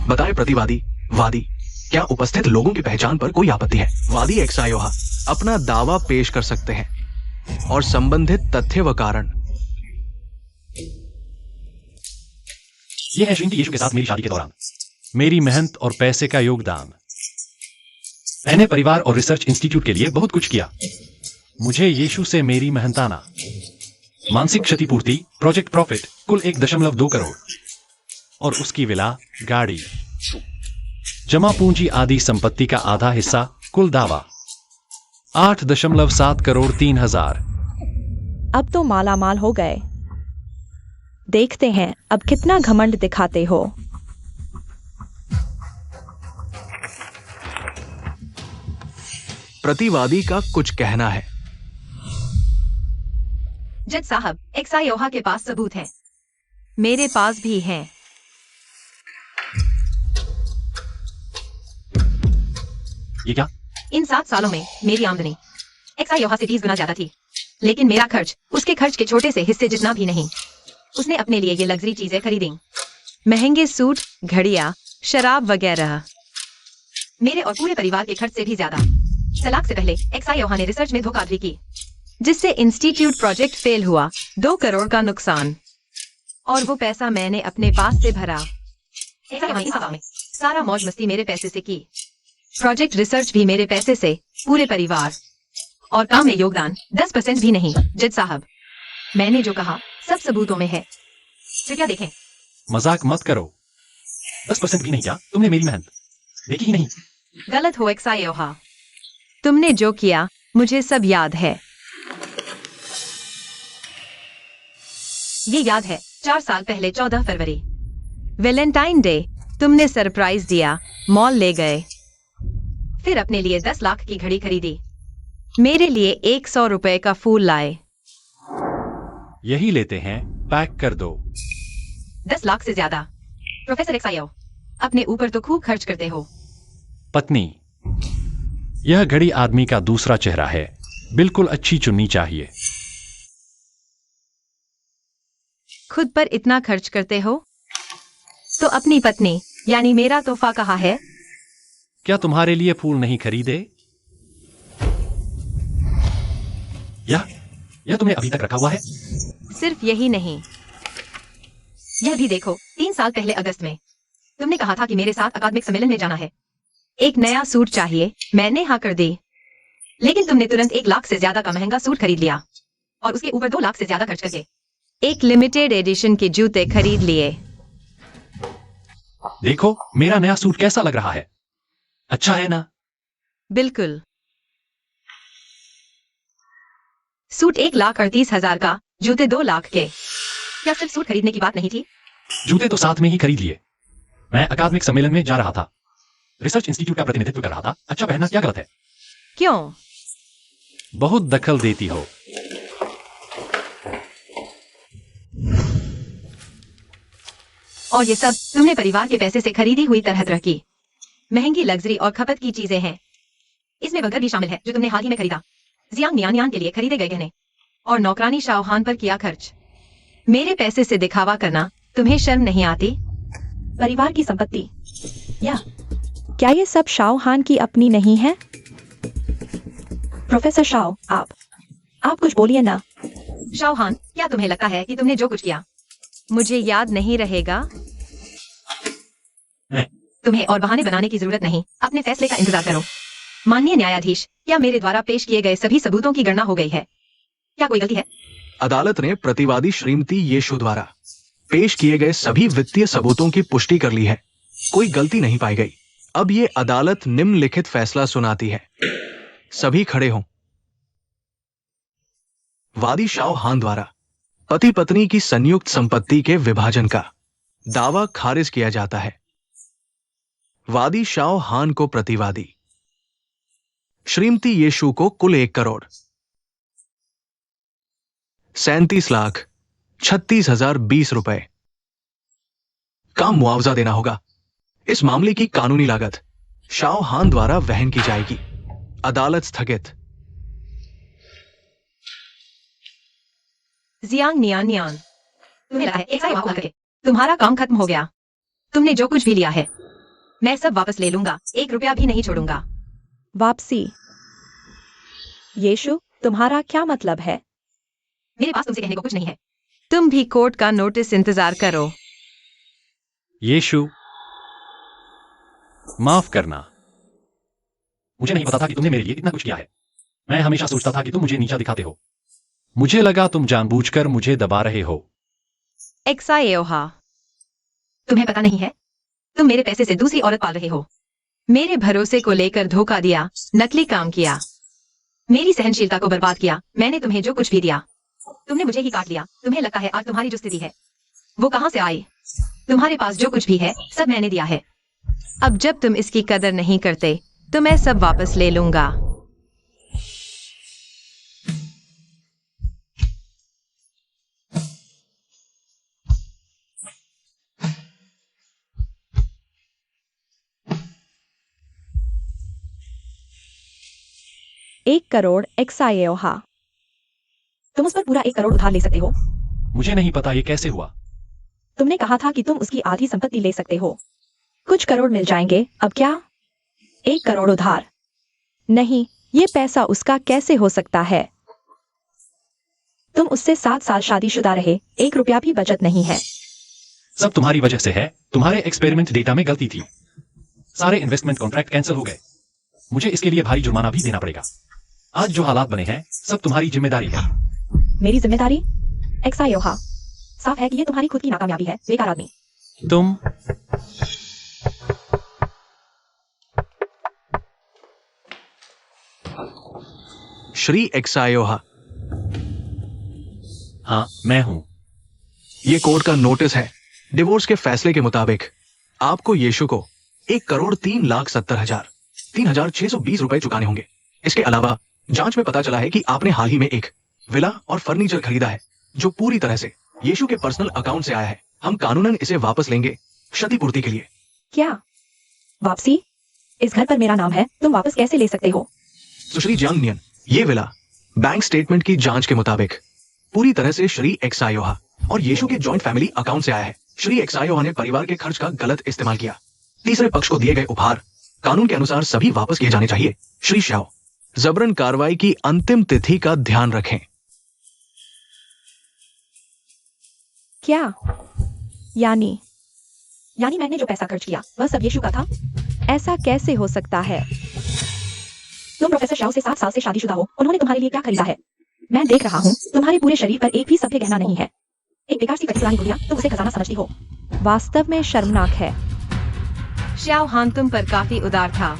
Speaker 2: बताए प्रतिवादी, वादी, क्या उपस्थित लोगों की पहचान पर कोई आपत्ति है? वादी एक्सायोहा अपना दावा पेश कर सकते हैं और संबंधित तथ्य व कारण।
Speaker 4: यह है श्रीमती यीशु के साथ मेरी शादी के दौरान मेरी मेहनत और पैसे का योगदान। मैंने परिवार और रिसर्च इंस्टीट्यूट के लिए बहुत कुछ किया। मुझे यीशु से मेरी मेहनताना मानसिक क्षतिपूर्ति, प्रोजेक्ट प्रॉफिट कुल 1.2 करोड़ और उसकी विला, गाड़ी, जमा पूंजी आदि संपत्ति का आधा हिस्सा, कुल दावा 8.7 करोड़ 3 हजार।
Speaker 3: अब तो माला माल हो गए। देखते हैं अब कितना घमंड दिखाते हो।
Speaker 2: प्रतिवादी का कुछ कहना है।
Speaker 1: जज साहब, एक्सायोहा के पास सबूत है। मेरे पास भी हैं।
Speaker 4: ये क्या?
Speaker 1: इन 7 सालों में मेरी आमदनी एक्सायोहा से 20 गुना ज्यादा थी, लेकिन मेरा खर्च उसके खर्च के छोटे से हिस्से जितना भी नहीं। उसने अपने लिए ये लग्जरी चीजें खरीदी, महंगे सूट, घड़ियां, शराब वगैरह, मेरे और पूरे परिवार के खर्च से भी ज्यादा। तलाक से पहले एक्सायोहा ने रिसर्च में धोखाधड़ी की, जिससे इंस्टीट्यूट प्रोजेक्ट फेल हुआ, 2 करोड़ का नुकसान, और वो पैसा मैंने अपने पास से भरा। एक्सायोहा इस हवा में सारा मौज मस्ती मेरे पैसे से की, प्रोजेक्ट रिसर्च भी मेरे पैसे से, पूरे परिवार, और काम में योगदान 10% भी नहीं। जज साहब, मैंने जो कहा सब सबूतों में है, कृपया देखें।
Speaker 4: मजाक मत करो। 10% भी नहीं क्या? तुमने मेरी मेहनत देखी ही नहीं।
Speaker 1: गलत हो एक्सायोहा, तुमने जो किया मुझे सब याद है। ये याद है 4 साल पहले 14 फरवरी, वैलेंटाइन डे, तुमने सरप्राइज दिया, मॉल ले गए, फिर अपने लिए 10 लाख की घड़ी खरीदी, मेरे लिए 100 रुपए का फूल लाए।
Speaker 4: यही लेते हैं, पैक कर दो।
Speaker 1: 10 लाख से ज्यादा। प्रोफेसर एक्सायो, अपने ऊपर तो खूब खर्च करते हो।
Speaker 4: पत्नी, यह घड़ी आदमी का दूसरा चेहरा है, बिल्कुल अच्छी चुननी चाहिए।
Speaker 1: खुद पर इतना खर्च करते हो तो अपनी पत्नी यानी मेरा तोहफा कहाँ है?
Speaker 4: क्या तुम्हारे लिए फूल नहीं खरीदे? यह तुमने अभी तक रखा हुआ है?
Speaker 1: सिर्फ यही नहीं, यह भी देखो। 3 साल पहले अगस्त में तुमने कहा था कि मेरे साथ अकादमिक सम्मेलन में जाना है। एक नया सूट चाहिए, मैंने हाँ कर दी। लेकिन तुमने तुरंत 1 लाख से ज्यादा का महंगा सूट खरीद लिया और उसके ऊपर 2 लाख से ज्यादा खर्च करके एक लिमिटेड एडिशन के जूते खरीद लिए।
Speaker 4: देखो मेरा नया सूट कैसा लग रहा है, अच्छा है ना?
Speaker 1: बिल्कुल। सूट 1,38,000 का, जूते 2 लाख के। क्या सिर्फ सूट खरीदने की बात नहीं थी?
Speaker 4: जूते तो साथ में ही खरीद लिए। मैं अकादमिक सम्मेलन में जा रहा था, रिसर्च इंस्टीट्यूट का प्रतिनिधित्व कर रहा था। अच्छा पहनना क्या गलत है?
Speaker 1: क्यों?
Speaker 4: बहुत दखल देती हो।
Speaker 1: और ये सब तुमने परिवार के पैसे से खरीदी हुई तरह तरह की महंगी लग्जरी और खपत की चीजें हैं। इसमें वह घर भी शामिल है जो तुमने हाल ही में खरीदा, जियांग नियान के लिए खरीदे गए गहने और नौकरानी शाओहान पर किया खर्च। मेरे पैसे से दिखावा करना तुम्हें शर्म नहीं आती?
Speaker 3: परिवार की संपत्ति या क्या ये सब शाओ हान की अपनी नहीं है? प्रोफेसर शाओ, आप कुछ बोलिए ना।
Speaker 1: शाओहान, क्या तुम्हें लगता है कि तुमने जो कुछ किया मुझे याद नहीं रहेगा? तुम्हें और बहाने बनाने की जरूरत नहीं, अपने फैसले का इंतजार करो। माननीय न्यायाधीश, क्या मेरे द्वारा पेश किए गए सभी सबूतों की गणना हो गई है? क्या कोई गलती है?
Speaker 2: अदालत ने प्रतिवादी श्रीमती येशु द्वारा पेश किए गए सभी वित्तीय सबूतों की पुष्टि कर ली है। कोई गलती नहीं पाई गई। अब ये अदालत निम्नलिखित फैसला सुनाती है। सभी खड़े हों। वादी शाओ हान द्वारा पति पत्नी की संयुक्त संपत्ति के विभाजन का दावा खारिज किया जाता है। वादी शाओ हान को प्रतिवादी श्रीमती येशु को कुल 1 करोड़ 37,36,20 रुपए का मुआवजा देना होगा। इस मामले की कानूनी लागत शाओ हान द्वारा वहन की जाएगी। अदालत स्थगित।
Speaker 1: जियांग नियान, तुम्हें लगा है एक साल वापस करके तुम्हारा काम खत्म हो गया? तुमने जो कुछ भी लिया है मैं सब वापस ले लूंगा, 1 रुपया भी नहीं छोड़ूंगा।
Speaker 3: वापसी? येशु, तुम्हारा क्या मतलब है?
Speaker 1: मेरे पास तुमसे कहने को कुछ नहीं है। तुम भी कोर्ट का नोटिस इंतजार करो।
Speaker 4: येशु, माफ करना, मुझे नहीं पता था कि तुमने मेरे लिए इतना कुछ किया है। मैं हमेशा सोचता था कि तुम मुझे नीचा दिखाते हो। मुझे लगा तुम जानबूझकर मुझे दबा रहे हो।
Speaker 1: एक्साएओहा, तुम्हें पता नहीं है? तुम मेरे पैसे से दूसरी औरत पाल रहे हो। मेरे भरोसे को लेकर धोखा दिया, नकली काम किया, मेरी सहनशीलता को बर्बाद किया। मैंने तुम्हें जो कुछ भी दिया तुमने मुझे ही काट लिया। तुम्हें लगता है आज तुम्हारी जो स्थिति है वो कहां से आई? तुम्हारे पास जो कुछ भी है सब मैंने दिया है। अब जब तुम इसकी कदर नहीं करते तो मैं सब वापस ले लूंगा।
Speaker 3: एक करोड़ एक्साएओहा, तुम उस पर पूरा 1 करोड़ उधार ले सकते हो।
Speaker 4: मुझे नहीं पता ये कैसे हुआ।
Speaker 3: तुमने कहा था कि तुम उसकी आधी संपत्ति ले सकते हो। कुछ करोड़ मिल जाएंगे। अब क्या 1 करोड़ उधार? नहीं, ये पैसा उसका कैसे हो सकता है? तुम उससे 7 साल शादीशुदा रहे, 1 रुपया भी बचत नहीं है।
Speaker 4: सब तुम्हारी वजह से है। तुम्हारे एक्सपेरिमेंट डेटा में गलती थी। सारे इन्वेस्टमेंट कॉन्ट्रैक्ट कैंसिल हो गए। मुझे इसके लिए भारी जुर्माना भी देना पड़ेगा। आज जो हालात बने हैं सब तुम्हारी जिम्मेदारी है।
Speaker 3: मेरी जिम्मेदारी? एक्साएओहा, साफ है कि ये तुम्हारी खुद की नाकामयाबी है, बेकार आदमी।
Speaker 4: तुम
Speaker 2: श्री एक्सायोहा।
Speaker 4: हाँ, मैं हूं।
Speaker 2: ये कोर्ट का नोटिस है। डिवोर्स के फैसले के मुताबिक आपको येशु को 1,03,70,000 3,620 रुपए चुकाने होंगे। इसके अलावा जांच में पता चला है कि आपने हाल ही में एक विला और फर्नीचर खरीदा है जो पूरी तरह से येशु के पर्सनल अकाउंट से आया है। हम कानूनन इसे वापस लेंगे क्षतिपूर्ति के लिए।
Speaker 3: क्या वापसी? इस घर पर मेरा नाम है, तुम वापस कैसे ले सकते हो?
Speaker 2: सुश्री जियांग नियन, ये विला बैंक स्टेटमेंट की जांच के मुताबिक पूरी तरह से श्री एक्सायोहा और यीशु के जॉइंट फैमिली अकाउंट से आया है। श्री एक्सायोहा ने परिवार के खर्च का गलत इस्तेमाल किया। तीसरे पक्ष को दिए गए उपहार कानून के अनुसार सभी वापस किए जाने चाहिए। श्री श्याओ, जबरन कार्रवाई की अंतिम तिथि का ध्यान रखें।
Speaker 5: क्या? यानी
Speaker 3: मैंने जो पैसा खर्च किया वह सब यीशु का था।
Speaker 5: ऐसा कैसे हो सकता है?
Speaker 3: तुम प्रोफेसर शाओ से 7 साल से शादीशुदा हो। उन्होंने तुम्हारे लिए क्या खरीदा है? मैं देख रहा हूँ तुम्हारे पूरे शरीर पर एक भी सभ्य गहना नहीं है। एक बेकार सी कटी पुरानी गुड़िया, तुम उसे खजाना समझती हो।
Speaker 5: वास्तव में शर्मनाक है।
Speaker 1: श्याओ हान तुम पर काफी उदार था,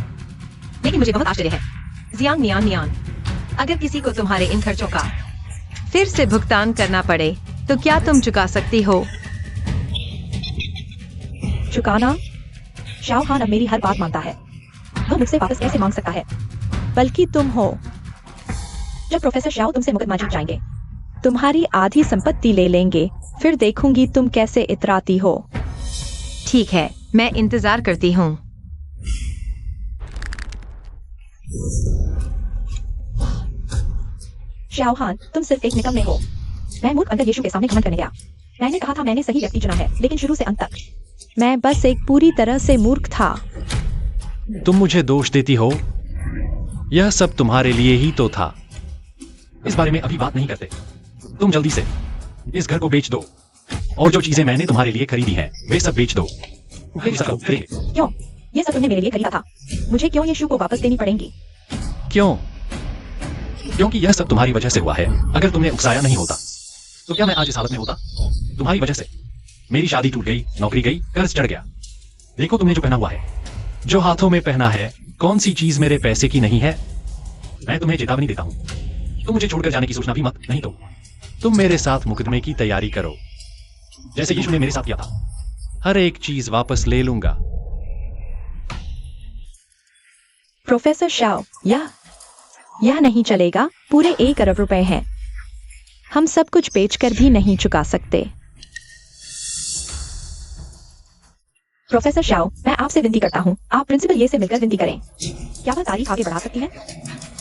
Speaker 1: लेकिन मुझे बहुत आश्चर्य है। जियांग नियान नियान, अगर किसी को तुम्हारे इन खर्चों का फिर से भुगतान करना पड़े तो क्या तुम चुका सकती हो?
Speaker 3: चुकाना? शाओ हान अब मेरी हर बात मानता है। वह मुझसे वापस कैसे मांग सकता है?
Speaker 5: बल्कि तुम हो।
Speaker 3: जब प्रोफेसर शाओ तुमसे मुकदमा जीत जाएंगे,
Speaker 5: तुम्हारी आधी संपत्ति ले लेंगे, फिर देखूंगी तुम कैसे इतराती हो।
Speaker 1: ठीक है, मैं इंतजार करती हूँ।
Speaker 3: शाओ हान, तुम सिर्फ एक निकम्मे हो। मैं मूर्ख अंदर यीशु के सामने घमंड करने गया। मैंने कहा था मैंने सही व्यक्ति चुना है, लेकिन शुरू से अंत तक
Speaker 5: मैं बस एक पूरी तरह से मूर्ख था।
Speaker 4: तुम मुझे दोष देती हो? यह सब तुम्हारे लिए ही तो था। इस बारे में अभी बात नहीं करते। तुम जल्दी से इस घर को बेच दो और जो चीजें मैंने तुम्हारे लिए खरीदी हैं वे सब बेच दो।
Speaker 3: क्यों? ये सब तुमने मेरे लिए खरीदा था। मुझे क्यों यीशु को वापस देनी पड़ेंगी?
Speaker 4: क्यों? क्योंकि यह सब तुम्हारी वजह से हुआ है। अगर तुमने उकसाया नहीं होता तो क्या मैं आज इस हालत में होता? तुम्हारी वजह से मेरी शादी टूट गई, नौकरी गई, कर्ज चढ़ गया। देखो तुमने जो पहना हुआ है, जो हाथों में पहना है, कौन सी चीज मेरे पैसे की नहीं है? मैं तुम्हें चेतावनी देता हूं, तुम मुझे छोड़कर जाने की सोचना भी मत। नहीं तो तुम मेरे साथ मुकदमे की तैयारी करो, जैसे यीशु ने मेरे साथ किया था। हर एक चीज वापस ले लूंगा।
Speaker 5: प्रोफेसर शाओ, यह नहीं चलेगा। पूरे 1 अरब रुपए हैं। हम सब कुछ बेचकर भी नहीं चुका सकते।
Speaker 3: प्रोफेसर शाओ, मैं आपसे विनती करता हूँ, आप प्रिंसिपल ये से मिलकर विनती करें। क्या वह तारीख आगे बढ़ा सकती है?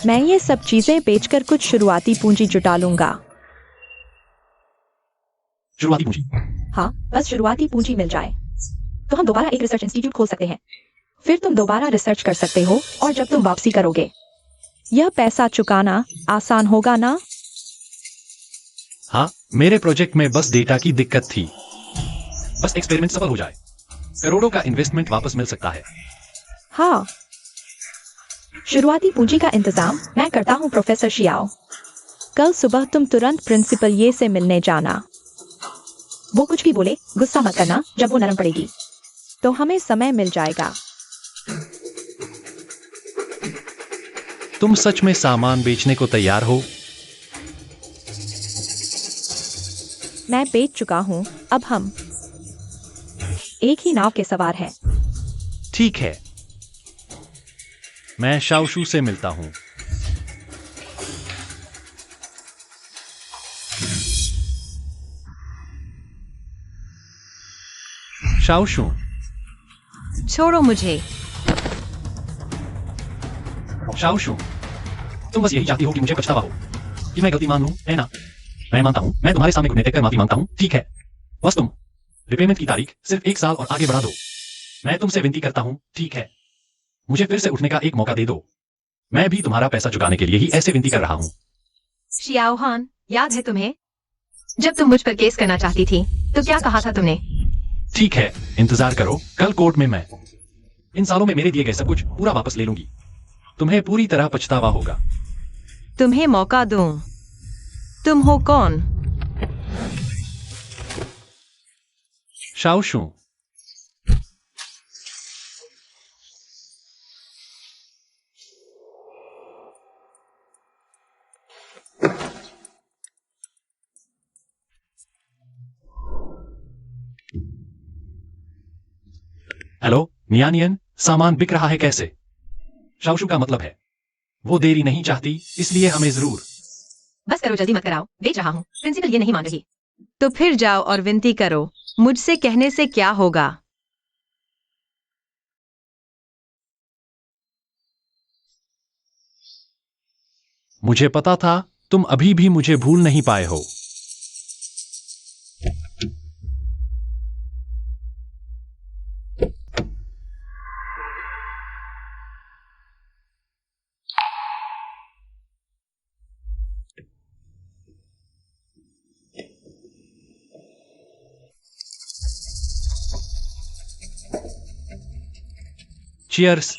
Speaker 5: मैं ये सब चीजें बेचकर कुछ शुरुआती पूंजी जुटा लूंगा।
Speaker 4: शुरुआती पूंजी?
Speaker 3: हाँ, बस शुरुआती पूंजी मिल जाए तो हम दोबारा एक रिसर्च इंस्टीट्यूट खोल सकते हैं। फिर तुम दोबारा रिसर्च कर सकते हो और जब तुम वापसी करोगे,
Speaker 5: यह पैसा चुकाना आसान होगा ना?
Speaker 4: हाँ, मेरे प्रोजेक्ट में बस डेटा की दिक्कत थी। बस एक्सपेरिमेंट सफल हो जाए, करोड़ों का इन्वेस्टमेंट वापस मिल सकता है।
Speaker 5: हाँ,
Speaker 3: शुरुआती पूंजी का इंतजाम मैं करता हूँ प्रोफेसर शियाओ।
Speaker 5: कल सुबह तुम तुरंत प्रिंसिपल ये से मिलने जाना।
Speaker 3: वो कुछ भी बोले गुस्सा मत करना, जब वो नरम पड़ेगी
Speaker 5: तो हमें समय मिल जाएगा।
Speaker 4: तुम सच में सामान बेचने को तैयार हो?
Speaker 5: मैं बेच चुका हूँ, अब हम
Speaker 3: एक ही नाव के सवार हैं।
Speaker 4: ठीक है, मैं शाओशू से मिलता हूं। शाओशू,
Speaker 1: छोड़ो मुझे।
Speaker 4: शाओशू, तुम बस यही चाहती हो कि मुझे पछतावा हो, कि मैं गलती मान लूं, है ना? मैं मानता हूं, मैं तुम्हारे सामने घुटने टेक कर माफी मांगता हूं, ठीक है? बस तुम रिपेमेंट की तारीख सिर्फ 1 साल और आगे बढ़ा दो। मैं तुमसे विनती करता हूं, ठीक है? मुझे फिर से उठने का एक मौका दे दो। मैं भी तुम्हारा पैसा चुकाने के लिए ही ऐसे विनती कर रहा हूं।
Speaker 1: शियाओ हान, याद है तुम्हें जब तुम मुझ पर केस करना चाहती थी तो क्या कहा था तुमने?
Speaker 4: ठीक है, इंतजार करो, कल कोर्ट में मैं इन सालों में मेरे दिए गए सब कुछ पूरा वापस ले लूंगी। तुम्हें पूरी तरह पछतावा होगा।
Speaker 1: तुम्हें मौका दूं? तुम हो कौन?
Speaker 4: शाओशू, हेलो नियानियन, सामान बिक रहा है कैसे? शाओशू का मतलब है वो देरी नहीं चाहती, इसलिए हमें जरूर।
Speaker 1: बस करो, जल्दी मत कराओ, बेच रहा हूँ। प्रिंसिपल ये नहीं मान रही। तो फिर जाओ और विनती करो, मुझसे कहने से क्या होगा?
Speaker 4: मुझे पता था तुम अभी भी मुझे भूल नहीं पाए हो। चियर्स।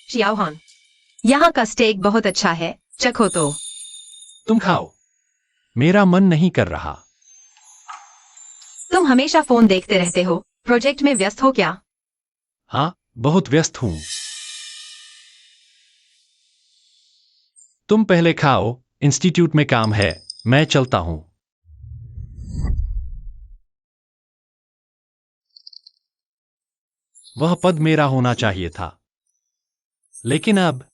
Speaker 1: शियाओहान, यहाँ का स्टेक बहुत अच्छा है, चखो तो।
Speaker 4: तुम खाओ, मेरा मन नहीं कर रहा।
Speaker 1: तुम हमेशा फोन देखते रहते हो, प्रोजेक्ट में व्यस्त हो क्या?
Speaker 4: हाँ, बहुत व्यस्त हूं। तुम पहले खाओ, इंस्टीट्यूट में काम है, मैं चलता हूं। वह पद मेरा होना चाहिए था, लेकिन अब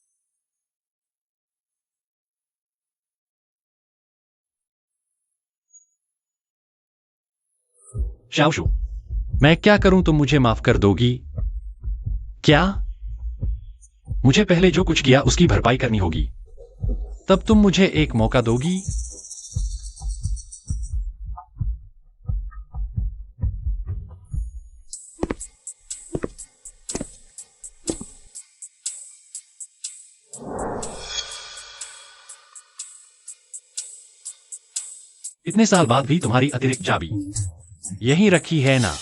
Speaker 4: शाओशू, मैं क्या करूं? तुम मुझे माफ कर दोगी क्या? मुझे पहले जो कुछ किया उसकी भरपाई करनी होगी। तब तुम मुझे एक मौका दोगी? इतने साल बाद भी तुम्हारी अतिरिक्त चाबी यहीं रखी है ना?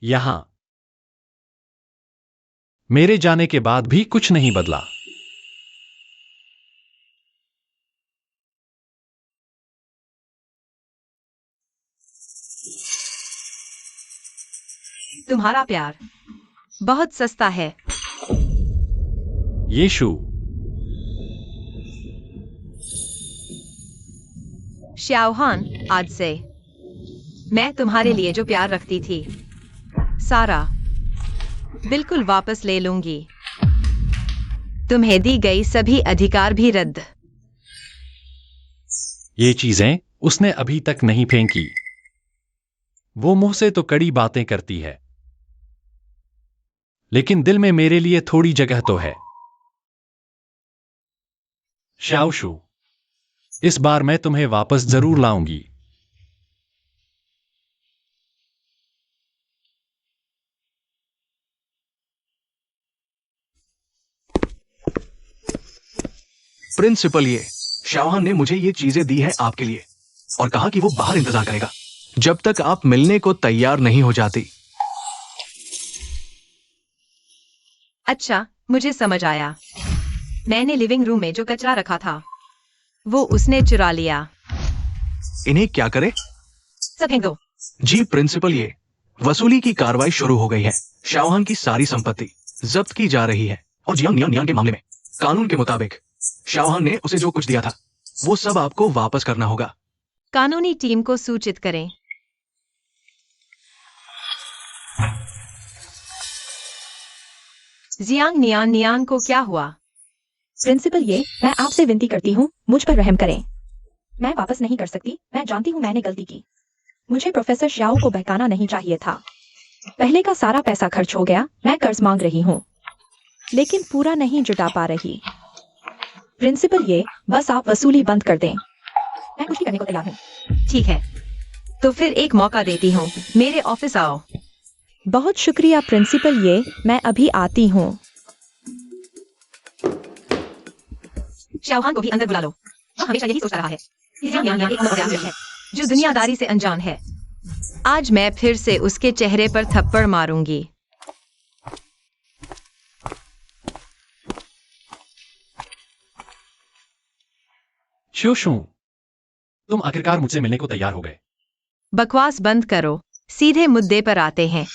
Speaker 4: यहां मेरे जाने के बाद भी कुछ नहीं बदला।
Speaker 1: तुम्हारा प्यार बहुत सस्ता है।
Speaker 4: यीशु,
Speaker 1: श्याओहान, आज से मैं तुम्हारे लिए जो प्यार रखती थी, सारा बिल्कुल वापस ले लूंगी। तुम्हें दी गई सभी अधिकार भी रद्द।
Speaker 4: ये चीजें उसने अभी तक नहीं फेंकी। वो मुंह से तो कड़ी बातें करती है, लेकिन दिल में मेरे लिए थोड़ी जगह तो है। शाओशू, इस बार मैं तुम्हें वापस जरूर लाऊंगी।
Speaker 2: प्रिंसिपल ये शाओहान ने मुझे ये चीजें दी हैं आपके लिए और कहा कि वो बाहर इंतजार करेगा जब तक आप मिलने को तैयार नहीं हो जाती।
Speaker 1: अच्छा, मुझे समझ आया। मैंने लिविंग रूम में जो कचरा रखा था वो उसने चुरा लिया।
Speaker 2: इन्हें क्या करे?
Speaker 1: सब फेंक दो।
Speaker 2: जी प्रिंसिपल, ये वसूली की कार्रवाई शुरू हो गई है। शाओहान की सारी संपत्ति जब्त की जा रही है और जियांग नियान के मामले में कानून के मुताबिक शाओहान ने उसे जो कुछ दिया था वो सब आपको वापस करना होगा।
Speaker 1: कानूनी टीम को सूचित करें। जियांग नियान को क्या हुआ?
Speaker 3: प्रिंसिपल ये, मैं आपसे विनती करती हूँ, मुझ पर रहम करें। मैं वापस नहीं कर सकती, मैं जानती हूँ मैंने गलती की। मुझे प्रोफेसर श्याओ को बहकाना नहीं चाहिए था। पहले का सारा पैसा खर्च हो गया, मैं कर्ज मांग रही हूँ, लेकिन पूरा नहीं जुटा पा रही। प्रिंसिपल ये, बस आप वसूली बंद कर दें। मैं कुछ भी करने को तैयार हूँ।
Speaker 1: ठीक है, तो फिर एक मौका देती हूँ, मेरे ऑफिस आओ।
Speaker 3: बहुत शुक्रिया प्रिंसिपल ये, मैं अभी आती हूँ।
Speaker 1: शाओहान को भी अंदर बुला लो। वह हमेशा यही सोचता रहा है। जियांग नियान एक अमर है जो दुनियादारी से अनजान है। आज मैं फिर से उसके चेहरे पर थप्पड़ मारूंगी।
Speaker 4: शोशू, तुम आखिरकार मुझसे मिलने को तैयार हो गए।
Speaker 1: बकवास बंद करो, सीधे मुद्दे पर आते हैं।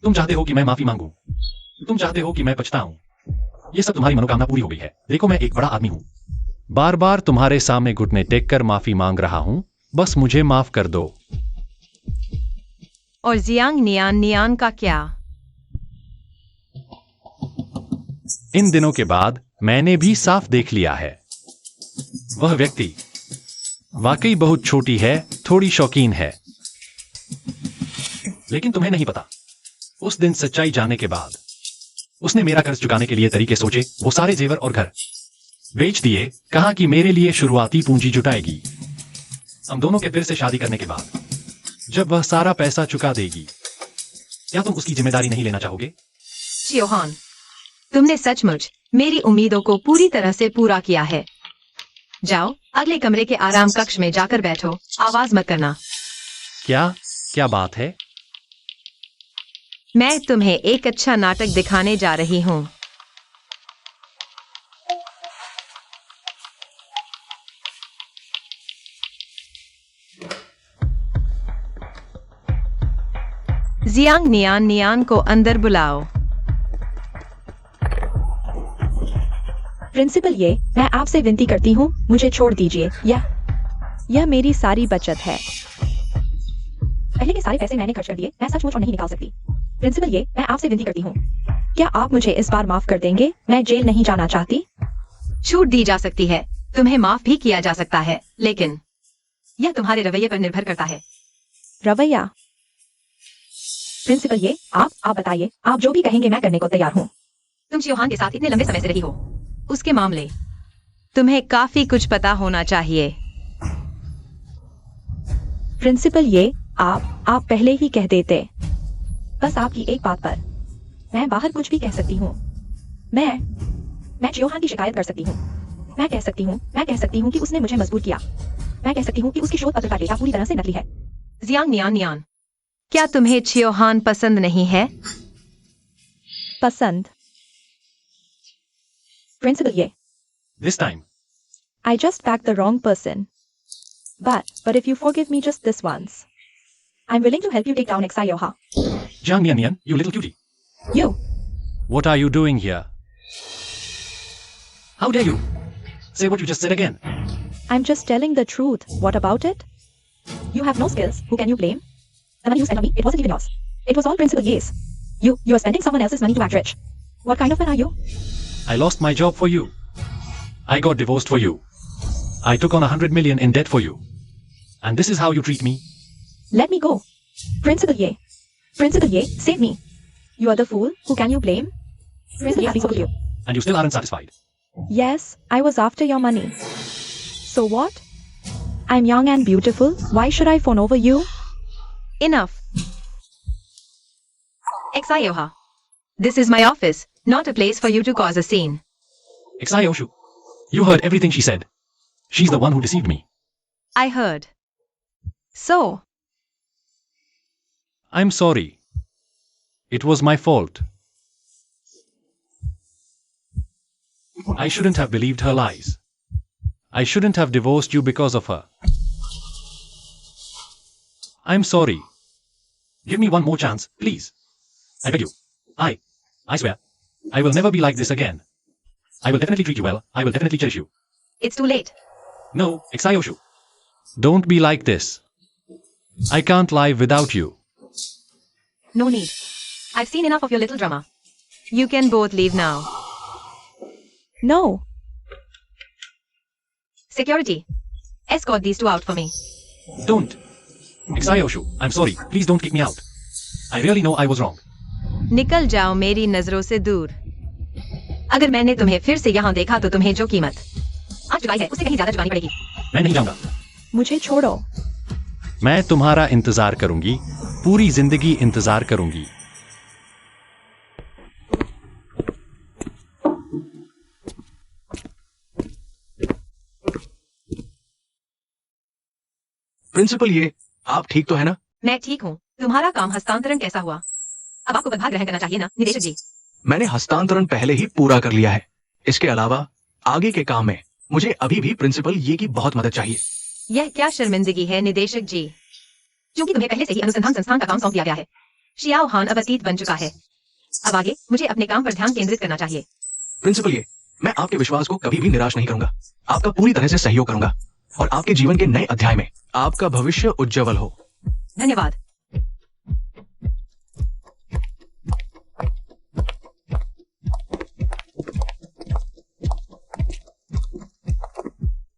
Speaker 4: तुम चाहते हो कि मैं माफी मांगूं? तुम चाहते हो कि मैं पछताऊं? ये सब तुम्हारी मनोकामना पूरी हो गई है। देखो, मैं एक बड़ा आदमी हूं। बार बार तुम्हारे सामने घुटने टेक कर माफी मांग रहा हूं। बस मुझे माफ कर दो।
Speaker 1: और जियांग नियान का क्या?
Speaker 4: इन दिनों के बाद मैंने भी साफ देख लिया है। वह व्यक्ति वाकई बहुत छोटी है, थोड़ी शौकीन है। लेकिन तुम्हें नहीं पता, उस दिन सच्चाई जानने के बाद उसने मेरा कर्ज चुकाने के लिए तरीके सोचे। वो सारे जेवर और घर बेच दिए, कहा कि मेरे लिए शुरुआती पूंजी जुटाएगी। हम दोनों के फिर से शादी करने के बाद जब वह सारा पैसा चुका देगी, क्या तुम उसकी जिम्मेदारी नहीं लेना चाहोगे?
Speaker 1: चियोहान, तुमने सचमुच मेरी उम्मीदों को पूरी तरह से पूरा किया है। जाओ अगले कमरे के आराम कक्ष में जाकर बैठो, आवाज मत करना।
Speaker 4: क्या बात है?
Speaker 1: मैं तुम्हें एक अच्छा नाटक दिखाने जा रही हूँ। जियांग नियान नियान को अंदर बुलाओ।
Speaker 3: प्रिंसिपल ये, मैं आपसे विनती करती हूँ, मुझे छोड़ दीजिए। यह मेरी सारी बचत है। पहले के सारे पैसे मैंने खर्च कर दिए, मैं सचमुच और नहीं निकाल सकती। प्रिंसिपल ये, मैं आपसे विनती करती हूँ, क्या आप मुझे इस बार माफ कर देंगे? मैं जेल नहीं जाना चाहती।
Speaker 1: छूट दी जा सकती है, तुम्हें माफ भी किया जा सकता है, लेकिन यह तुम्हारे रवैये पर निर्भर करता है।
Speaker 3: रवैया? प्रिंसिपल ये, आप बताइए, आप जो भी कहेंगे मैं करने को तैयार हूँ।
Speaker 1: तुम चियोहान के साथ इतने लंबे समय से रही हो, उसके मामले तुम्हें काफी कुछ पता होना चाहिए।
Speaker 3: प्रिंसिपल ये, आप पहले ही कह देते। बस आपकी एक बात पर मैं बाहर कुछ भी कह सकती हूँ। मैं चियोहान की शिकायत कर सकती हूँ। मैं कह सकती हूँ कि उसने मुझे मजबूर किया। मैं कह सकती हूँ कि उसकी शोध पत्र का डेटा पूरी तरह से नकली है।
Speaker 1: जियांग नियान नियान, क्या तुम्हें चियोहान पसंद नहीं है?
Speaker 3: पसंद? प्रिंसिपल ये,
Speaker 4: This time.
Speaker 3: I just backed the wrong person. But if you forgive me just this once, I'm willing to help you take down Xai Yoha.
Speaker 4: Jiang Nian Nian, you little cutie.
Speaker 3: You,
Speaker 4: What are you doing here? How dare you? Say what you just said again.
Speaker 3: I'm just telling the truth. What about it? You have no skills. Who can you blame? The money you spent on me, it wasn't even yours. It was all Principal Ye's. You are spending someone else's money to act rich. What kind of man are you?
Speaker 4: I lost my job for you. I got divorced for you. I took on 100 million in debt for you. And this is how you treat me?
Speaker 3: Let me go. Principal Ye. Principal Ye, save me. You are the fool. Who can you blame? Principal Ye, so you.
Speaker 4: And you still aren't satisfied.
Speaker 3: Yes, I was after your money. So what? I'm young and beautiful. Why should I fawn over you?
Speaker 1: Enough. Xai Yoha, this is my office, not a place for you to cause a scene.
Speaker 4: Xai Oshu, you heard everything she said. She's the one who deceived me.
Speaker 1: I heard. So,
Speaker 4: I'm sorry. It was my fault. I shouldn't have believed her lies. I shouldn't have divorced you because of her. I'm sorry. Give me one more chance, please. I beg you. I swear, I will never be like this again. I will definitely treat you well. I will definitely cherish you.
Speaker 1: it's too late.
Speaker 4: No, Xai Oshu. Don't be like this. I can't live without you.
Speaker 1: No need. I've seen enough of your little drama. You can both leave now.
Speaker 3: No.
Speaker 1: Security, escort these two out for me.
Speaker 4: Don't. Xai Oshu, I'm sorry. Please don't kick me out. I really know I was wrong.
Speaker 1: निकल जाओ मेरी नजरों से दूर। अगर मैंने तुम्हें फिर से यहाँ देखा तो तुम्हें जो कीमत आज चुकाई है उससे कहीं ज्यादा चुकानी पड़ेगी।
Speaker 4: मैं नहीं जाऊंगा।
Speaker 3: मुझे छोड़ो।
Speaker 4: मैं तुम्हारा इंतजार करूंगी, पूरी जिंदगी इंतजार करूंगी।
Speaker 2: प्रिंसिपल ये, आप ठीक तो है ना?
Speaker 1: मैं ठीक हूँ। तुम्हारा काम हस्तांतरण कैसा हुआ? अब आपको पदभार ग्रहण करना चाहिए ना, निदेशक जी।
Speaker 2: मैंने हस्तांतरण पहले ही पूरा कर लिया है। इसके अलावा आगे के काम में मुझे अभी भी प्रिंसिपल ये की बहुत मदद चाहिए।
Speaker 1: यह क्या शर्मिंदगी है निदेशक जी, क्योंकि तुम्हें पहले से ही अनुसंधान संस्थान का काम सौंप दिया गया है। शियाओ हान अब अतीत बन चुका है। अब आगे मुझे अपने काम पर ध्यान केंद्रित करना चाहिए।
Speaker 2: प्रिंसिपल ये, मैं आपके विश्वास को कभी भी निराश नहीं करूंगा। आपका पूरी तरह से सहयोग करूंगा और आपके जीवन के नए अध्याय में आपका भविष्य उज्जवल हो।
Speaker 1: धन्यवाद।